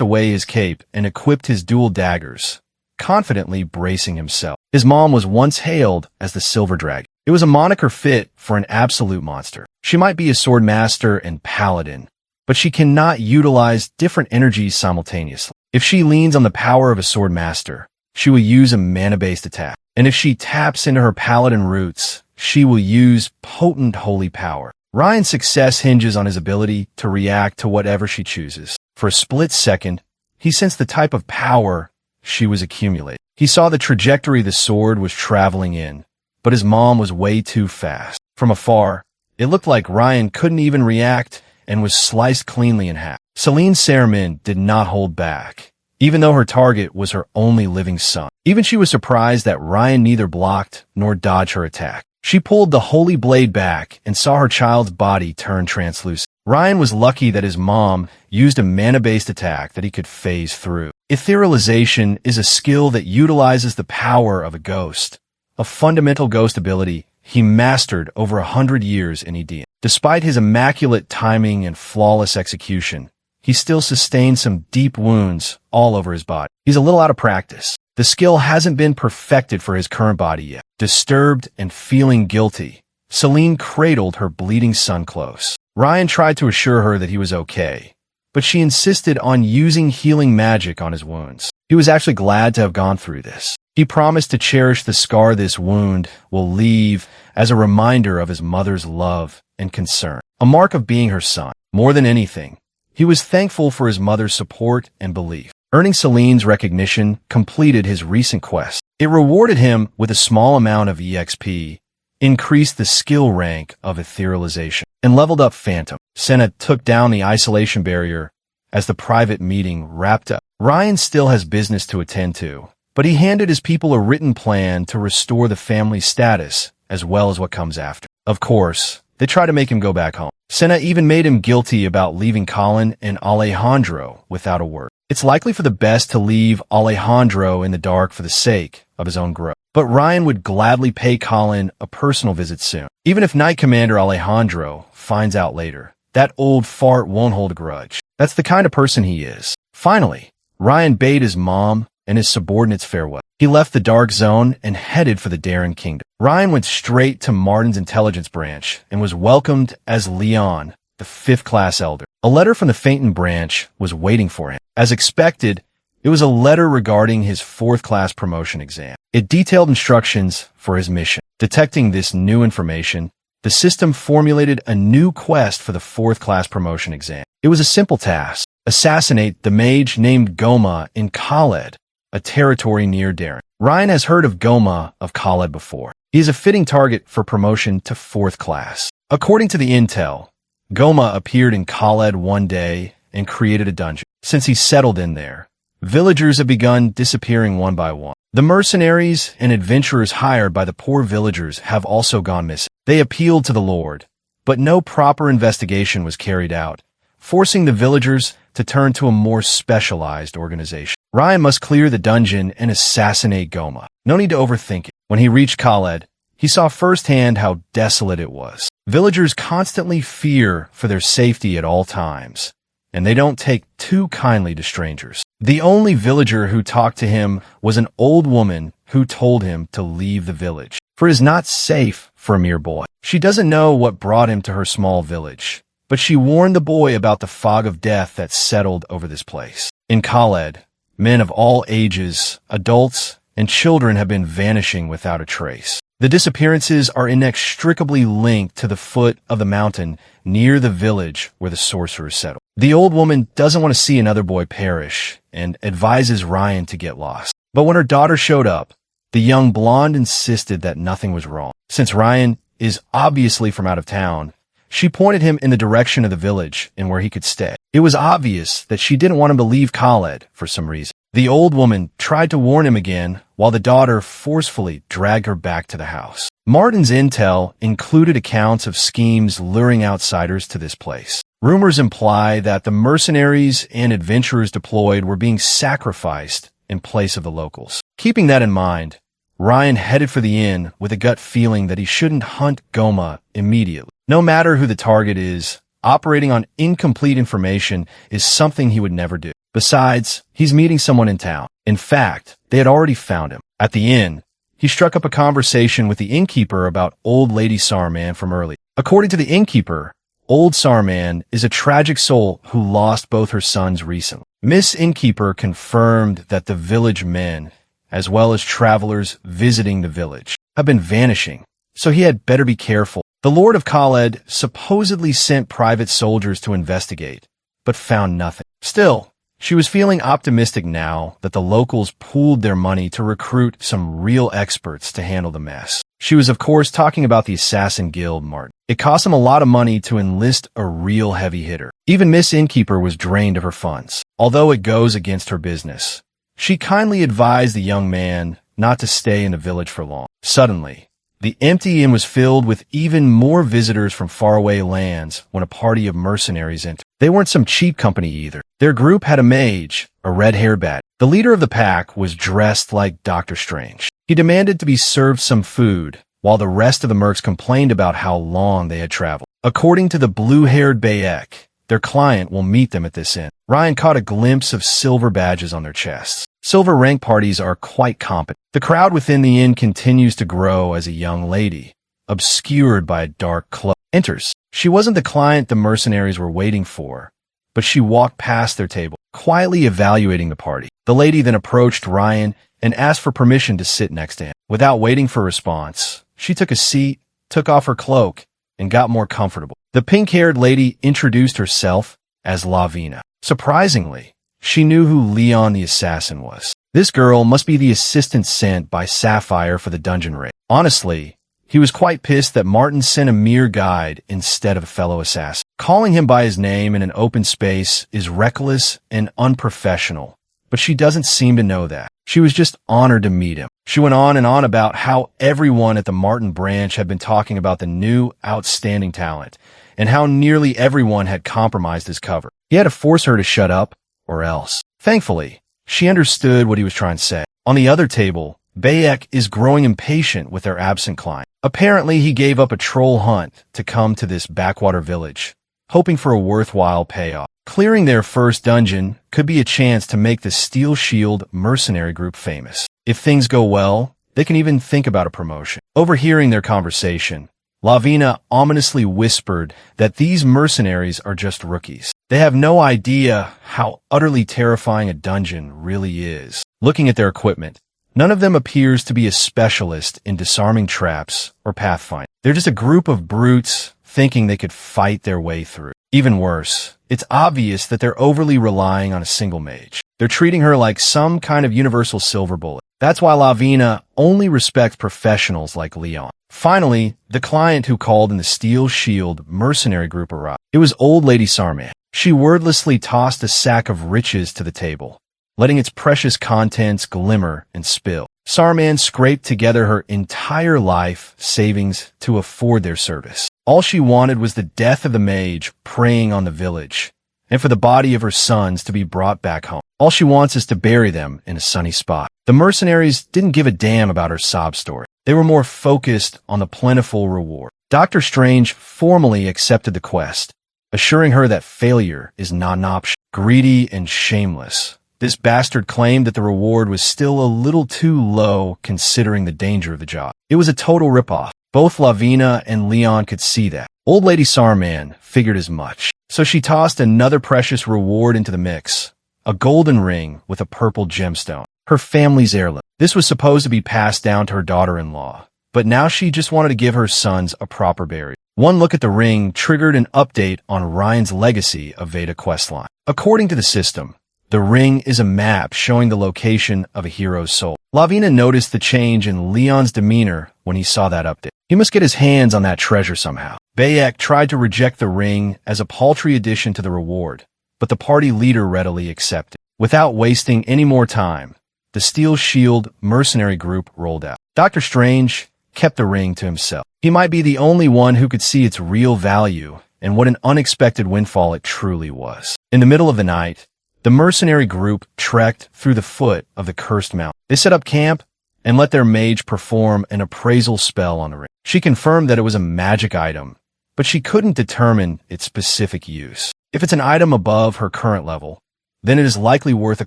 away his cape and equipped his dual daggers, confidently bracing himself. His mom was once hailed as the Silver Dragon. It was a moniker fit for an absolute monster. She might be a swordmaster and paladin, but she cannot utilize different energies simultaneously. If she leans on the power of a swordmaster, she will use a mana-based attack. And if she taps into her paladin roots, she will use potent holy power. Ryan's success hinges on his ability to react to whatever she chooses. For a split second, he sensed the type of power she was accumulating. He saw the trajectory the sword was traveling in, but his mom was way too fast. From afar, it looked like Ryan couldn't even react and was sliced cleanly in half. Selene Sermon did not hold back, even though her target was her only living son. Even she was surprised that Ryan neither blocked nor dodged her attack. She pulled the holy blade back and saw her child's body turn translucent. Ryan was lucky that his mom used a mana-based attack that he could phase through. Etherealization is a skill that utilizes the power of a ghost, a fundamental ghost ability he mastered over 100 years in ED. Despite his immaculate timing and flawless execution, he still sustained some deep wounds all over his body. He's a little out of practice. The skill hasn't been perfected for his current body yet. Disturbed and feeling guilty, Celine cradled her bleeding son close. Ryan tried to assure her that he was okay, but she insisted on using healing magic on his wounds. He was actually glad to have gone through this. He promised to cherish the scar this wound will leave as a reminder of his mother's love and concern, a mark of being her son. More than anything, he was thankful for his mother's support and belief. Earning Celine's recognition completed his recent quest. It rewarded him with a small amount of EXP, increased the skill rank of etherealization, and leveled up Phantom. Senna took down the isolation barrier as the private meeting wrapped up. Ryan still has business to attend to, but he handed his people a written plan to restore the family's status as well as what comes after. Of course, they try to make him go back home. Senna even made him guilty about leaving Colin and Alejandro without a word. It's likely for the best to leave Alejandro in the dark for the sake of his own growth. But Ryan would gladly pay Colin a personal visit soon. Even if Knight Commander Alejandro finds out later, that old fart won't hold a grudge. That's the kind of person he is. Finally, Ryan bade his mom and his subordinates farewell. He left the Dark Zone and headed for the Darren Kingdom. Ryan went straight to Martin's intelligence branch and was welcomed as Leon, the 5th class elder. A letter from the Phaeton branch was waiting for him. As expected, it was a letter regarding his 4th class promotion exam. It detailed instructions for his mission. Detecting this new information, the system formulated a new quest for the 4th class promotion exam. It was a simple task: assassinate the mage named Goma in Khaled, a territory near Darren. Ryan has heard of Goma of Khaled before. He is a fitting target for promotion to 4th class. According to the intel, Goma appeared in Khaled one day and created a dungeon. Since he settled in there, villagers have begun disappearing one by one. The mercenaries and adventurers hired by the poor villagers have also gone missing. They appealed to the Lord, but no proper investigation was carried out, forcing the villagers to turn to a more specialized organization. Ryan must clear the dungeon and assassinate Goma. No need to overthink it. When he reached Khaled, he saw firsthand how desolate it was. Villagers constantly fear for their safety at all times, and they don't take too kindly to strangers. The only villager who talked to him was an old woman who told him to leave the village, for it is not safe for a mere boy. She doesn't know what brought him to her small village, but she warned the boy about the fog of death that settled over this place. In Khaled, men of all ages, adults, and children have been vanishing without a trace. The disappearances are inextricably linked to the foot of the mountain near the village where the sorcerers settled. The old woman doesn't want to see another boy perish and advises Ryan to get lost. But when her daughter showed up, the young blonde insisted that nothing was wrong. Since Ryan is obviously from out of town, she pointed him in the direction of the village and where he could stay. It was obvious that she didn't want him to leave Khaled for some reason. The old woman tried to warn him again, while the daughter forcefully dragged her back to the house. Martin's intel included accounts of schemes luring outsiders to this place. Rumors imply that the mercenaries and adventurers deployed were being sacrificed in place of the locals. Keeping that in mind, Ryan headed for the inn with a gut feeling that he shouldn't hunt Goma immediately. No matter who the target is, operating on incomplete information is something he would never do. Besides, he's meeting someone in town. In fact, they had already found him. At the inn, he struck up a conversation with the innkeeper about old Lady Sarman from early. According to the innkeeper, old Sarman is a tragic soul who lost both her sons recently. Miss Innkeeper confirmed that the village men, as well as travelers visiting the village, have been vanishing, so he had better be careful. The Lord of Khaled supposedly sent private soldiers to investigate, but found nothing. Still, she was feeling optimistic now that the locals pooled their money to recruit some real experts to handle the mess. She was of course talking about the Assassin Guild, Martin. It cost him a lot of money to enlist a real heavy hitter. Even Miss Innkeeper was drained of her funds. Although it goes against her business, she kindly advised the young man not to stay in the village for long. Suddenly, The empty inn was filled with even more visitors from faraway lands when a party of mercenaries entered. They weren't some cheap company either. Their group had a mage, a red-haired bat. The leader of the pack was dressed like Doctor Strange. He demanded to be served some food, while the rest of the mercs complained about how long they had traveled. According to the blue-haired Bayek, their client will meet them at this inn. Ryan caught a glimpse of silver badges on their chests. Silver rank parties are quite competent. The crowd within the inn continues to grow as a young lady, obscured by a dark cloak, enters. She wasn't the client the mercenaries were waiting for, but she walked past their table, quietly evaluating the party. The lady then approached Ryan and asked for permission to sit next to him. Without waiting for a response, she took a seat, took off her cloak, and got more comfortable. The pink-haired lady introduced herself as Lavina. Surprisingly, she knew who Leon the assassin was. This girl must be the assistant sent by Sapphire for the dungeon raid. Honestly, he was quite pissed that Martin sent a mere guide instead of a fellow assassin. Calling him by his name in an open space is reckless and unprofessional, but she doesn't seem to know that. She was just honored to meet him. She went on and on about how everyone at the Martin branch had been talking about the new outstanding talent, and how nearly everyone had compromised his cover. He had to force her to shut up, or else. Thankfully, she understood what he was trying to say. On the other table, Bayek is growing impatient with their absent client. Apparently, he gave up a troll hunt to come to this backwater village, hoping for a worthwhile payoff. Clearing their first dungeon could be a chance to make the Steel Shield mercenary group famous. If things go well, they can even think about a promotion. Overhearing their conversation, Lavina ominously whispered that these mercenaries are just rookies. They have no idea how utterly terrifying a dungeon really is. Looking at their equipment, none of them appears to be a specialist in disarming traps or pathfinding. They're just a group of brutes thinking they could fight their way through. Even worse, it's obvious that they're overly relying on a single mage. They're treating her like some kind of universal silver bullet. That's why Lavina only respects professionals like Leon. Finally, the client who called in the Steel Shield mercenary group arrived. It was old lady Sarman. She wordlessly tossed a sack of riches to the table, letting its precious contents glimmer and spill. Sarman scraped together her entire life savings to afford their service. All she wanted was the death of the mage preying on the village, and for the body of her sons to be brought back home. All she wants is to bury them in a sunny spot. The mercenaries didn't give a damn about her sob story. They were more focused on the plentiful reward. Dr. Strange formally accepted the quest, assuring her that failure is not an option. Greedy and shameless, this bastard claimed that the reward was still a little too low considering the danger of the job. It was a total ripoff. Both Lavina and Leon could see that. Old Lady Sarman figured as much. So she tossed another precious reward into the mix, a golden ring with a purple gemstone, her family's heirloom. This was supposed to be passed down to her daughter-in-law, but now she just wanted to give her sons a proper burial. One look at the ring triggered an update on Ryan's Legacy of Veda questline. According to the system, the ring is a map showing the location of a hero's soul. Lavina noticed the change in Leon's demeanor when he saw that update. He must get his hands on that treasure somehow. Bayek tried to reject the ring as a paltry addition to the reward, but the party leader readily accepted. Without wasting any more time, the Steel Shield mercenary group rolled out. Dr. Strange kept the ring to himself. He might be the only one who could see its real value and what an unexpected windfall it truly was. In the middle of the night, the mercenary group trekked through the foot of the cursed mountain. They set up camp and let their mage perform an appraisal spell on the ring. She confirmed that it was a magic item, but she couldn't determine its specific use. If it's an item above her current level, then it is likely worth a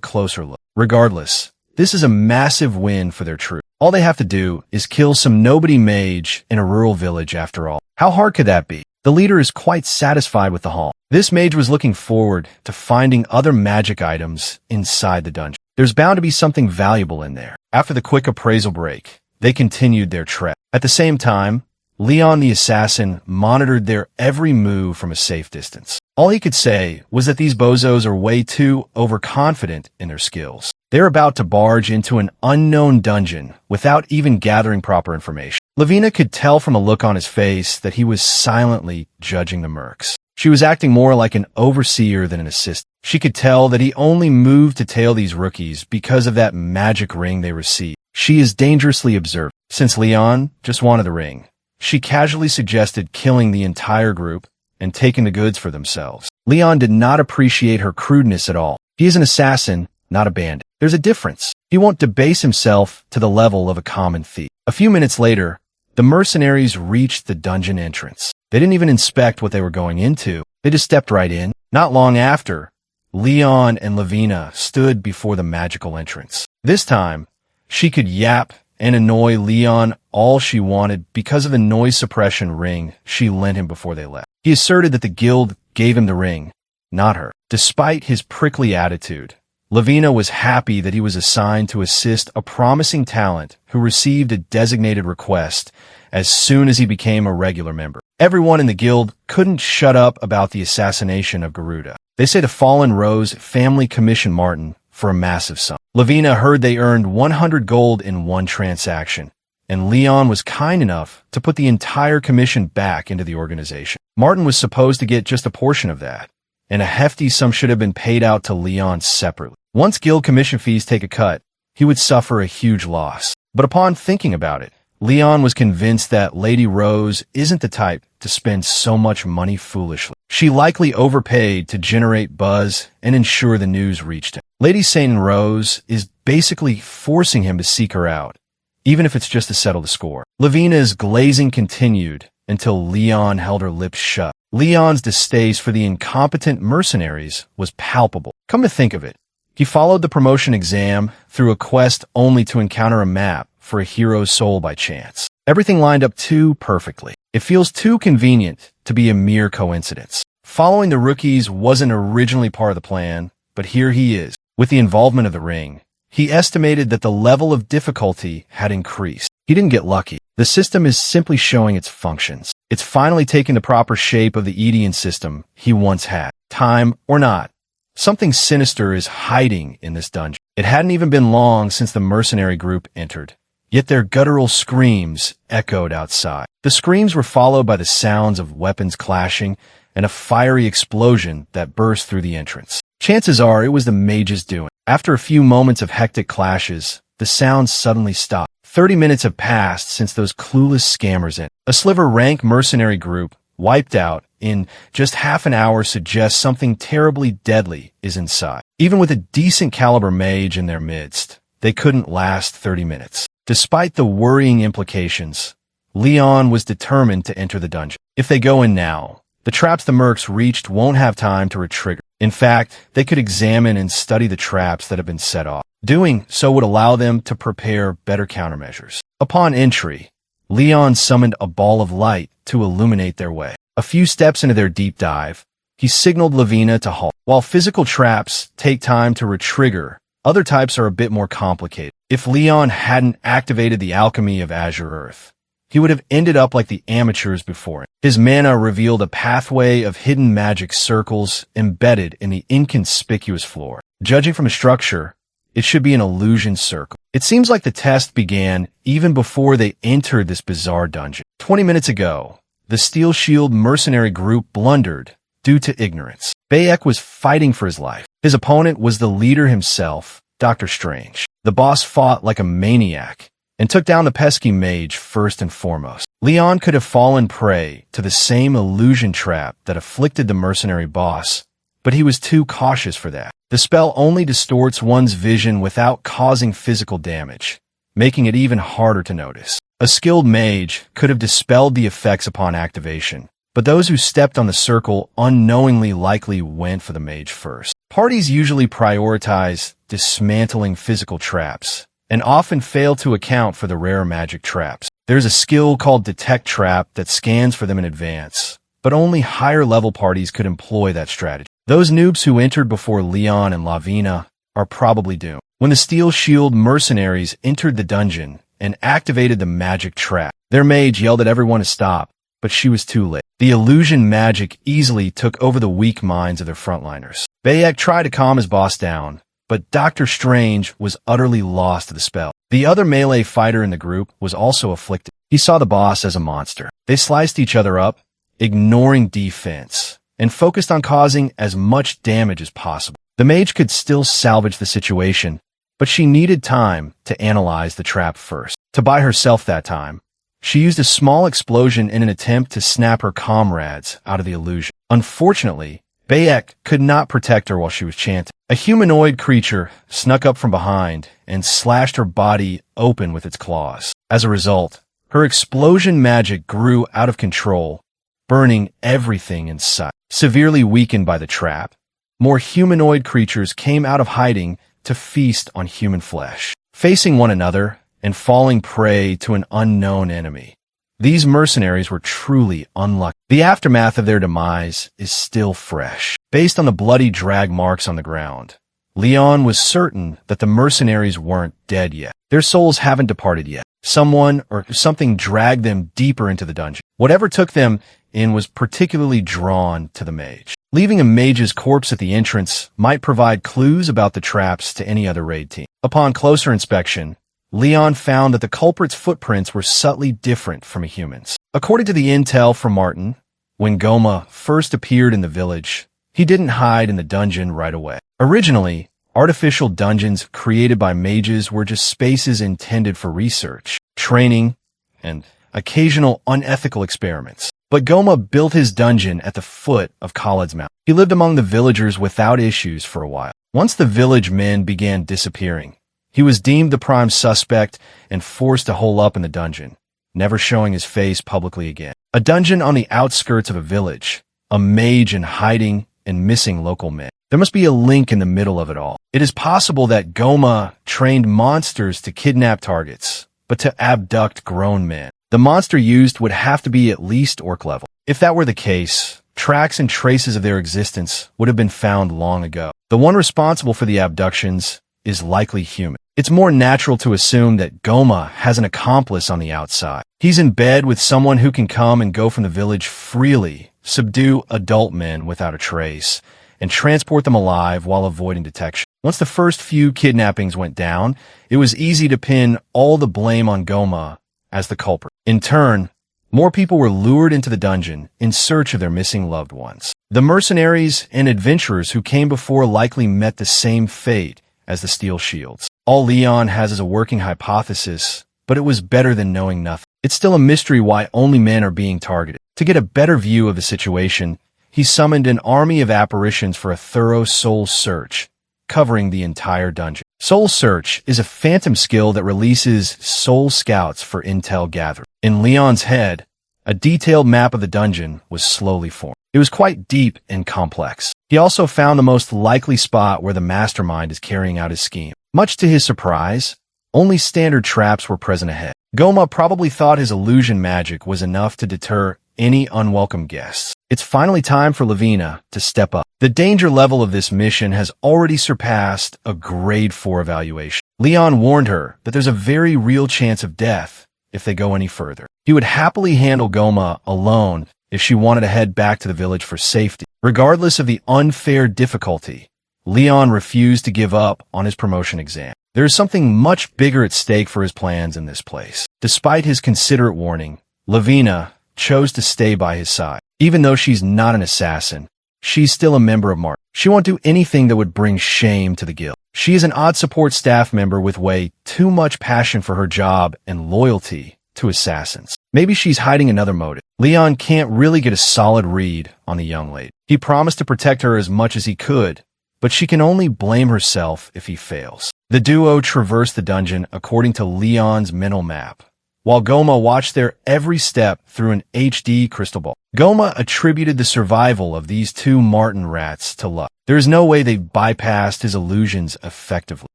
closer look. Regardless, this is a massive win for their troop. All they have to do is kill some nobody mage in a rural village after all. How hard could that be? The leader is quite satisfied with the haul. This mage was looking forward to finding other magic items inside the dungeon. There's bound to be something valuable in there. After the quick appraisal break, they continued their trek. At the same time, Leon the assassin monitored their every move from a safe distance. All he could say was that these bozos are way too overconfident in their skills. They're about to barge into an unknown dungeon without even gathering proper information. Lavina could tell from a look on his face that he was silently judging the mercs. She was acting more like an overseer than an assistant. She could tell that he only moved to tail these rookies because of that magic ring they received. She is dangerously observant. Since Leon just wanted the ring, she casually suggested killing the entire group and taking the goods for themselves. Leon did not appreciate her crudeness at all. He is an assassin, not a bandit. There's a difference. He won't debase himself to the level of a common thief. A few minutes later, the mercenaries reached the dungeon entrance. They didn't even inspect what they were going into. They just stepped right in. Not long after, Leon and Lavina stood before the magical entrance. This time, she could yap and annoy Leon all she wanted because of the noise suppression ring she lent him before they left. He asserted that the guild gave him the ring, not her. Despite his prickly attitude, Lavina was happy that he was assigned to assist a promising talent who received a designated request as soon as he became a regular member. Everyone in the guild couldn't shut up about the assassination of Garuda. They say the fallen Rose family commissioned Martin for a massive sum. Lavina heard they earned 100 gold in one transaction, and Leon was kind enough to put the entire commission back into the organization. Martin was supposed to get just a portion of that, and a hefty sum should have been paid out to Leon separately. Once guild commission fees take a cut, he would suffer a huge loss. But upon thinking about it, Leon was convinced that Lady Rose isn't the type to spend so much money foolishly. She likely overpaid to generate buzz and ensure the news reached him. Lady St. Rose is basically forcing him to seek her out, even if it's just to settle the score. Lavina's glazing continued until Leon held her lips shut. Leon's distaste for the incompetent mercenaries was palpable. Come to think of it, he followed the promotion exam through a quest only to encounter a map for a hero's soul by chance. Everything lined up too perfectly. It feels too convenient to be a mere coincidence. Following the rookies wasn't originally part of the plan, but here he is. With the involvement of the ring, he estimated that the level of difficulty had increased. He didn't get lucky. The system is simply showing its functions. It's finally taking the proper shape of the Edian system he once had. Time or not, something sinister is hiding in this dungeon. It hadn't even been long since the mercenary group entered, yet their guttural screams echoed outside. The screams were followed by the sounds of weapons clashing and a fiery explosion that burst through the entrance. Chances are it was the mage's doing. After a few moments of hectic clashes, the sounds suddenly stopped. 30 minutes have passed since those clueless scammers entered. A sliver-rank mercenary group, wiped out in just half an hour, suggests something terribly deadly is inside. Even with a decent caliber mage in their midst, they couldn't last 30 minutes. Despite the worrying implications, Leon was determined to enter the dungeon. If they go in now, the traps the mercs reached won't have time to retrigger. In fact, they could examine and study the traps that have been set off. Doing so would allow them to prepare better countermeasures. Upon entry, Leon summoned a ball of light to illuminate their way. A few steps into their deep dive, he signaled Lavina to halt. While physical traps take time to retrigger, other types are a bit more complicated. If Leon hadn't activated the alchemy of Azure Earth, he would have ended up like the amateurs before him. His mana revealed a pathway of hidden magic circles embedded in the inconspicuous floor. Judging from the structure, it should be an illusion circle. It seems like the test began even before they entered this bizarre dungeon. 20 minutes ago, the Steel Shield mercenary group blundered due to ignorance. Bayek was fighting for his life. His opponent was the leader himself, Dr. Strange. The boss fought like a maniac and took down the pesky mage first and foremost. Leon could have fallen prey to the same illusion trap that afflicted the mercenary boss, but he was too cautious for that. The spell only distorts one's vision without causing physical damage, making it even harder to notice. A skilled mage could have dispelled the effects upon activation, but those who stepped on the circle unknowingly likely went for the mage first. Parties usually prioritize dismantling physical traps, and often fail to account for the rare magic traps. There's a skill called Detect Trap that scans for them in advance, but only higher-level parties could employ that strategy. Those noobs who entered before Leon and Lavina are probably doomed. When the Steel Shield mercenaries entered the dungeon and activated the magic trap, their mage yelled at everyone to stop, but she was too late. The illusion magic easily took over the weak minds of their frontliners. Bayek tried to calm his boss down, but Dr. Strange was utterly lost to the spell. The other melee fighter in the group was also afflicted. He saw the boss as a monster. They sliced each other up, ignoring defense, and focused on causing as much damage as possible. The mage could still salvage the situation, but she needed time to analyze the trap first. To buy herself that time, she used a small explosion in an attempt to snap her comrades out of the illusion. Unfortunately, Bayek could not protect her while she was chanting. A humanoid creature snuck up from behind and slashed her body open with its claws. As a result, her explosion magic grew out of control, burning everything in sight. Severely weakened by the trap, more humanoid creatures came out of hiding to feast on human flesh, facing one another and falling prey to an unknown enemy. These mercenaries were truly unlucky. The aftermath of their demise is still fresh. Based on the bloody drag marks on the ground, Leon was certain that the mercenaries weren't dead yet. Their souls haven't departed yet. Someone or something dragged them deeper into the dungeon. Whatever took them in was particularly drawn to the mage. Leaving a mage's corpse at the entrance might provide clues about the traps to any other raid team. Upon closer inspection, Leon found that the culprit's footprints were subtly different from a human's. According to the intel from Martin, when Goma first appeared in the village, he didn't hide in the dungeon right away. Originally, artificial dungeons created by mages were just spaces intended for research, training, and occasional unethical experiments. But Goma built his dungeon at the foot of Khaled's Mountain. He lived among the villagers without issues for a while. Once the village men began disappearing, he was deemed the prime suspect and forced to hole up in the dungeon, never showing his face publicly again. A dungeon on the outskirts of a village, a mage in hiding and missing local men. There must be a link in the middle of it all. It is possible that Goma trained monsters to kidnap targets, but to abduct grown men. The monster used would have to be at least orc level. If that were the case, tracks and traces of their existence would have been found long ago. The one responsible for the abductions is likely human. It's more natural to assume that Goma has an accomplice on the outside. He's in bed with someone who can come and go from the village freely, subdue adult men without a trace, and transport them alive while avoiding detection. Once the first few kidnappings went down, it was easy to pin all the blame on Goma as the culprit. In turn, more people were lured into the dungeon in search of their missing loved ones. The mercenaries and adventurers who came before likely met the same fate as the Steel Shields. All Leon has is a working hypothesis, but it was better than knowing nothing. It's still a mystery why only men are being targeted. To get a better view of the situation, he summoned an army of apparitions for a thorough soul search, covering the entire dungeon. Soul Search is a phantom skill that releases soul scouts for intel gathering. In Leon's head, a detailed map of the dungeon was slowly formed. It was quite deep and complex. He also found the most likely spot where the mastermind is carrying out his scheme. Much to his surprise, only standard traps were present ahead. Goma probably thought his illusion magic was enough to deter any unwelcome guests. It's finally time for Lavina to step up. The danger level of this mission has already surpassed a grade 4 evaluation. Leon warned her that there's a very real chance of death if they go any further. He would happily handle Goma alone if she wanted to head back to the village for safety. Regardless of the unfair difficulty, Leon refused to give up on his promotion exam. There is something much bigger at stake for his plans in this place. Despite his considerate warning, Lavina chose to stay by his side. Even though she's not an assassin, she's still a member of Martin. She won't do anything that would bring shame to the guild. She is an odd support staff member with way too much passion for her job and loyalty to assassins. Maybe she's hiding another motive. Leon can't really get a solid read on the young lady. He promised to protect her as much as he could, but she can only blame herself if he fails. The duo traversed the dungeon according to Leon's mental map, while Goma watched their every step through an HD crystal ball. Goma attributed the survival of these two Martin rats to luck. There is no way they bypassed his illusions effectively.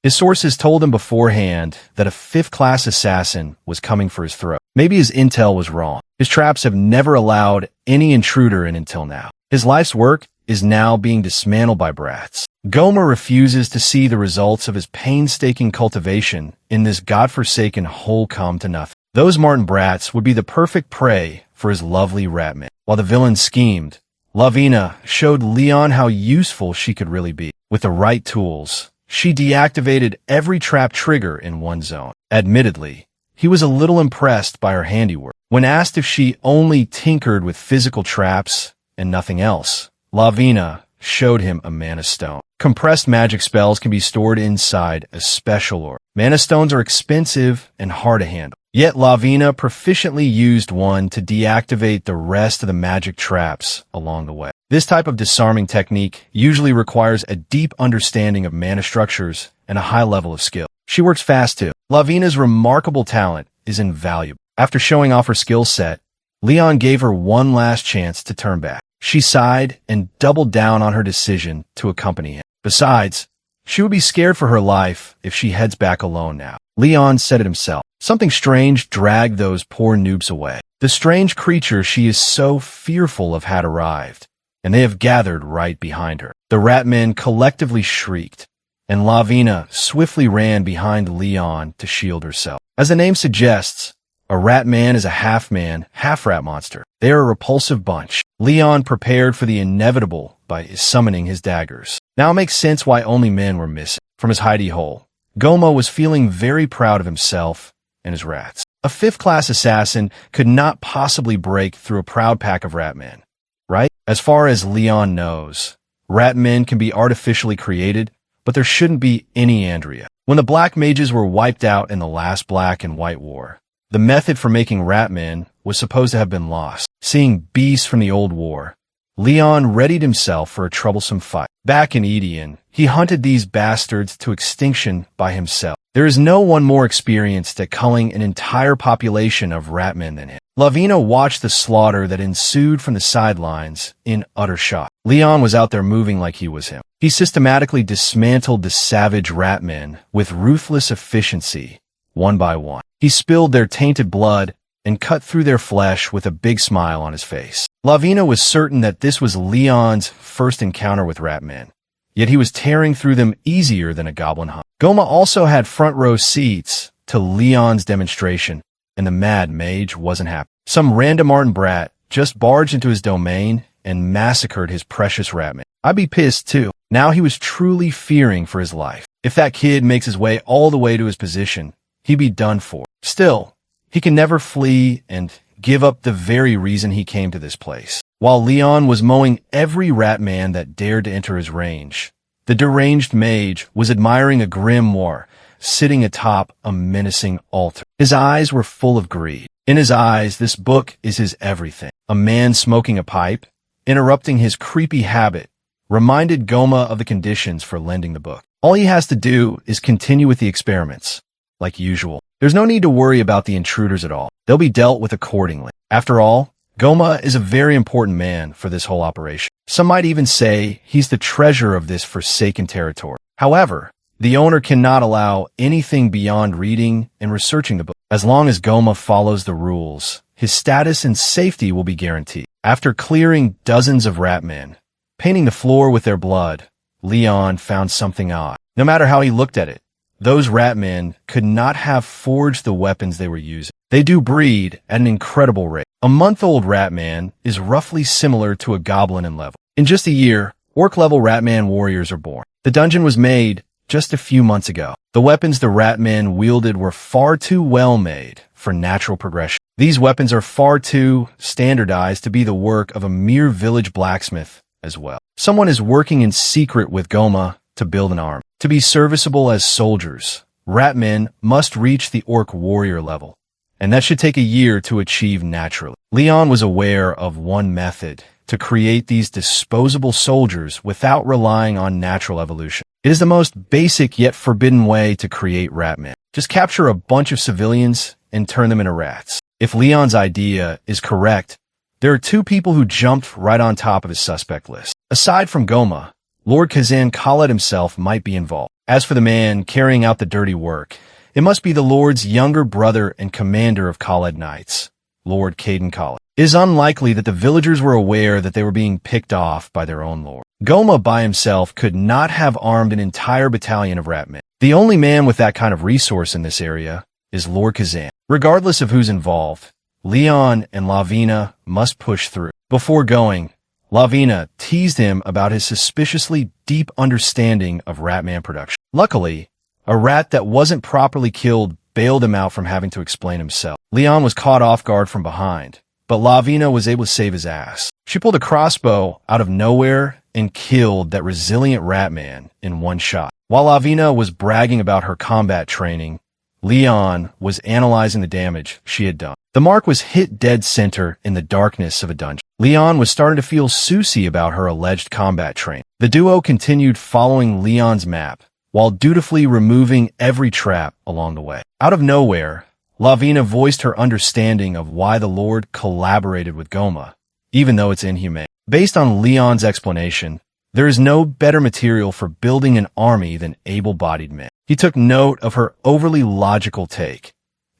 His sources told him beforehand that a 5th-class assassin was coming for his throat. Maybe his intel was wrong. His traps have never allowed any intruder in until now. His life's work is now being dismantled by brats. Goma refuses to see the results of his painstaking cultivation in this godforsaken hole come to nothing. Those Martin brats would be the perfect prey for his lovely ratman. While the villain schemed, Lavina showed Leon how useful she could really be. With the right tools, she deactivated every trap trigger in one zone. Admittedly, he was a little impressed by her handiwork. When asked if she only tinkered with physical traps and nothing else, Lavina showed him a mana stone. Compressed magic spells can be stored inside a special orb. Mana stones are expensive and hard to handle. Yet Lavina proficiently used one to deactivate the rest of the magic traps along the way. This type of disarming technique usually requires a deep understanding of mana structures and a high level of skill. She works fast too. Lavina's remarkable talent is invaluable. After showing off her skill set, Leon gave her one last chance to turn back. She sighed and doubled down on her decision to accompany him. Besides, she would be scared for her life if she heads back alone now. Leon said it himself. Something strange dragged those poor noobs away. The strange creature she is so fearful of had arrived, and they have gathered right behind her. The rat men collectively shrieked, and Lavina swiftly ran behind Leon to shield herself. As the name suggests, a rat man is a half-man, half-rat monster. They are a repulsive bunch. Leon prepared for the inevitable by summoning his daggers. Now it makes sense why only men were missing. From his hidey hole, Goma was feeling very proud of himself and his rats. A fifth-class assassin could not possibly break through a proud pack of rat men, right? As far as Leon knows, rat men can be artificially created, but there shouldn't be any Andrea. When the black mages were wiped out in the last Black and White War, the method for making rat men was supposed to have been lost. Seeing beasts from the old war, Leon readied himself for a troublesome fight. Back in Edion, he hunted these bastards to extinction by himself. There is no one more experienced at culling an entire population of rat men than him. Lavina watched the slaughter that ensued from the sidelines in utter shock. Leon was out there moving like he was him. He systematically dismantled the savage rat men with ruthless efficiency, one by one. He spilled their tainted blood and cut through their flesh with a big smile on his face. Lavina was certain that this was Leon's first encounter with rat men, yet he was tearing through them easier than a goblin hunt. Goma also had front row seats to Leon's demonstration, and the mad mage wasn't happy. Some random Martin brat just barged into his domain and massacred his precious rat men. I'd be pissed too. Now he was truly fearing for his life. If that kid makes his way all the way to his position, he'd be done for. Still, he can never flee and give up the very reason he came to this place. While Leon was mowing every rat man that dared to enter his range, the deranged mage was admiring a grimoire sitting atop a menacing altar. His eyes were full of greed. In his eyes, this book is his everything. A man smoking a pipe, interrupting his creepy habit, reminded Goma of the conditions for lending the book. All he has to do is continue with the experiments, like usual. There's no need to worry about the intruders at all. They'll be dealt with accordingly. After all, Goma is a very important man for this whole operation. Some might even say he's the treasurer of this forsaken territory. However, the owner cannot allow anything beyond reading and researching the book. As long as Goma follows the rules, his status and safety will be guaranteed. After clearing dozens of rat men, painting the floor with their blood, Leon found something odd. No matter how he looked at it, those rat men could not have forged the weapons they were using. They do breed at an incredible rate. A month-old rat man is roughly similar to a goblin in level. In just a year, orc-level rat man warriors are born. The dungeon was made just a few months ago. The weapons the rat men wielded were far too well made for natural progression. These weapons are far too standardized to be the work of a mere village blacksmith as well. Someone is working in secret with Goma to build an arm. To be serviceable as soldiers, rat men must reach the orc warrior level, and that should take a year to achieve naturally. Leon was aware of one method to create these disposable soldiers without relying on natural evolution. It is the most basic yet forbidden way to create rat men. Just capture a bunch of civilians and turn them into rats. If Leon's idea is correct, there are two people who jumped right on top of his suspect list. Aside from Goma, Lord Kazan Khaled himself might be involved. As for the man carrying out the dirty work, it must be the Lord's younger brother and commander of Khaled Knights, Lord Caden Khaled. It is unlikely that the villagers were aware that they were being picked off by their own lord. Goma by himself could not have armed an entire battalion of rat men. The only man with that kind of resource in this area is Lord Kazan. Regardless of who's involved, Leon and Lavina must push through. Before going, Lavina teased him about his suspiciously deep understanding of Ratman production. Luckily, a rat that wasn't properly killed bailed him out from having to explain himself. Leon was caught off guard from behind, but Lavina was able to save his ass. She pulled a crossbow out of nowhere and killed that resilient Ratman in one shot. While Lavina was bragging about her combat training, Leon was analyzing the damage she had done. The mark was hit dead center in the darkness of a dungeon. Leon was starting to feel Susie about her alleged combat training. The duo continued following Leon's map, while dutifully removing every trap along the way. Out of nowhere, Lavina voiced her understanding of why the Lord collaborated with Goma, even though it's inhumane. Based on Leon's explanation, there is no better material for building an army than able-bodied men. He took note of her overly logical take,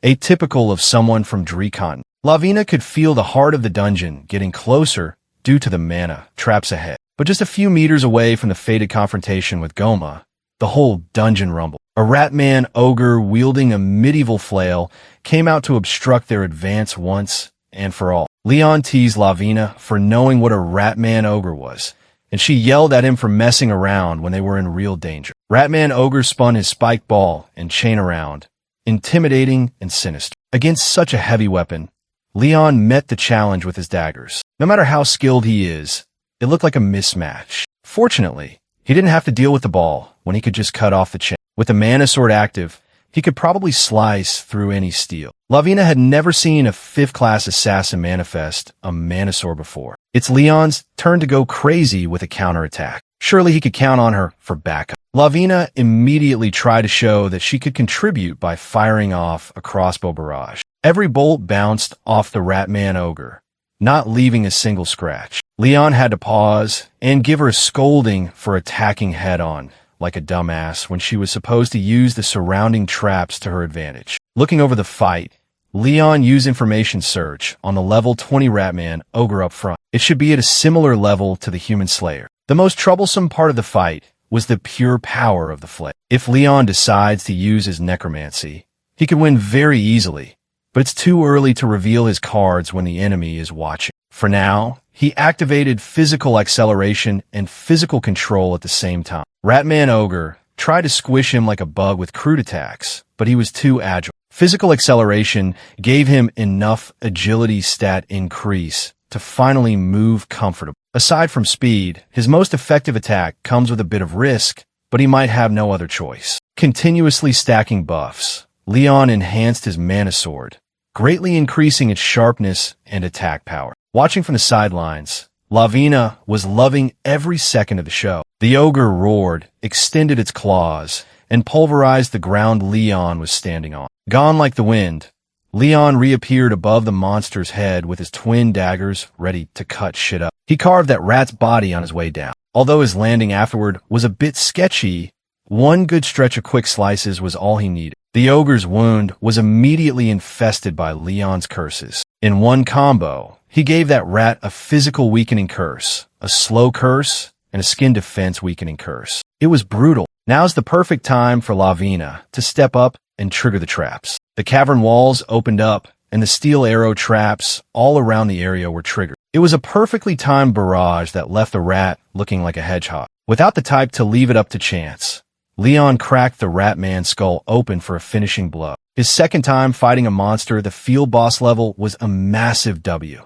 atypical of someone from Drecon. Lavina could feel the heart of the dungeon getting closer due to the mana traps ahead. But just a few meters away from the fated confrontation with Goma, the whole dungeon rumbled. A Ratman ogre wielding a medieval flail came out to obstruct their advance once and for all. Leon teased Lavina for knowing what a Ratman ogre was, and she yelled at him for messing around when they were in real danger. Ratman ogre spun his spiked ball and chain around, intimidating and sinister. Against such a heavy weapon, Leon met the challenge with his daggers. No matter how skilled he is, it looked like a mismatch. Fortunately, he didn't have to deal with the ball when he could just cut off the chain. With the mana sword active, he could probably slice through any steel. Lavina had never seen a 5th class assassin manifest a mana sword before. It's Leon's turn to go crazy with a counterattack. Surely he could count on her for backup. Lavina immediately tried to show that she could contribute by firing off a crossbow barrage. Every bolt bounced off the Ratman ogre, not leaving a single scratch. Leon had to pause and give her a scolding for attacking head-on, like a dumbass, when she was supposed to use the surrounding traps to her advantage. Looking over the fight, Leon used information search on the level 20 Ratman ogre up front. It should be at a similar level to the human slayer. The most troublesome part of the fight was the pure power of the flame. If Leon decides to use his necromancy, he could win very easily, but it's too early to reveal his cards when the enemy is watching. For now, he activated physical acceleration and physical control at the same time. Ratman ogre tried to squish him like a bug with crude attacks, but he was too agile. Physical acceleration gave him enough agility stat increase to finally move comfortably. Aside from speed, his most effective attack comes with a bit of risk, but he might have no other choice. Continuously stacking buffs, Leon enhanced his mana sword, greatly increasing its sharpness and attack power. Watching from the sidelines, Lavina was loving every second of the show. The ogre roared, extended its claws, and pulverized the ground Leon was standing on. Gone like the wind, Leon reappeared above the monster's head with his twin daggers ready to cut shit up. He carved that rat's body on his way down. Although his landing afterward was a bit sketchy, one good stretch of quick slices was all he needed. The ogre's wound was immediately infested by Leon's curses. In one combo, he gave that rat a physical weakening curse, a slow curse, and a skin defense weakening curse. It was brutal. Now's the perfect time for Lavina to step up and trigger the traps. The cavern walls opened up, and the steel arrow traps all around the area were triggered. It was a perfectly timed barrage that left the rat looking like a hedgehog. Without the type to leave it up to chance, Leon cracked the Ratman's skull open for a finishing blow. His second time fighting a monster at the field boss level was a massive W.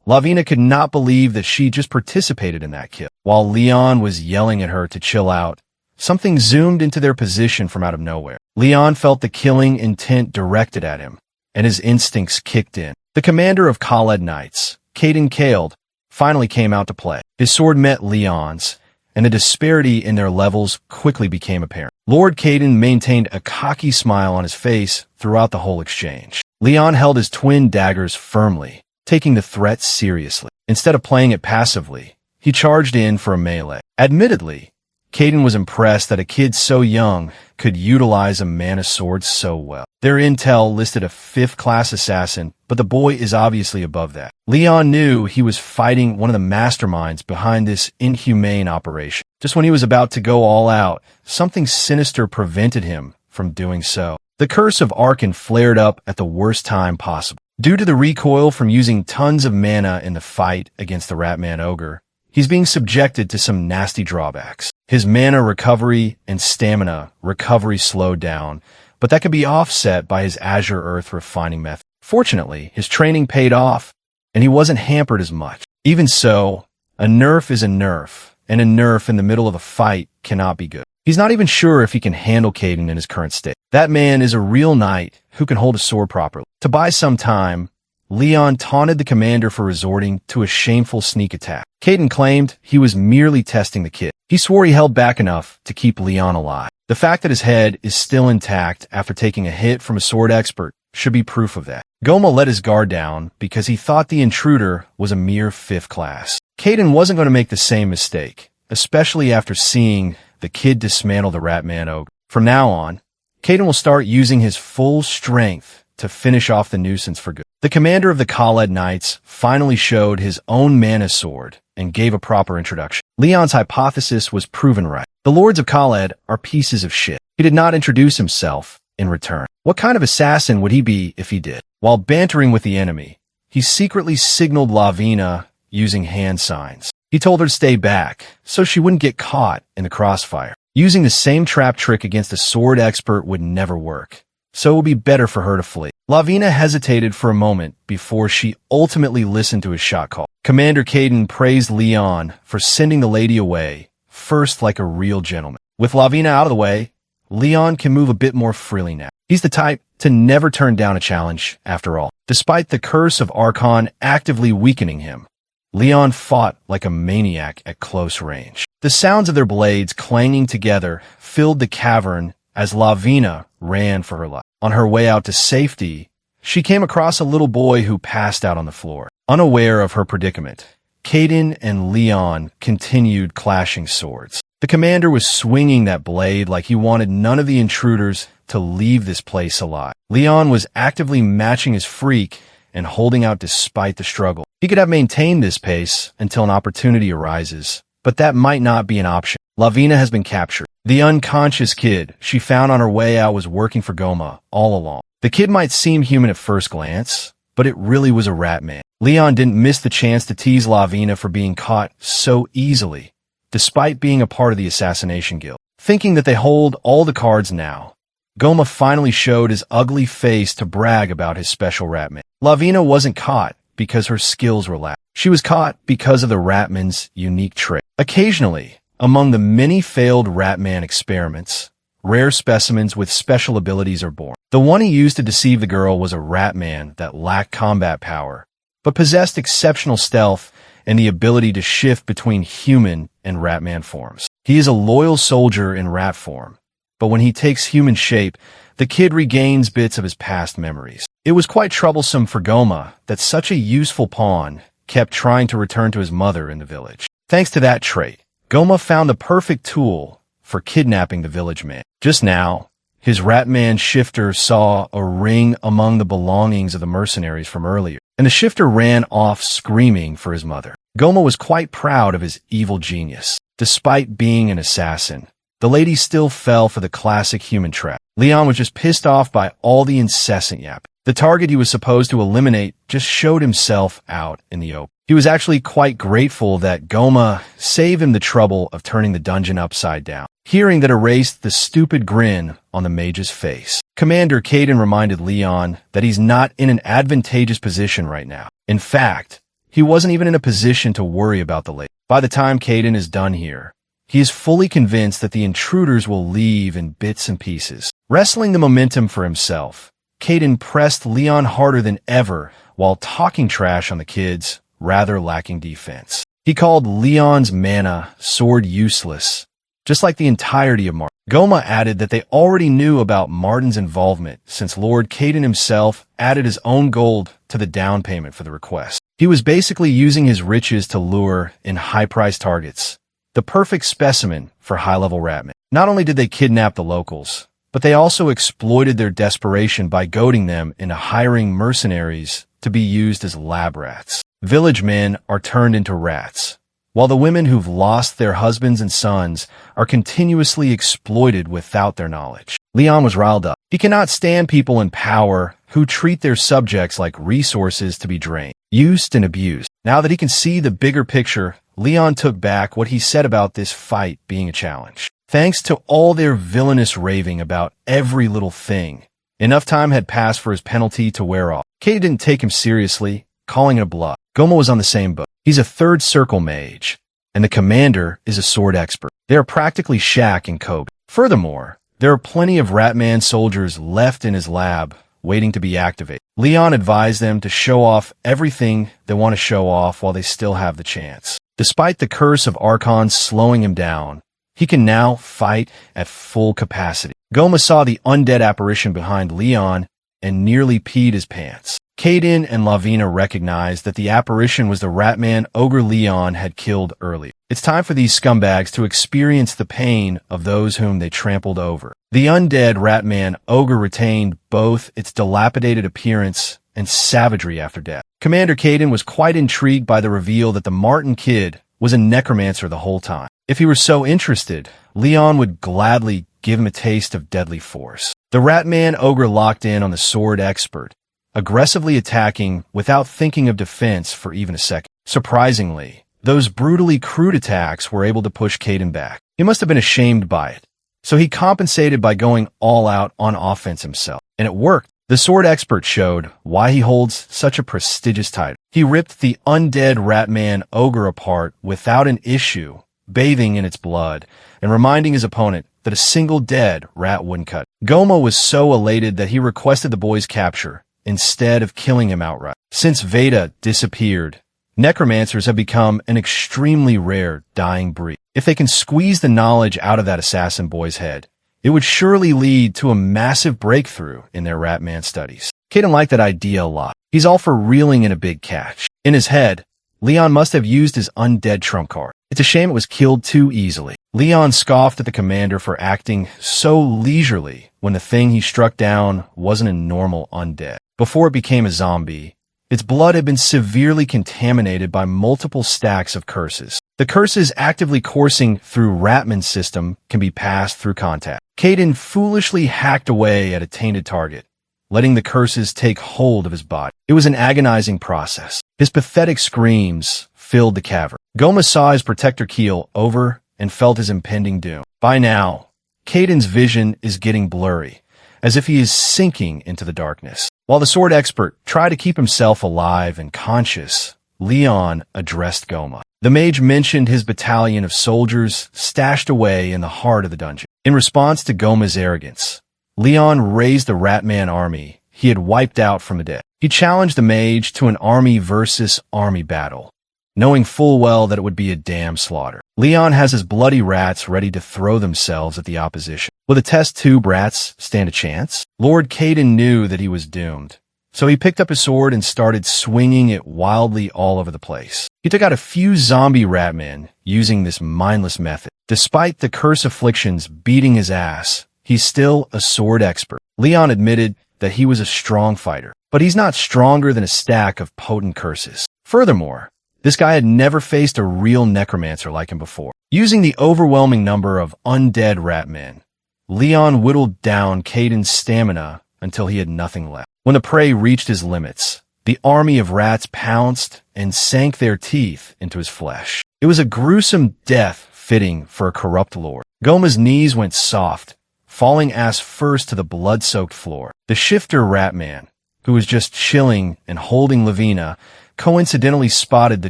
Lavina could not believe that she just participated in that kill. While Leon was yelling at her to chill out, something zoomed into their position from out of nowhere. Leon felt the killing intent directed at him, and his instincts kicked in. The commander of Khaled Knights, Caden Kaled, finally came out to play. His sword met Leon's, and the disparity in their levels quickly became apparent. Lord Caden maintained a cocky smile on his face throughout the whole exchange. Leon held his twin daggers firmly, taking the threat seriously. Instead of playing it passively, he charged in for a melee. Admittedly, Caden was impressed that a kid so young could utilize a mana sword so well. Their intel listed a 5th class assassin, but the boy is obviously above that. Leon knew he was fighting one of the masterminds behind this inhumane operation. Just when he was about to go all out, something sinister prevented him from doing so. The curse of Arkan flared up at the worst time possible. Due to the recoil from using tons of mana in the fight against the Ratman ogre, he's being subjected to some nasty drawbacks. His mana recovery and stamina recovery slowed down, but that could be offset by his Azure Earth refining method. Fortunately, his training paid off, and he wasn't hampered as much. Even so, a nerf is a nerf, and a nerf in the middle of a fight cannot be good. He's not even sure if he can handle Caden in his current state. That man is a real knight who can hold a sword properly. To buy some time, Leon taunted the commander for resorting to a shameful sneak attack. Caden claimed he was merely testing the kid. He swore he held back enough to keep Leon alive. The fact that his head is still intact after taking a hit from a sword expert should be proof of that. Goma let his guard down because he thought the intruder was a mere 5th class. Caden wasn't going to make the same mistake, especially after seeing the kid dismantle the Ratman ogre. From now on, Caden will start using his full strength to finish off the nuisance for good. The commander of the Khaled Knights finally showed his own mana sword and gave a proper introduction. Leon's hypothesis was proven right. The Lords of Khaled are pieces of shit. He did not introduce himself in return. What kind of assassin would he be if he did? While bantering with the enemy, he secretly signaled Lavina using hand signs. He told her to stay back so she wouldn't get caught in the crossfire. Using the same trap trick against a sword expert would never work, so it would be better for her to flee. Lavina hesitated for a moment before she ultimately listened to his shot call. Commander Caden praised Leon for sending the lady away first like a real gentleman. With Lavina out of the way, Leon can move a bit more freely now. He's the type to never turn down a challenge, after all. Despite the curse of Archon actively weakening him, Leon fought like a maniac at close range. The sounds of their blades clanging together filled the cavern as Lavina ran for her life. On her way out to safety, she came across a little boy who passed out on the floor. Unaware of her predicament, Caden and Leon continued clashing swords. The commander was swinging that blade like he wanted none of the intruders to leave this place alive. Leon was actively matching his freak and holding out despite the struggle. He could have maintained this pace until an opportunity arises, but that might not be an option. Lavina has been captured. The unconscious kid she found on her way out was working for Goma all along. The kid might seem human at first glance, but it really was a rat man. Leon didn't miss the chance to tease Lavina for being caught so easily, despite being a part of the assassination guild. Thinking that they hold all the cards now, Goma finally showed his ugly face to brag about his special ratman. Lavina wasn't caught because her skills were lacking. She was caught because of the ratman's unique trick. Occasionally, among the many failed ratman experiments, rare specimens with special abilities are born. The one he used to deceive the girl was a ratman that lacked combat power, but possessed exceptional stealth and the ability to shift between human and ratman forms. He is a loyal soldier in rat form, but when he takes human shape, the kid regains bits of his past memories. It was quite troublesome for Goma that such a useful pawn kept trying to return to his mother in the village. Thanks to that trait, Goma found the perfect tool for kidnapping the village man. Just now, his ratman shifter saw a ring among the belongings of the mercenaries from earlier, and the shifter ran off screaming for his mother. Goma was quite proud of his evil genius. Despite being an assassin, the lady still fell for the classic human trap. Leon was just pissed off by all the incessant yapping. The target he was supposed to eliminate just showed himself out in the open. He was actually quite grateful that Goma saved him the trouble of turning the dungeon upside down. Hearing that erased the stupid grin on the mage's face. Commander Caden reminded Leon that he's not in an advantageous position right now. In fact, he wasn't even in a position to worry about the lady. By the time Caden is done here, he is fully convinced that the intruders will leave in bits and pieces. Wrestling the momentum for himself, Caden pressed Leon harder than ever while talking trash on the kids, rather lacking defense. He called Leon's mana sword useless, just like the entirety of Martin. Goma added that they already knew about Martin's involvement since Lord Caden himself added his own gold to the down payment for the request. He was basically using his riches to lure in high-priced targets, the perfect specimen for high-level ratmen. Not only did they kidnap the locals, but they also exploited their desperation by goading them into hiring mercenaries to be used as lab rats. Village men are turned into rats, while the women who've lost their husbands and sons are continuously exploited without their knowledge. Leon was riled up. He cannot stand people in power who treat their subjects like resources to be drained, used and abused. Now that he can see the bigger picture, Leon took back what he said about this fight being a challenge. Thanks to all their villainous raving about every little thing, enough time had passed for his penalty to wear off. Katie didn't take him seriously, calling it a bluff. Goma was on the same boat. He's a third circle mage, and the commander is a sword expert. They are practically Shaq and Kobe. Furthermore, there are plenty of Ratman soldiers left in his lab, waiting to be activated. Leon advised them to show off everything they want to show off while they still have the chance. Despite the curse of Archons slowing him down, he can now fight at full capacity. Goma saw the undead apparition behind Leon and nearly peed his pants. Kaden and Lavina recognized that the apparition was the Ratman ogre Leon had killed earlier. It's time for these scumbags to experience the pain of those whom they trampled over. The undead Ratman ogre retained both its dilapidated appearance and savagery after death. Commander Kaden was quite intrigued by the reveal that the Martin kid was a necromancer the whole time. If he were so interested, Leon would gladly give him a taste of deadly force. The Ratman ogre locked in on the sword expert, aggressively attacking without thinking of defense for even a second. Surprisingly, those brutally crude attacks were able to push Kaden back. He must have been ashamed by it, so he compensated by going all out on offense himself. And it worked. The sword expert showed why he holds such a prestigious title. He ripped the undead Ratman ogre apart without an issue, bathing in its blood, and reminding his opponent that a single dead rat wouldn't cut. Goma was so elated that he requested the boy's capture instead of killing him outright. Since Veda disappeared, necromancers have become an extremely rare dying breed. If they can squeeze the knowledge out of that assassin boy's head, it would surely lead to a massive breakthrough in their Ratman studies. Kaden liked that idea a lot. He's all for reeling in a big catch. In his head, Leon must have used his undead trump card. It's a shame it was killed too easily. Leon scoffed at the commander for acting so leisurely when the thing he struck down wasn't a normal undead. Before it became a zombie, its blood had been severely contaminated by multiple stacks of curses. The curses actively coursing through Ratman's system can be passed through contact. Kaden foolishly hacked away at a tainted target, letting the curses take hold of his body. It was an agonizing process. His pathetic screams filled the cavern. Goma saw his protector keel over and felt his impending doom. By now, Kaden's vision is getting blurry, as if he is sinking into the darkness. While the sword expert tried to keep himself alive and conscious, Leon addressed Goma. The mage mentioned his battalion of soldiers stashed away in the heart of the dungeon. In response to Goma's arrogance, Leon raised the Ratman army he had wiped out from the dead. He challenged the mage to an army versus army battle, knowing full well that it would be a damn slaughter. Leon has his bloody rats ready to throw themselves at the opposition. Will the test tube rats stand a chance? Lord Kaden knew that he was doomed, so he picked up his sword and started swinging it wildly all over the place. He took out a few zombie ratmen using this mindless method. Despite the curse afflictions beating his ass, he's still a sword expert. Leon admitted that he was a strong fighter, but he's not stronger than a stack of potent curses. Furthermore, this guy had never faced a real necromancer like him before. Using the overwhelming number of undead ratmen, Leon whittled down Kaden's stamina until he had nothing left. When the prey reached his limits, the army of rats pounced and sank their teeth into his flesh. It was a gruesome death fitting for a corrupt lord. Goma's knees went soft, falling ass first to the blood-soaked floor. The shifter ratman, who was just chilling and holding Lavina, coincidentally spotted the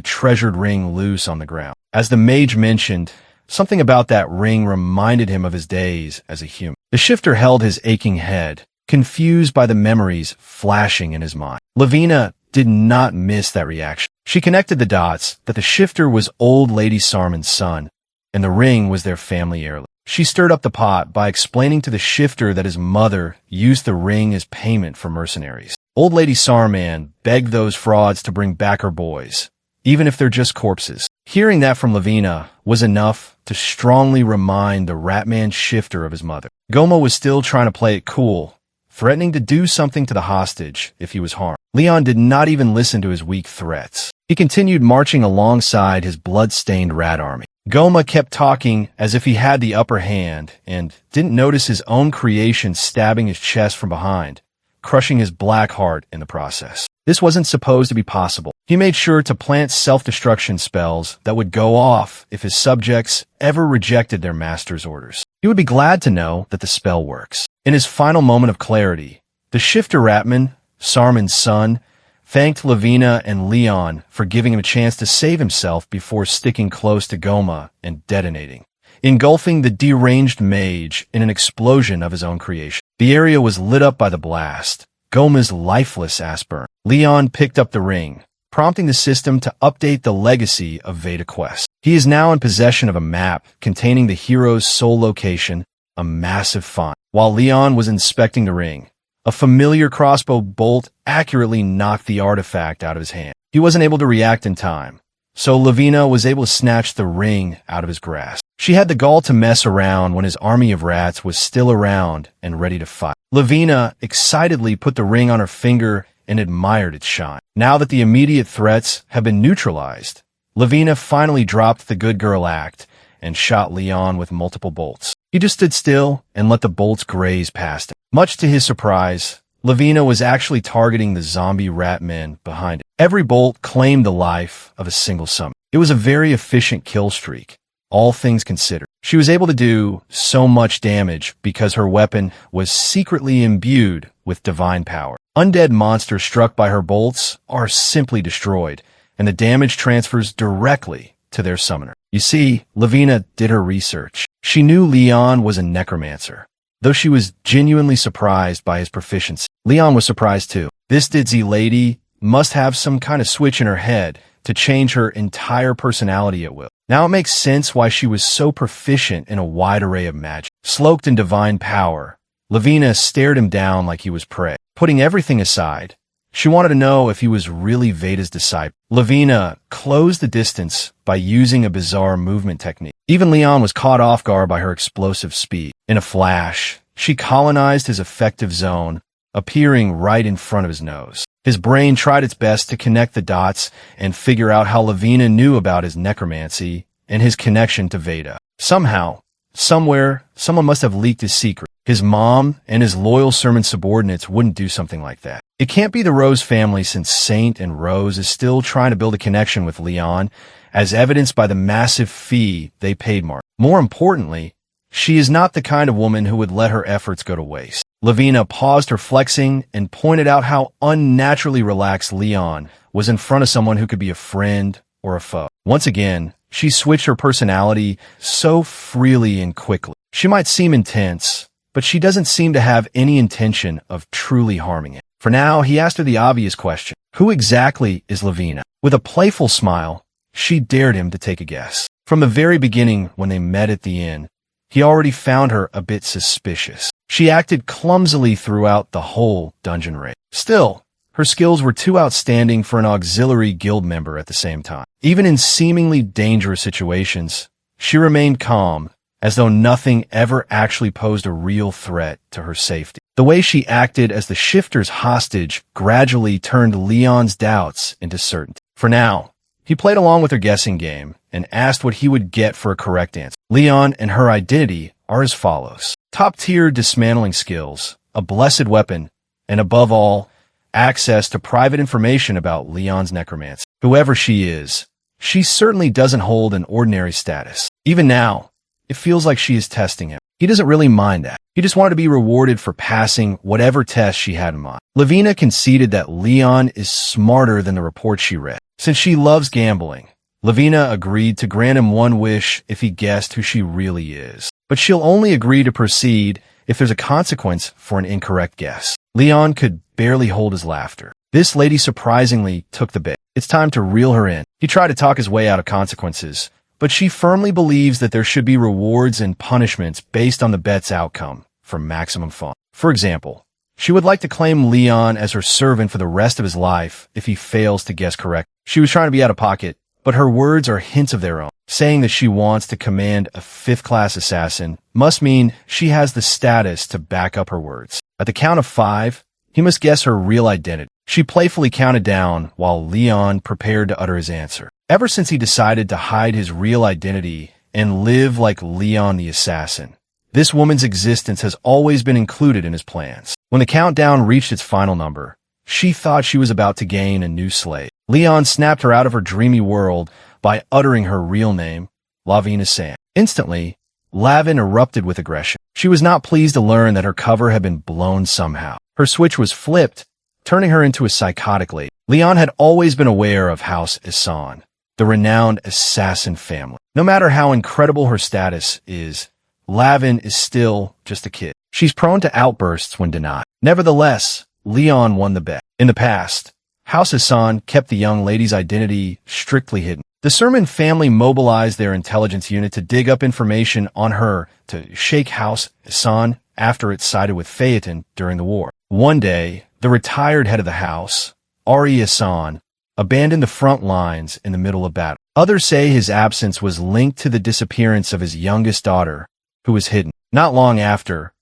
treasured ring loose on the ground. As the mage mentioned, something about that ring reminded him of his days as a human. The shifter held his aching head, confused by the memories flashing in his mind. Lavina did not miss that reaction. She connected the dots that the shifter was old Lady Sarman's son, and the ring was their family heirloom. She stirred up the pot by explaining to the shifter that his mother used the ring as payment for mercenaries. Old Lady Sarman begged those frauds to bring back her boys, even if they're just corpses. Hearing that from Lavina was enough to strongly remind the Ratman shifter of his mother. Goma was still trying to play it cool, threatening to do something to the hostage if he was harmed. Leon did not even listen to his weak threats. He continued marching alongside his blood-stained rat army. Goma kept talking as if he had the upper hand and didn't notice his own creation stabbing his chest from behind, crushing his black heart in the process. This wasn't supposed to be possible. He made sure to plant self-destruction spells that would go off if his subjects ever rejected their master's orders. He would be glad to know that the spell works. In his final moment of clarity, the shifter Ratman, Sarman's son, thanked Lavina and Leon for giving him a chance to save himself before sticking close to Goma and detonating, engulfing the deranged mage in an explosion of his own creation. The area was lit up by the blast. Goma's lifeless ass burned. Leon picked up the ring, prompting the system to update the legacy of Veda Quest. He is now in possession of a map containing the hero's sole location, a massive find. While Leon was inspecting the ring, a familiar crossbow bolt accurately knocked the artifact out of his hand. He wasn't able to react in time, so Lavina was able to snatch the ring out of his grasp. She had the gall to mess around when his army of rats was still around and ready to fight. Lavina excitedly put the ring on her finger and admired its shine. Now that the immediate threats have been neutralized, Lavina finally dropped the good girl act and shot Leon with multiple bolts. He just stood still and let the bolts graze past him. Much to his surprise, Lavina was actually targeting the zombie rat men behind it. Every bolt claimed the life of a single summon. It was a very efficient kill streak, all things considered. She was able to do so much damage because her weapon was secretly imbued with divine power. Undead monsters struck by her bolts are simply destroyed, and the damage transfers directly to their summoner. You see, Lavina did her research. She knew Leon was a necromancer, though she was genuinely surprised by his proficiency. Leon was surprised too. This Didzy lady must have some kind of switch in her head to change her entire personality at will. Now it makes sense why she was so proficient in a wide array of magic. Sloked in divine power, Lavina stared him down like he was prey. Putting everything aside, she wanted to know if he was really Veda's disciple. Lavina closed the distance by using a bizarre movement technique. Even Leon was caught off guard by her explosive speed. In a flash, she colonized his effective zone, appearing right in front of his nose. His brain tried its best to connect the dots and figure out how Lavina knew about his necromancy and his connection to Veda. Somehow, somewhere, someone must have leaked his secret. His mom and his loyal servant subordinates wouldn't do something like that. It can't be the Rose family, since Saint and Rose is still trying to build a connection with Leon, as evidenced by the massive fee they paid Mark. More importantly, she is not the kind of woman who would let her efforts go to waste. Lavina paused her flexing and pointed out how unnaturally relaxed Leon was in front of someone who could be a friend or a foe. Once again, she switched her personality so freely and quickly. She might seem intense, but she doesn't seem to have any intention of truly harming him. For now, he asked her the obvious question: who exactly is Lavina? With a playful smile, she dared him to take a guess. From the very beginning, when they met at the inn, he already found her a bit suspicious. She acted clumsily throughout the whole dungeon raid. Still, her skills were too outstanding for an auxiliary guild member at the same time. Even in seemingly dangerous situations, she remained calm, as though nothing ever actually posed a real threat to her safety. The way she acted as the shifter's hostage gradually turned Leon's doubts into certainty. For now, he played along with her guessing game and asked what he would get for a correct answer. Leon and her identity are as follows: top-tier dismantling skills, a blessed weapon, and above all, access to private information about Leon's necromancy. Whoever she is, she certainly doesn't hold an ordinary status. Even now, it feels like she is testing him. He doesn't really mind that. He just wanted to be rewarded for passing whatever test she had in mind. Lavina conceded that Leon is smarter than the report she read. Since she loves gambling, Lavina agreed to grant him one wish if he guessed who she really is. But she'll only agree to proceed if there's a consequence for an incorrect guess. Leon could barely hold his laughter. This lady surprisingly took the bait. It's time to reel her in. He tried to talk his way out of consequences, but she firmly believes that there should be rewards and punishments based on the bet's outcome for maximum fun. For example, she would like to claim Leon as her servant for the rest of his life if he fails to guess correct. She was trying to be out of pocket, but her words are hints of their own. Saying that she wants to command a 5th-class assassin must mean she has the status to back up her words. At the count of 5, he must guess her real identity. She playfully counted down while Leon prepared to utter his answer. Ever since he decided to hide his real identity and live like Leon the assassin, this woman's existence has always been included in his plans. When the countdown reached its final number, she thought she was about to gain a new slave. Leon snapped her out of her dreamy world by uttering her real name, Lavina San. Instantly, Lavin erupted with aggression. She was not pleased to learn that her cover had been blown somehow. Her switch was flipped, turning her into a psychotic lady. Leon had always been aware of House Isan, the renowned assassin family. No matter how incredible her status is, Lavin is still just a kid. She's prone to outbursts when denied. Nevertheless, Leon won the bet. In the past, House Isan kept the young lady's identity strictly hidden. The Sermon family mobilized their intelligence unit to dig up information on her to shake House Isan after it sided with Phaeton during the war. One day, the retired head of the house, Ari Isan, abandoned the front lines in the middle of battle. Others say his absence was linked to the disappearance of his youngest daughter, who was hidden. Not long after,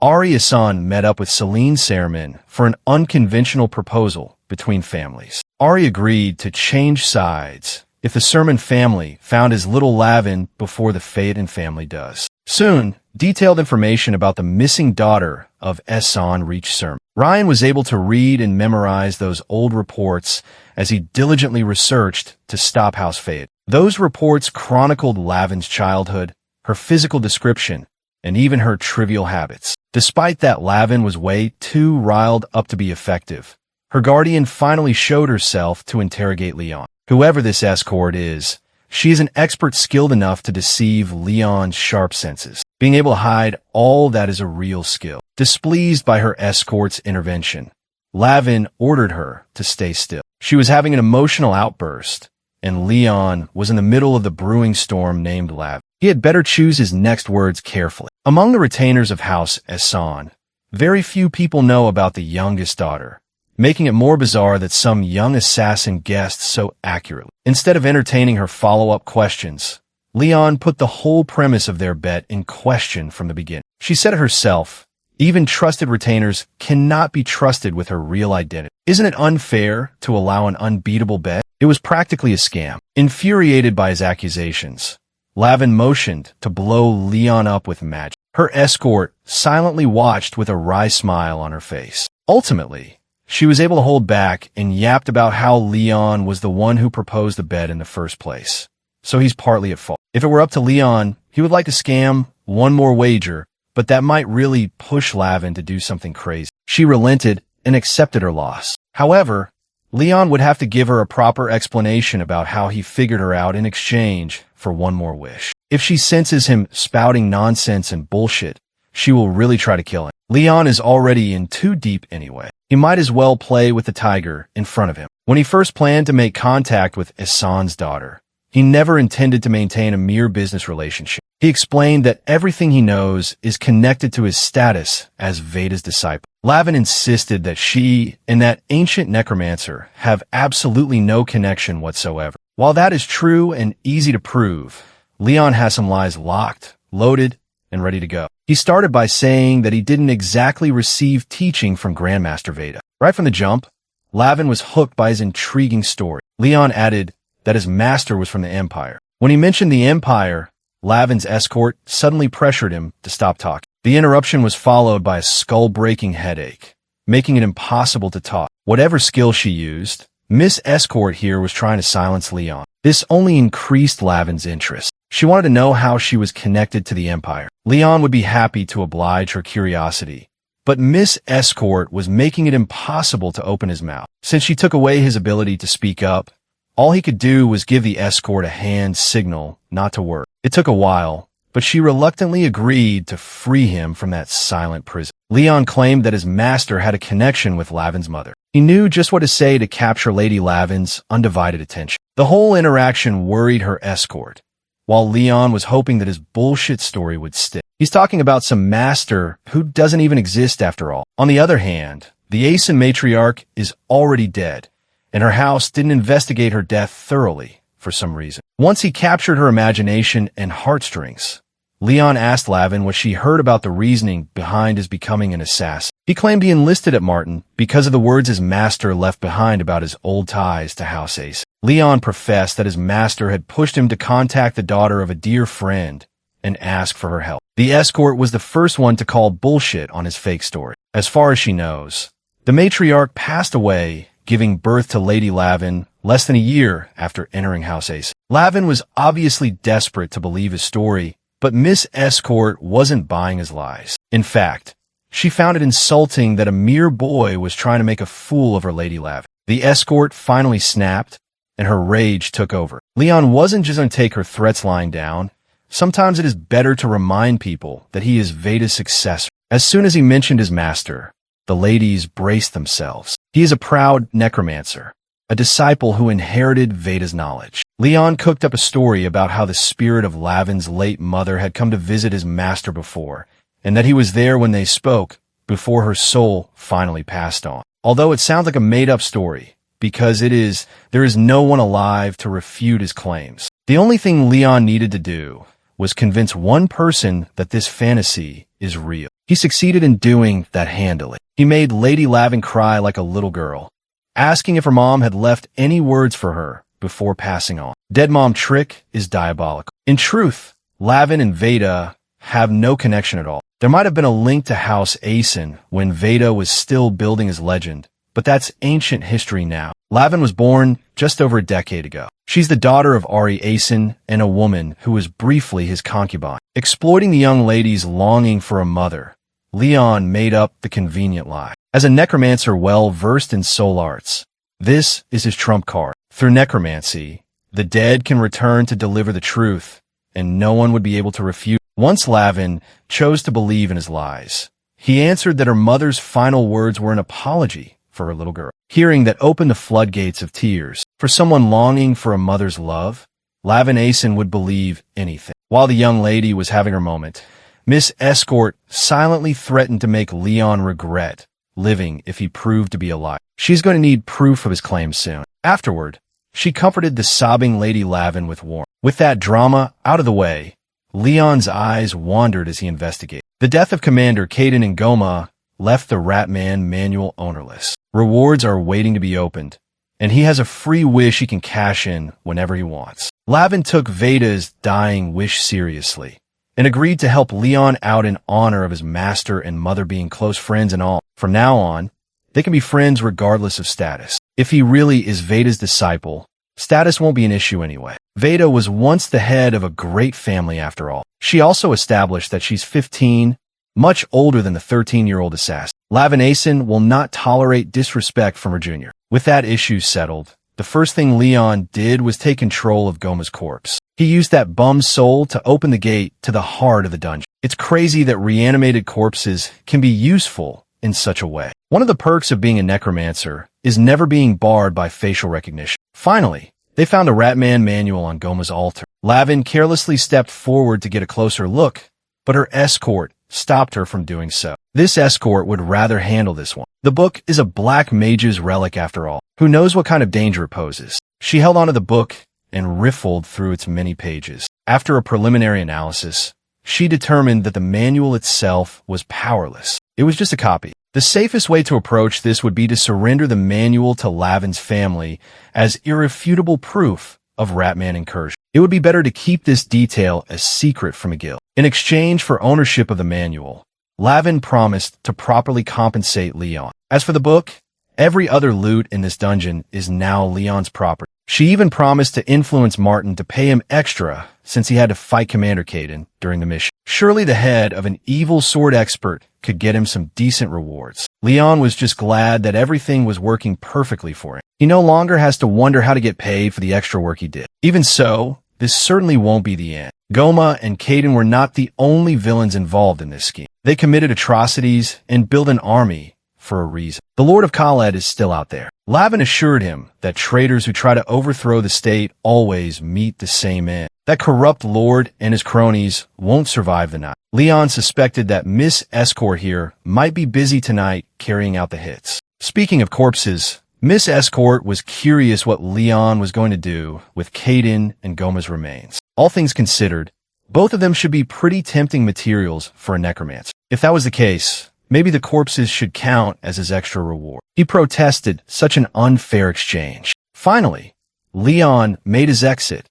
Ari Isan met up with Celine Sermon for an unconventional proposal between families. Ari agreed to change sides if the Sermon family found his little Lavin before the Phaeton family does. Soon, detailed information about the missing daughter of Esan reached Sermon. Ryan was able to read and memorize those old reports as he diligently researched to stop House Phaeton. Those reports chronicled Lavin's childhood, her physical description, and even her trivial habits. Despite that Lavin was way too riled up to be effective, her guardian finally showed herself to interrogate Leon. Whoever this escort is, she is an expert skilled enough to deceive Leon's sharp senses. Being able to hide all that is a real skill. Displeased by her escort's intervention, Lavin ordered her to stay still. She was having an emotional outburst, and Leon was in the middle of the brewing storm named Lavin. He had better choose his next words carefully. Among the retainers of House Esan, very few people know about the youngest daughter, making it more bizarre that some young assassin guessed so accurately. Instead of entertaining her follow-up questions, Leon put the whole premise of their bet in question from the beginning. She said it herself, even trusted retainers cannot be trusted with her real identity. Isn't it unfair to allow an unbeatable bet? It was practically a scam. Infuriated by his accusations, Lavin motioned to blow Leon up with magic. Her escort silently watched with a wry smile on her face. Ultimately, she was able to hold back and yapped about how Leon was the one who proposed the bet in the first place. So he's partly at fault. If it were up to Leon, he would like to scam one more wager, but that might really push Lavin to do something crazy. She relented and accepted her loss. However, Leon would have to give her a proper explanation about how he figured her out in exchange for one more wish. If she senses him spouting nonsense and bullshit, she will really try to kill him. Leon is already in too deep anyway. He might as well play with the tiger in front of him. When he first planned to make contact with Esan's daughter, he never intended to maintain a mere business relationship. He explained that everything he knows is connected to his status as Veda's disciple. Lavin insisted that she and that ancient necromancer have absolutely no connection whatsoever. While that is true and easy to prove, Leon has some lies locked, loaded, and ready to go. He started by saying that he didn't exactly receive teaching from Grandmaster Veda. Right from the jump, Lavin was hooked by his intriguing story. Leon added that his master was from the Empire. When he mentioned the Empire, Lavin's escort suddenly pressured him to stop talking. The interruption was followed by a skull-breaking headache, making it impossible to talk. Whatever skill she used, Miss Escort here was trying to silence Leon. This only increased Lavin's interest. She wanted to know how she was connected to the Empire. Leon would be happy to oblige her curiosity, but Miss Escort was making it impossible to open his mouth. Since she took away his ability to speak up, all he could do was give the escort a hand signal not to work. It took a while, but she reluctantly agreed to free him from that silent prison. Leon claimed that his master had a connection with Lavin's mother. He knew just what to say to capture Lady Lavin's undivided attention. The whole interaction worried her escort, while Leon was hoping that his bullshit story would stick. He's talking about some master who doesn't even exist after all. On the other hand, the Aeson matriarch is already dead, and her house didn't investigate her death thoroughly for some reason. Once he captured her imagination and heartstrings, Leon asked Lavin what she heard about the reasoning behind his becoming an assassin. He claimed he enlisted at Martin because of the words his master left behind about his old ties to House Ace. Leon professed that his master had pushed him to contact the daughter of a dear friend and ask for her help. The escort was the first one to call bullshit on his fake story. As far as she knows, the matriarch passed away, giving birth to Lady Lavin less than a year after entering House Ace. Lavin was obviously desperate to believe his story, but Miss Escort wasn't buying his lies. In fact, She found it insulting that a mere boy was trying to make a fool of her Lady Lavin. The escort finally snapped, and her rage took over. Leon wasn't just going to take her threats lying down. Sometimes it is better to remind people that he is Veda's successor. As soon as he mentioned his master, the ladies braced themselves. He is a proud necromancer, a disciple who inherited Veda's knowledge. Leon cooked up a story about how the spirit of Lavin's late mother had come to visit his master before, and that he was there when they spoke, before her soul finally passed on. Although it sounds like a made-up story, because there is no one alive to refute his claims. The only thing Leon needed to do was convince one person that this fantasy is real. He succeeded in doing that handily. He made Lady Lavin cry like a little girl, asking if her mom had left any words for her before passing on. Dead mom trick is diabolical. In truth, Lavin and Veda have no connection at all. There might have been a link to House Asen when Veda was still building his legend, but that's ancient history now. Lavin was born just over a decade ago. She's the daughter of Ari Asen and a woman who was briefly his concubine. Exploiting the young lady's longing for a mother, Leon made up the convenient lie. As a necromancer well-versed in soul arts, this is his trump card. Through necromancy, the dead can return to deliver the truth, and no one would be able to refute. Once Lavin chose to believe in his lies, he answered that her mother's final words were an apology for her little girl. Hearing that opened the floodgates of tears. For someone longing for a mother's love, Lavin Asen would believe anything. While the young lady was having her moment, Miss Escort silently threatened to make Leon regret living if he proved to be a liar. She's going to need proof of his claims soon. Afterward, she comforted the sobbing Lady Lavin with warmth. With that drama out of the way, Leon's eyes wandered as he investigated. The death of Commander Caden and Goma left the Ratman manual ownerless. Rewards are waiting to be opened, and he has a free wish he can cash in whenever he wants. Lavin took Veda's dying wish seriously and agreed to help Leon out in honor of his master and mother being close friends and all. From now on, they can be friends regardless of status. If he really is Veda's disciple, status won't be an issue anyway. Veda was once the head of a great family after all. She also established that she's 15, much older than the 13-year-old assassin. Lavin Asen will not tolerate disrespect from her junior. With that issue settled, the first thing Leon did was take control of Goma's corpse. He used that bum's soul to open the gate to the heart of the dungeon. It's crazy that reanimated corpses can be useful in such a way. One of the perks of being a necromancer is never being barred by facial recognition. Finally, they found a Ratman manual on Goma's altar. Lavin carelessly stepped forward to get a closer look, but her escort stopped her from doing so. This escort would rather handle this one. The book is a black mage's relic after all. Who knows what kind of danger it poses? She held onto the book and riffled through its many pages. After a preliminary analysis, she determined that the manual itself was powerless. It was just a copy. The safest way to approach this would be to surrender the manual to Lavin's family as irrefutable proof of Ratman incursion. It would be better to keep this detail a secret from McGill. In exchange for ownership of the manual, Lavin promised to properly compensate Leon. As for the book, every other loot in this dungeon is now Leon's property. She even promised to influence Martin to pay him extra since he had to fight Commander Caden during the mission. Surely the head of an evil sword expert could get him some decent rewards. Leon was just glad that everything was working perfectly for him. He no longer has to wonder how to get paid for the extra work he did. Even so, this certainly won't be the end. Goma and Caden were not the only villains involved in this scheme. They committed atrocities and built an army for a reason. The Lord of Khaled is still out there. Lavin assured him that traitors who try to overthrow the state always meet the same end. That corrupt lord and his cronies won't survive the night. Leon suspected that Miss Escort here might be busy tonight carrying out the hits. Speaking of corpses, Miss Escort was curious what Leon was going to do with Caden and Goma's remains. All things considered, both of them should be pretty tempting materials for a necromancer. If that was the case, maybe the corpses should count as his extra reward. He protested such an unfair exchange. Finally, Leon made his exit,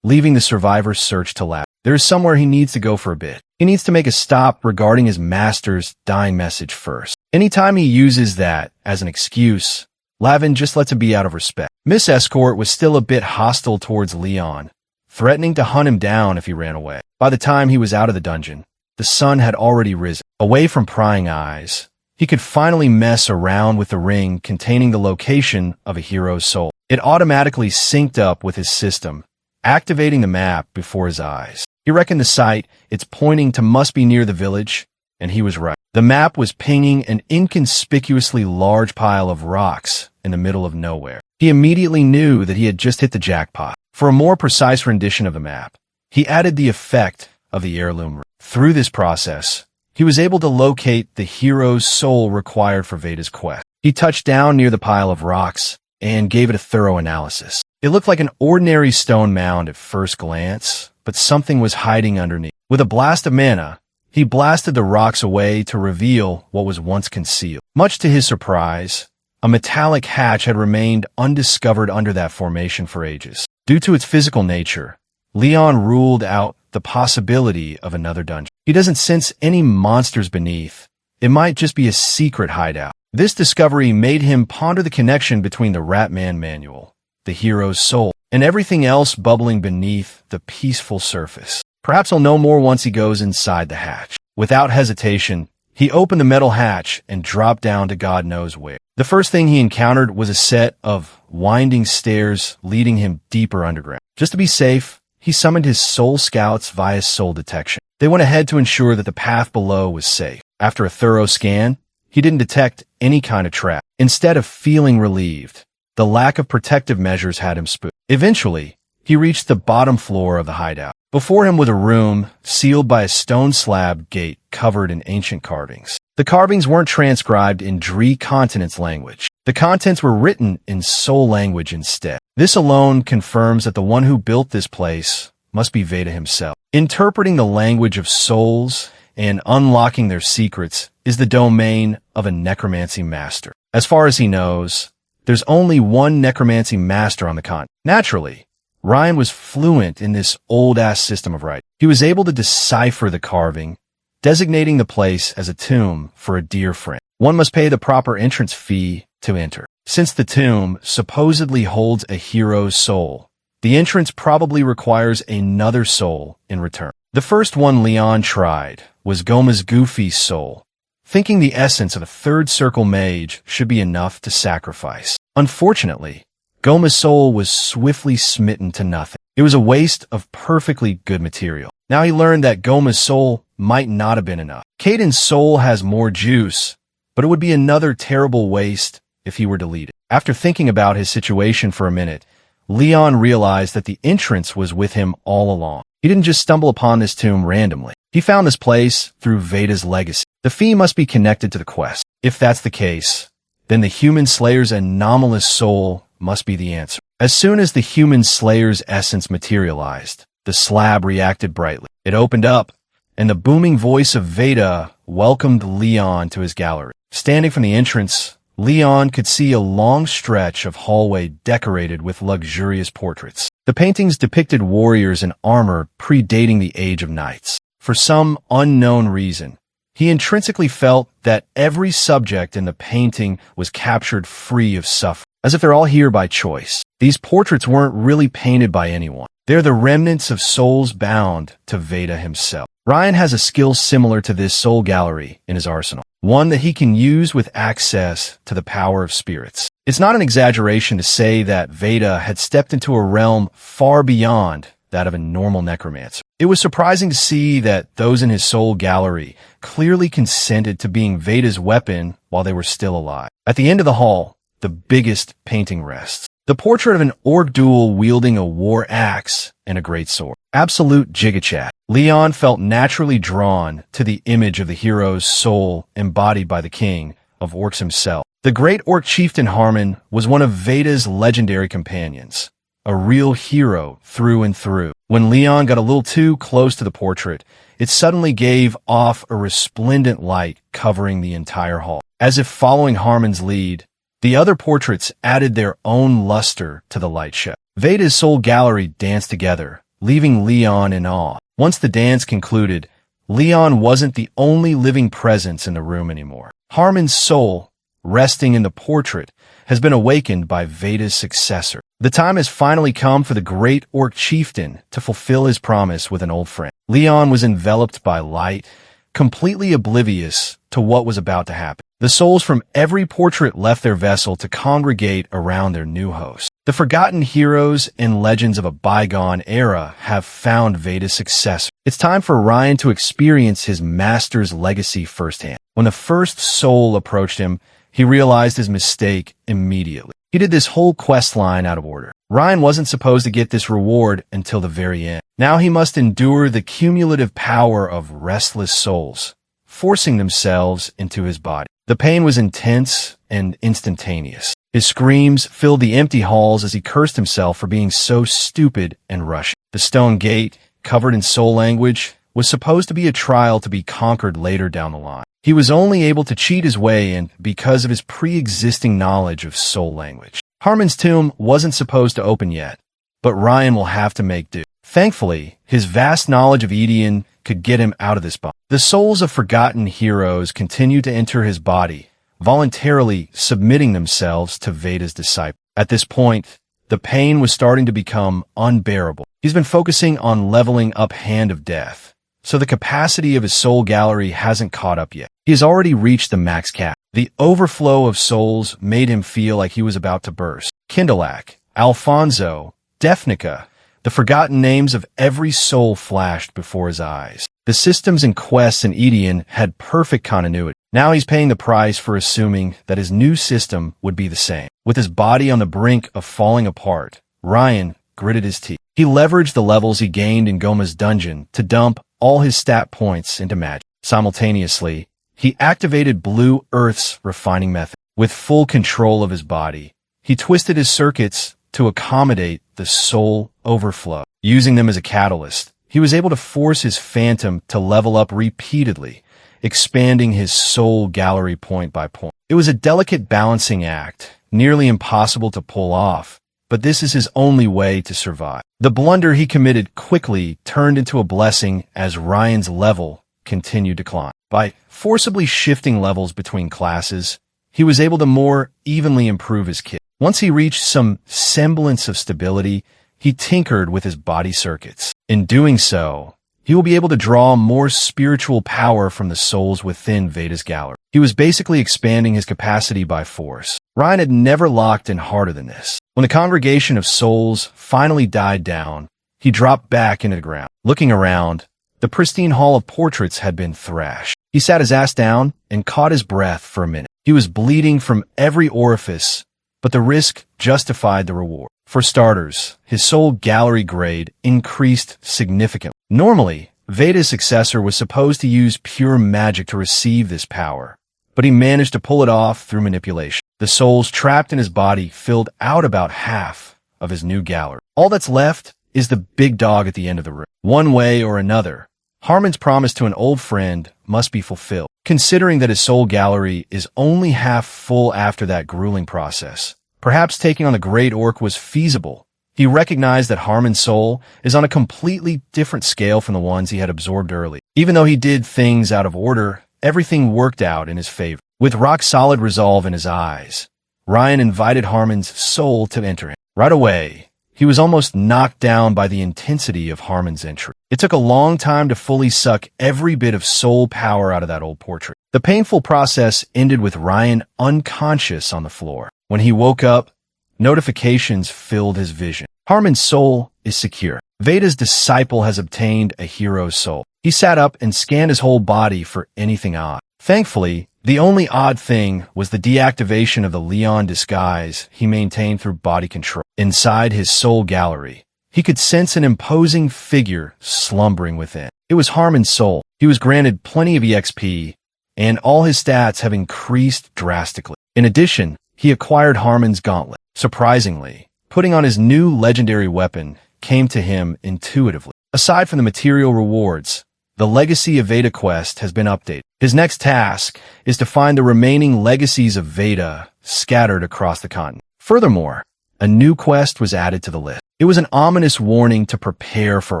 leaving the survivor's search to Lavin. There is somewhere he needs to go for a bit. He needs to make a stop regarding his master's dying message first. Anytime he uses that as an excuse, Lavin just lets it be out of respect. Miss Escort was still a bit hostile towards Leon, threatening to hunt him down if he ran away. By the time he was out of the dungeon, the the sun had already risen. Away from prying eyes, he could finally mess around with the ring containing the location of a hero's soul. It automatically synced up with his system, activating the map before his eyes. He reckoned the site it's pointing to must be near the village, and he was right. The map was pinging an inconspicuously large pile of rocks in the middle of nowhere. He immediately knew that he had just hit the jackpot. For a more precise rendition of the map, he added the effect of the heirloom ring. Through this process, he was able to locate the hero's soul required for Veda's quest. He touched down near the pile of rocks and gave it a thorough analysis. It looked like an ordinary stone mound at first glance, but something was hiding underneath. With a blast of mana, he blasted the rocks away to reveal what was once concealed. Much to his surprise, a metallic hatch had remained undiscovered under that formation for ages. Due to its physical nature, Leon ruled out the possibility of another dungeon. He doesn't sense any monsters beneath. It might just be a secret hideout. This discovery made him ponder the connection between the Ratman manual, the hero's soul, and everything else bubbling beneath the peaceful surface. Perhaps he'll know more once he goes inside the hatch. Without hesitation, he opened the metal hatch and dropped down to God knows where. The first thing he encountered was a set of winding stairs leading him deeper underground. Just to be safe, he summoned his soul scouts via soul detection. They went ahead to ensure that the path below was safe. After a thorough scan, he didn't detect any kind of trap. Instead of feeling relieved, the lack of protective measures had him spooked. Eventually, he reached the bottom floor of the hideout. Before him was a room sealed by a stone slab gate covered in ancient carvings. The carvings weren't transcribed in Dree continent's language. The contents were written in soul language instead. This alone confirms that the one who built this place must be Veda himself. Interpreting the language of souls and unlocking their secrets is the domain of a necromancy master. As far as he knows, there's only one necromancy master on the continent. Naturally, Ryan was fluent in this old-ass system of writing. He was able to decipher the carving, designating the place as a tomb for a dear friend. One must pay the proper entrance fee to enter. Since the tomb supposedly holds a hero's soul, the entrance probably requires another soul in return. The first one Leon tried was Goma's Goofy's soul, thinking the essence of a third circle mage should be enough to sacrifice. Unfortunately, Goma's soul was swiftly smitten to nothing. It was a waste of perfectly good material. Now he learned that Goma's soul might not have been enough. Caden's soul has more juice, but it would be another terrible waste if he were deleted. After thinking about his situation for a minute, Leon realized that the entrance was with him all along. He didn't just stumble upon this tomb randomly. He found this place through Veda's legacy. The fee must be connected to the quest. If that's the case, then the human slayer's anomalous soul must be the answer. As soon as the human slayer's essence materialized, the slab reacted brightly. It opened up, and the booming voice of Veda welcomed Leon to his gallery. Standing from the entrance, Leon could see a long stretch of hallway decorated with luxurious portraits. The paintings depicted warriors in armor predating the age of knights. For some unknown reason, he intrinsically felt that every subject in the painting was captured free of suffering, as if they're all here by choice. These portraits weren't really painted by anyone. They're the remnants of souls bound to Veda himself. Ryan has a skill similar to this soul gallery in his arsenal, one that he can use with access to the power of spirits. It's not an exaggeration to say that Veda had stepped into a realm far beyond that of a normal necromancer. It was surprising to see that those in his soul gallery clearly consented to being Veda's weapon while they were still alive. At the end of the hall, the biggest painting rests. The portrait of an orc duel wielding a war axe and a great sword. Absolute gigachat. Leon felt naturally drawn to the image of the hero's soul embodied by the king of orcs himself. The great orc chieftain Harmon was one of Veda's legendary companions, a real hero through and through. When Leon got a little too close to the portrait, it suddenly gave off a resplendent light covering the entire hall. As if following Harmon's lead, the other portraits added their own luster to the light show. Veda's soul gallery danced together, leaving Leon in awe. Once the dance concluded, Leon wasn't the only living presence in the room anymore. Harmon's soul, resting in the portrait, has been awakened by Veda's successor. The time has finally come for the great orc chieftain to fulfill his promise with an old friend. Leon was enveloped by light completely oblivious to what was about to happen. The souls from every portrait left their vessel to congregate around their new host. The forgotten heroes and legends of a bygone era have found Veda's successor. It's time for Ryan to experience his master's legacy firsthand. When the first soul approached him, he realized his mistake immediately. He did this whole quest line out of order. Ryan wasn't supposed to get this reward until the very end. Now he must endure the cumulative power of restless souls, forcing themselves into his body. The pain was intense and instantaneous. His screams filled the empty halls as he cursed himself for being so stupid and rushing. The stone gate, covered in soul language, was supposed to be a trial to be conquered later down the line. He was only able to cheat his way in because of his pre-existing knowledge of soul language. Harmon's tomb wasn't supposed to open yet, but Ryan will have to make do. Thankfully, his vast knowledge of Edian could get him out of this bind. The souls of forgotten heroes continued to enter his body, voluntarily submitting themselves to Veda's disciple. At this point, the pain was starting to become unbearable. He's been focusing on leveling up Hand of Death, so the capacity of his soul gallery hasn't caught up yet. He has already reached the max cap. The overflow of souls made him feel like he was about to burst. Kindalak, Alfonso, Defnica, the forgotten names of every soul flashed before his eyes. The systems and quests in Edian had perfect continuity. Now he's paying the price for assuming that his new system would be the same. With his body on the brink of falling apart, Ryan gritted his teeth. He leveraged the levels he gained in Goma's dungeon to dump all his stat points into magic. Simultaneously, he activated Blue Earth's refining method. With full control of his body, he twisted his circuits to accommodate the soul overflow. Using them as a catalyst, he was able to force his phantom to level up repeatedly, expanding his soul gallery point by point. It was a delicate balancing act, nearly impossible to pull off, but this is his only way to survive. The blunder he committed quickly turned into a blessing as Ryan's level continued to climb. By forcibly shifting levels between classes, he was able to more evenly improve his kit. Once he reached some semblance of stability, he tinkered with his body circuits. In doing so, he will be able to draw more spiritual power from the souls within Veda's gallery. He was basically expanding his capacity by force. Ryan had never locked in harder than this. When the congregation of souls finally died down, he dropped back into the ground. Looking around, the pristine hall of portraits had been thrashed. He sat his ass down and caught his breath for a minute. He was bleeding from every orifice, but the risk justified the reward. For starters, his soul gallery grade increased significantly. Normally, Veda's successor was supposed to use pure magic to receive this power, but he managed to pull it off through manipulation. The souls trapped in his body filled out about half of his new gallery. All that's left is the big dog at the end of the room. One way or another, Harmon's promise to an old friend must be fulfilled. Considering that his soul gallery is only half full after that grueling process, perhaps taking on the Great Orc was feasible. He recognized that Harmon's soul is on a completely different scale from the ones he had absorbed early. Even though he did things out of order, everything worked out in his favor. With rock-solid resolve in his eyes, Ryan invited Harmon's soul to enter him. Right away, he was almost knocked down by the intensity of Harmon's entry. It took a long time to fully suck every bit of soul power out of that old portrait. The painful process ended with Ryan unconscious on the floor. When he woke up, notifications filled his vision. Harmon's soul is secure. Veda's disciple has obtained a hero's soul. He sat up and scanned his whole body for anything odd. Thankfully, the only odd thing was the deactivation of the Leon disguise he maintained through body control. Inside his soul gallery, he could sense an imposing figure slumbering within. It was Harmon's soul. He was granted plenty of EXP, and all his stats have increased drastically. In addition, he acquired Harmon's gauntlet. Surprisingly, putting on his new legendary weapon came to him intuitively. Aside from the material rewards, the Legacy of Veda quest has been updated. His next task is to find the remaining legacies of Veda scattered across the continent. Furthermore, a new quest was added to the list. It was an ominous warning to prepare for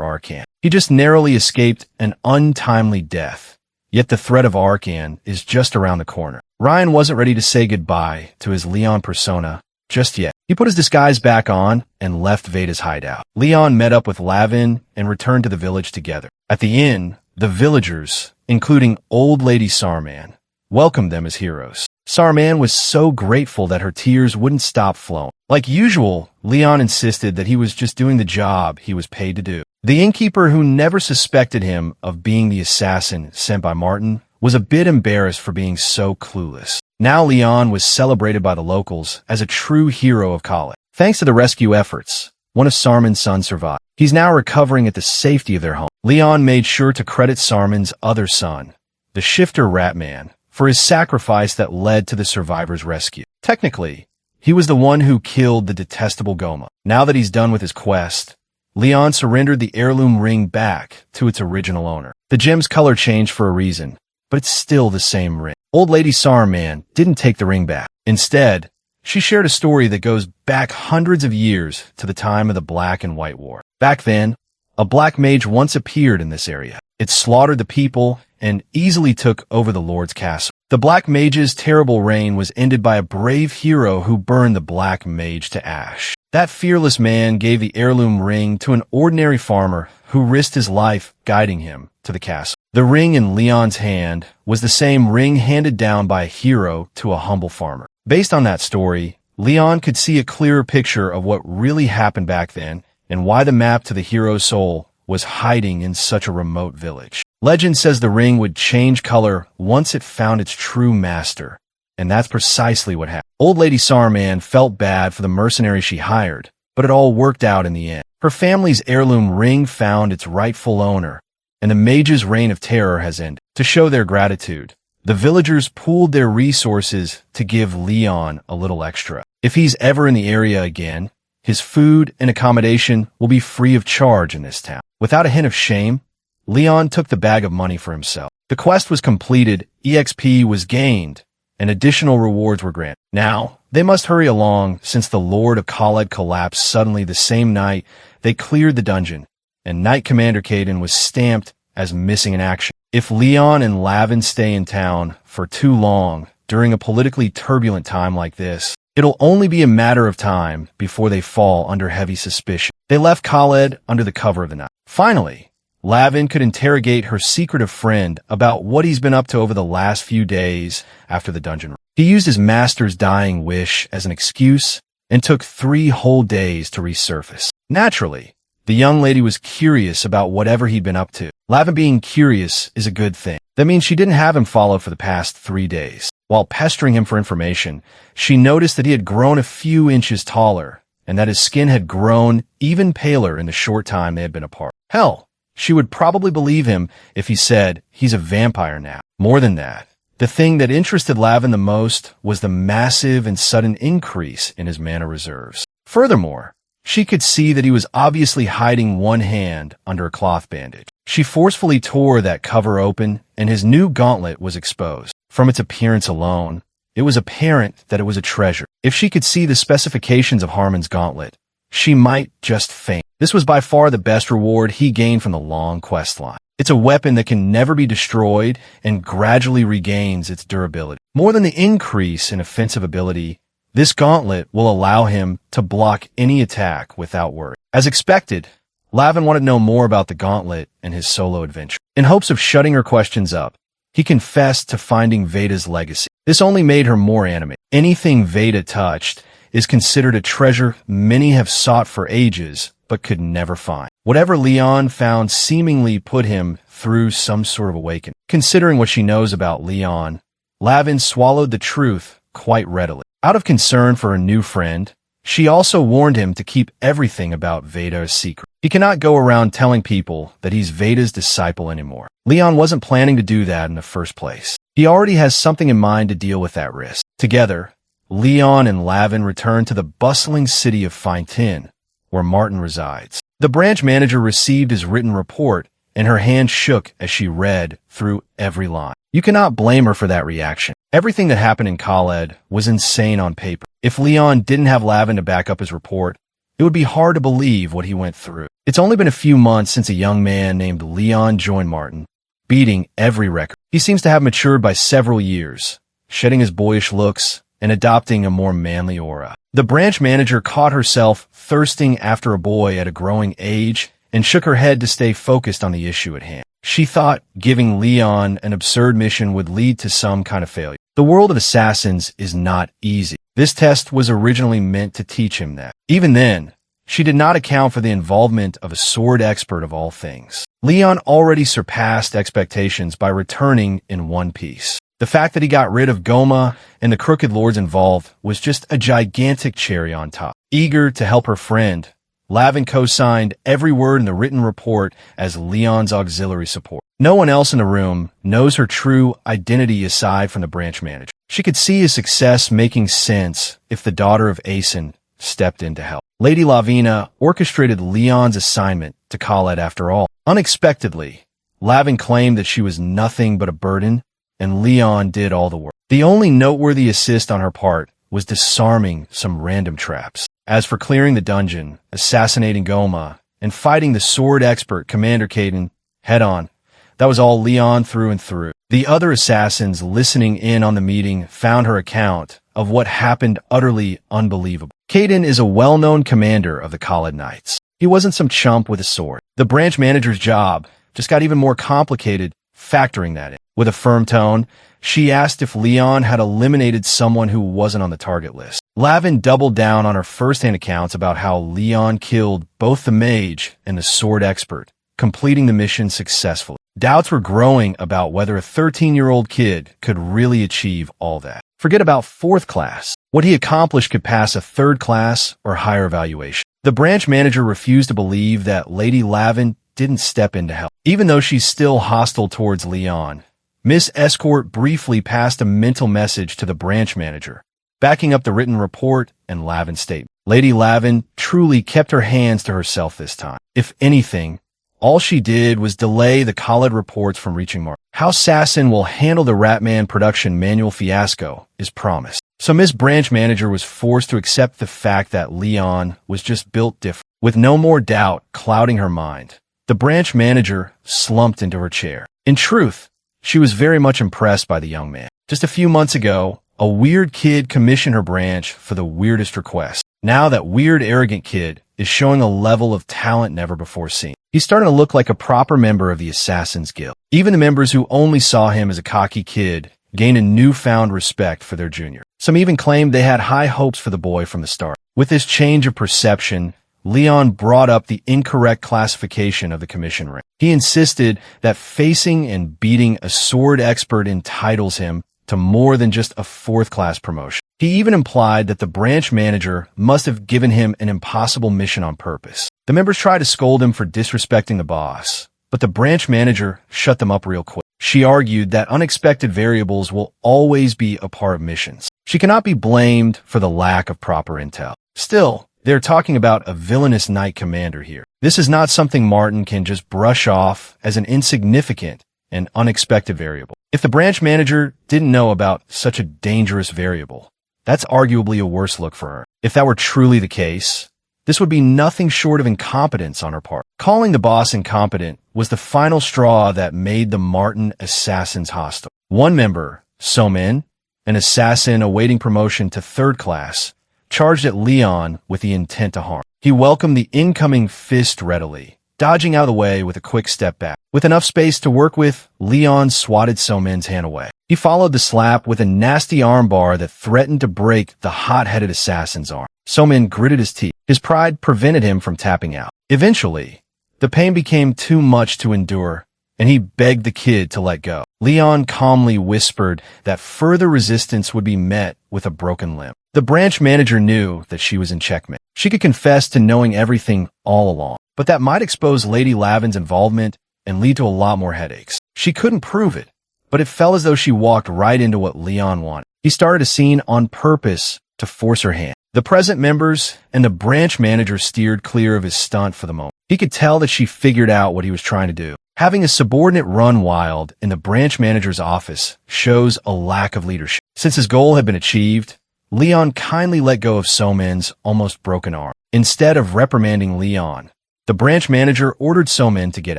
Arcan. He just narrowly escaped an untimely death, yet the threat of Arcan is just around the corner. Ryan wasn't ready to say goodbye to his Leon persona just yet. He put his disguise back on and left Veda's hideout. Leon met up with Lavin and returned to the village together. At the inn, The villagers, including Old Lady Sarman, welcomed them as heroes. Sarman was so grateful that her tears wouldn't stop flowing. Like usual, Leon insisted that he was just doing the job he was paid to do. The innkeeper, who never suspected him of being the assassin sent by Martin, was a bit embarrassed for being so clueless. Now Leon was celebrated by the locals as a true hero of college. Thanks to the rescue efforts, one of Sarman's sons survived. He's now recovering at the safety of their home. Leon made sure to credit Sarman's other son, the shifter Ratman, for his sacrifice that led to the survivor's rescue. Technically, he was the one who killed the detestable Goma. Now that he's done with his quest, Leon surrendered the heirloom ring back to its original owner. The gem's color changed for a reason, but it's still the same ring. Old Lady Sarman didn't take the ring back. Instead, she shared a story that goes back hundreds of years to the time of the Black and White War. Back then, a black mage once appeared in this area. It slaughtered the people and easily took over the Lord's castle. The Black Mage's terrible reign was ended by a brave hero who burned the Black Mage to ash. That fearless man gave the heirloom ring to an ordinary farmer who risked his life guiding him to the castle. The ring in Leon's hand was the same ring handed down by a hero to a humble farmer. Based on that story, Leon could see a clearer picture of what really happened back then and why the map to the hero's soul was hiding in such a remote village. Legend says the ring would change color once it found its true master, and that's precisely what happened. Old Lady Sarman felt bad for the mercenary she hired, but it all worked out in the end. Her family's heirloom ring found its rightful owner, and the mage's reign of terror has ended. To show their gratitude, the villagers pooled their resources to give Leon a little extra. If he's ever in the area again, his food and accommodation will be free of charge in this town. Without a hint of shame, Leon took the bag of money for himself. The quest was completed, EXP was gained, and additional rewards were granted. Now, they must hurry along since the Lord of Khaled collapsed suddenly the same night they cleared the dungeon, and Knight Commander Caden was stamped as missing in action. If Leon and Lavin stay in town for too long during a politically turbulent time like this, it'll only be a matter of time before they fall under heavy suspicion. They left Khaled under the cover of the night. Finally, Lavin could interrogate her secretive friend about what he's been up to over the last few days after the dungeon. He used his master's dying wish as an excuse and took 3 whole days to resurface. Naturally, the young lady was curious about whatever he'd been up to. Lavin being curious is a good thing. That means she didn't have him followed for the past 3 days. While pestering him for information, she noticed that he had grown a few inches taller and that his skin had grown even paler in the short time they had been apart. Hell, she would probably believe him if he said he's a vampire now. More than that, the thing that interested Lavin the most was the massive and sudden increase in his mana reserves. Furthermore, she could see that he was obviously hiding one hand under a cloth bandage. She forcefully tore that cover open, and his new gauntlet was exposed. From its appearance alone, it was apparent that it was a treasure. If she could see the specifications of Harmon's gauntlet, she might just faint. This was by far the best reward he gained from the long quest line. It's a weapon that can never be destroyed and gradually regains its durability. More than the increase in offensive ability, this gauntlet will allow him to block any attack without worry. As expected, Lavin wanted to know more about the gauntlet and his solo adventure. In hopes of shutting her questions up, he confessed to finding Veda's legacy. This only made her more animated. Anything Veda touched is considered a treasure many have sought for ages, but could never find. Whatever Leon found seemingly put him through some sort of awakening. Considering what she knows about Leon, Lavin swallowed the truth quite readily. Out of concern for her new friend, she also warned him to keep everything about Veda a secret. He cannot go around telling people that he's Veda's disciple anymore. Leon wasn't planning to do that in the first place. He already has something in mind to deal with that risk. Together, Leon and Lavin return to the bustling city of Fintin, where Martin resides. The branch manager received his written report, and her hand shook as she read through every line. You cannot blame her for that reaction. Everything that happened in Khaled was insane on paper. If Leon didn't have Lavin to back up his report, it would be hard to believe what he went through. It's only been a few months since a young man named Leon joined Martin, beating every record. He seems to have matured by several years, shedding his boyish looks and adopting a more manly aura. The branch manager caught herself thirsting after a boy at a growing age and shook her head to stay focused on the issue at hand. She thought giving Leon an absurd mission would lead to some kind of failure. The world of assassins is not easy. This test was originally meant to teach him that. Even then, she did not account for the involvement of a sword expert of all things. Leon already surpassed expectations by returning in one piece. The fact that he got rid of Goma and the crooked lords involved was just a gigantic cherry on top. Eager to help her friend, Lavin co-signed every word in the written report as Leon's auxiliary support. No one else in the room knows her true identity aside from the branch manager. She could see his success making sense if the daughter of Asen stepped in to help. Lady Lavina orchestrated Leon's assignment to Khaled after all. Unexpectedly, Lavin claimed that she was nothing but a burden, and Leon did all the work. The only noteworthy assist on her part was disarming some random traps. As for clearing the dungeon, assassinating Goma, and fighting the sword expert Commander Caden head-on, that was all Leon through and through. The other assassins listening in on the meeting found her account of what happened utterly unbelievable. Caden is a well-known commander of the Khaled Knights. He wasn't some chump with a sword. The branch manager's job just got even more complicated factoring that in. With a firm tone, she asked if Leon had eliminated someone who wasn't on the target list. Lavin doubled down on her first-hand accounts about how Leon killed both the mage and the sword expert, completing the mission successfully. Doubts were growing about whether a 13-year-old kid could really achieve all that. Forget about 4th class. What he accomplished could pass a 3rd class or higher evaluation. The branch manager refused to believe that Lady Lavin didn't step in to help. Even though she's still hostile towards Leon, Miss Escort briefly passed a mental message to the branch manager, backing up the written report and Lavin's statement. Lady Lavin truly kept her hands to herself this time. If anything, all she did was delay the Khaled reports from reaching market. How Sassin will handle the Ratman production manual fiasco is promised. So Miss Branch Manager was forced to accept the fact that Leon was just built different. With no more doubt clouding her mind, the branch manager slumped into her chair. In truth, she was very much impressed by the young man. Just a few months ago, a weird kid commissioned her branch for the weirdest request. Now that weird, arrogant kid is showing a level of talent never before seen. He's starting to look like a proper member of the Assassin's Guild. Even the members who only saw him as a cocky kid gained a newfound respect for their junior. Some even claimed they had high hopes for the boy from the start. With this change of perception, Leon brought up the incorrect classification of the commission rank. He insisted that facing and beating a sword expert entitles him to more than just a 4th-class promotion. He even implied that the branch manager must have given him an impossible mission on purpose. The members tried to scold him for disrespecting the boss, but the branch manager shut them up real quick. She argued that unexpected variables will always be a part of missions. She cannot be blamed for the lack of proper intel. Still, they're talking about a villainous knight commander here. This is not something Martin can just brush off as an insignificant and unexpected variable. If the branch manager didn't know about such a dangerous variable, that's arguably a worse look for her. If that were truly the case, this would be nothing short of incompetence on her part. Calling the boss incompetent was the final straw that made the Martin assassins hostile. One member, Somin, an assassin awaiting promotion to 3rd class, charged at Leon with the intent to harm. He welcomed the incoming fist readily, dodging out of the way with a quick step back. With enough space to work with, Leon swatted Somin's hand away. He followed the slap with a nasty armbar that threatened to break the hot-headed assassin's arm. Somin gritted his teeth. His pride prevented him from tapping out. Eventually, the pain became too much to endure, and he begged the kid to let go. Leon calmly whispered that further resistance would be met with a broken limb. The branch manager knew that she was in checkmate. She could confess to knowing everything all along, but that might expose Lady Lavin's involvement and lead to a lot more headaches. She couldn't prove it, but it felt as though she walked right into what Leon wanted. He started a scene on purpose to force her hand. The present members and the branch manager steered clear of his stunt for the moment. He could tell that she figured out what he was trying to do. Having a subordinate run wild in the branch manager's office shows a lack of leadership. Since his goal had been achieved, Leon kindly let go of Somin's almost broken arm. Instead of reprimanding Leon, the branch manager ordered Somin to get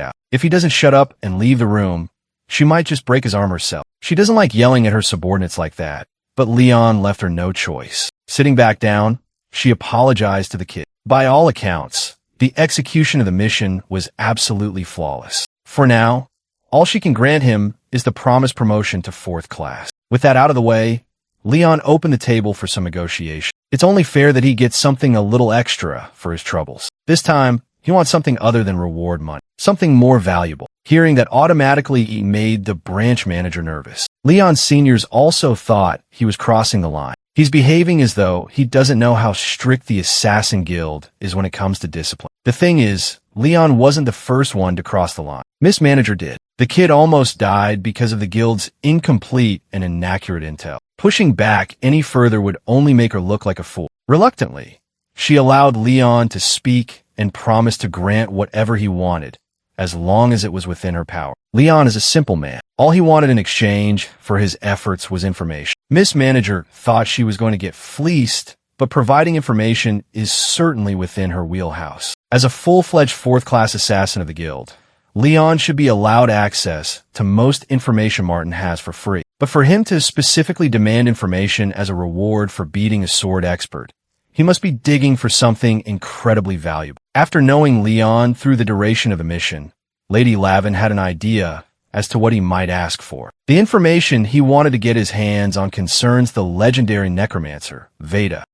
out. If he doesn't shut up and leave the room, she might just break his arm herself. She doesn't like yelling at her subordinates like that, but Leon left her no choice. Sitting back down, she apologized to the kid. By all accounts, the execution of the mission was absolutely flawless. For now, all she can grant him is the promised promotion to 4th class. With that out of the way, Leon opened the table for some negotiation. It's only fair that he gets something a little extra for his troubles. This time, he wants something other than reward money, something more valuable. Hearing that automatically made the branch manager nervous. Leon's seniors also thought he was crossing the line. He's behaving as though he doesn't know how strict the Assassin Guild is when it comes to discipline. The thing is, Leon wasn't the first one to cross the line. Miss Manager did. The kid almost died because of the guild's incomplete and inaccurate intel. Pushing back any further would only make her look like a fool. Reluctantly, she allowed Leon to speak and promised to grant whatever he wanted, as long as it was within her power. Leon is a simple man. All he wanted in exchange for his efforts was information. Miss Manager thought she was going to get fleeced, but providing information is certainly within her wheelhouse. As a full-fledged 4th-class assassin of the guild, Leon should be allowed access to most information Martin has for free. But for him to specifically demand information as a reward for beating a sword expert, he must be digging for something incredibly valuable. After knowing Leon through the duration of the mission, Lady Lavin had an idea as to what he might ask for. The information he wanted to get his hands on concerns the legendary necromancer, Veda.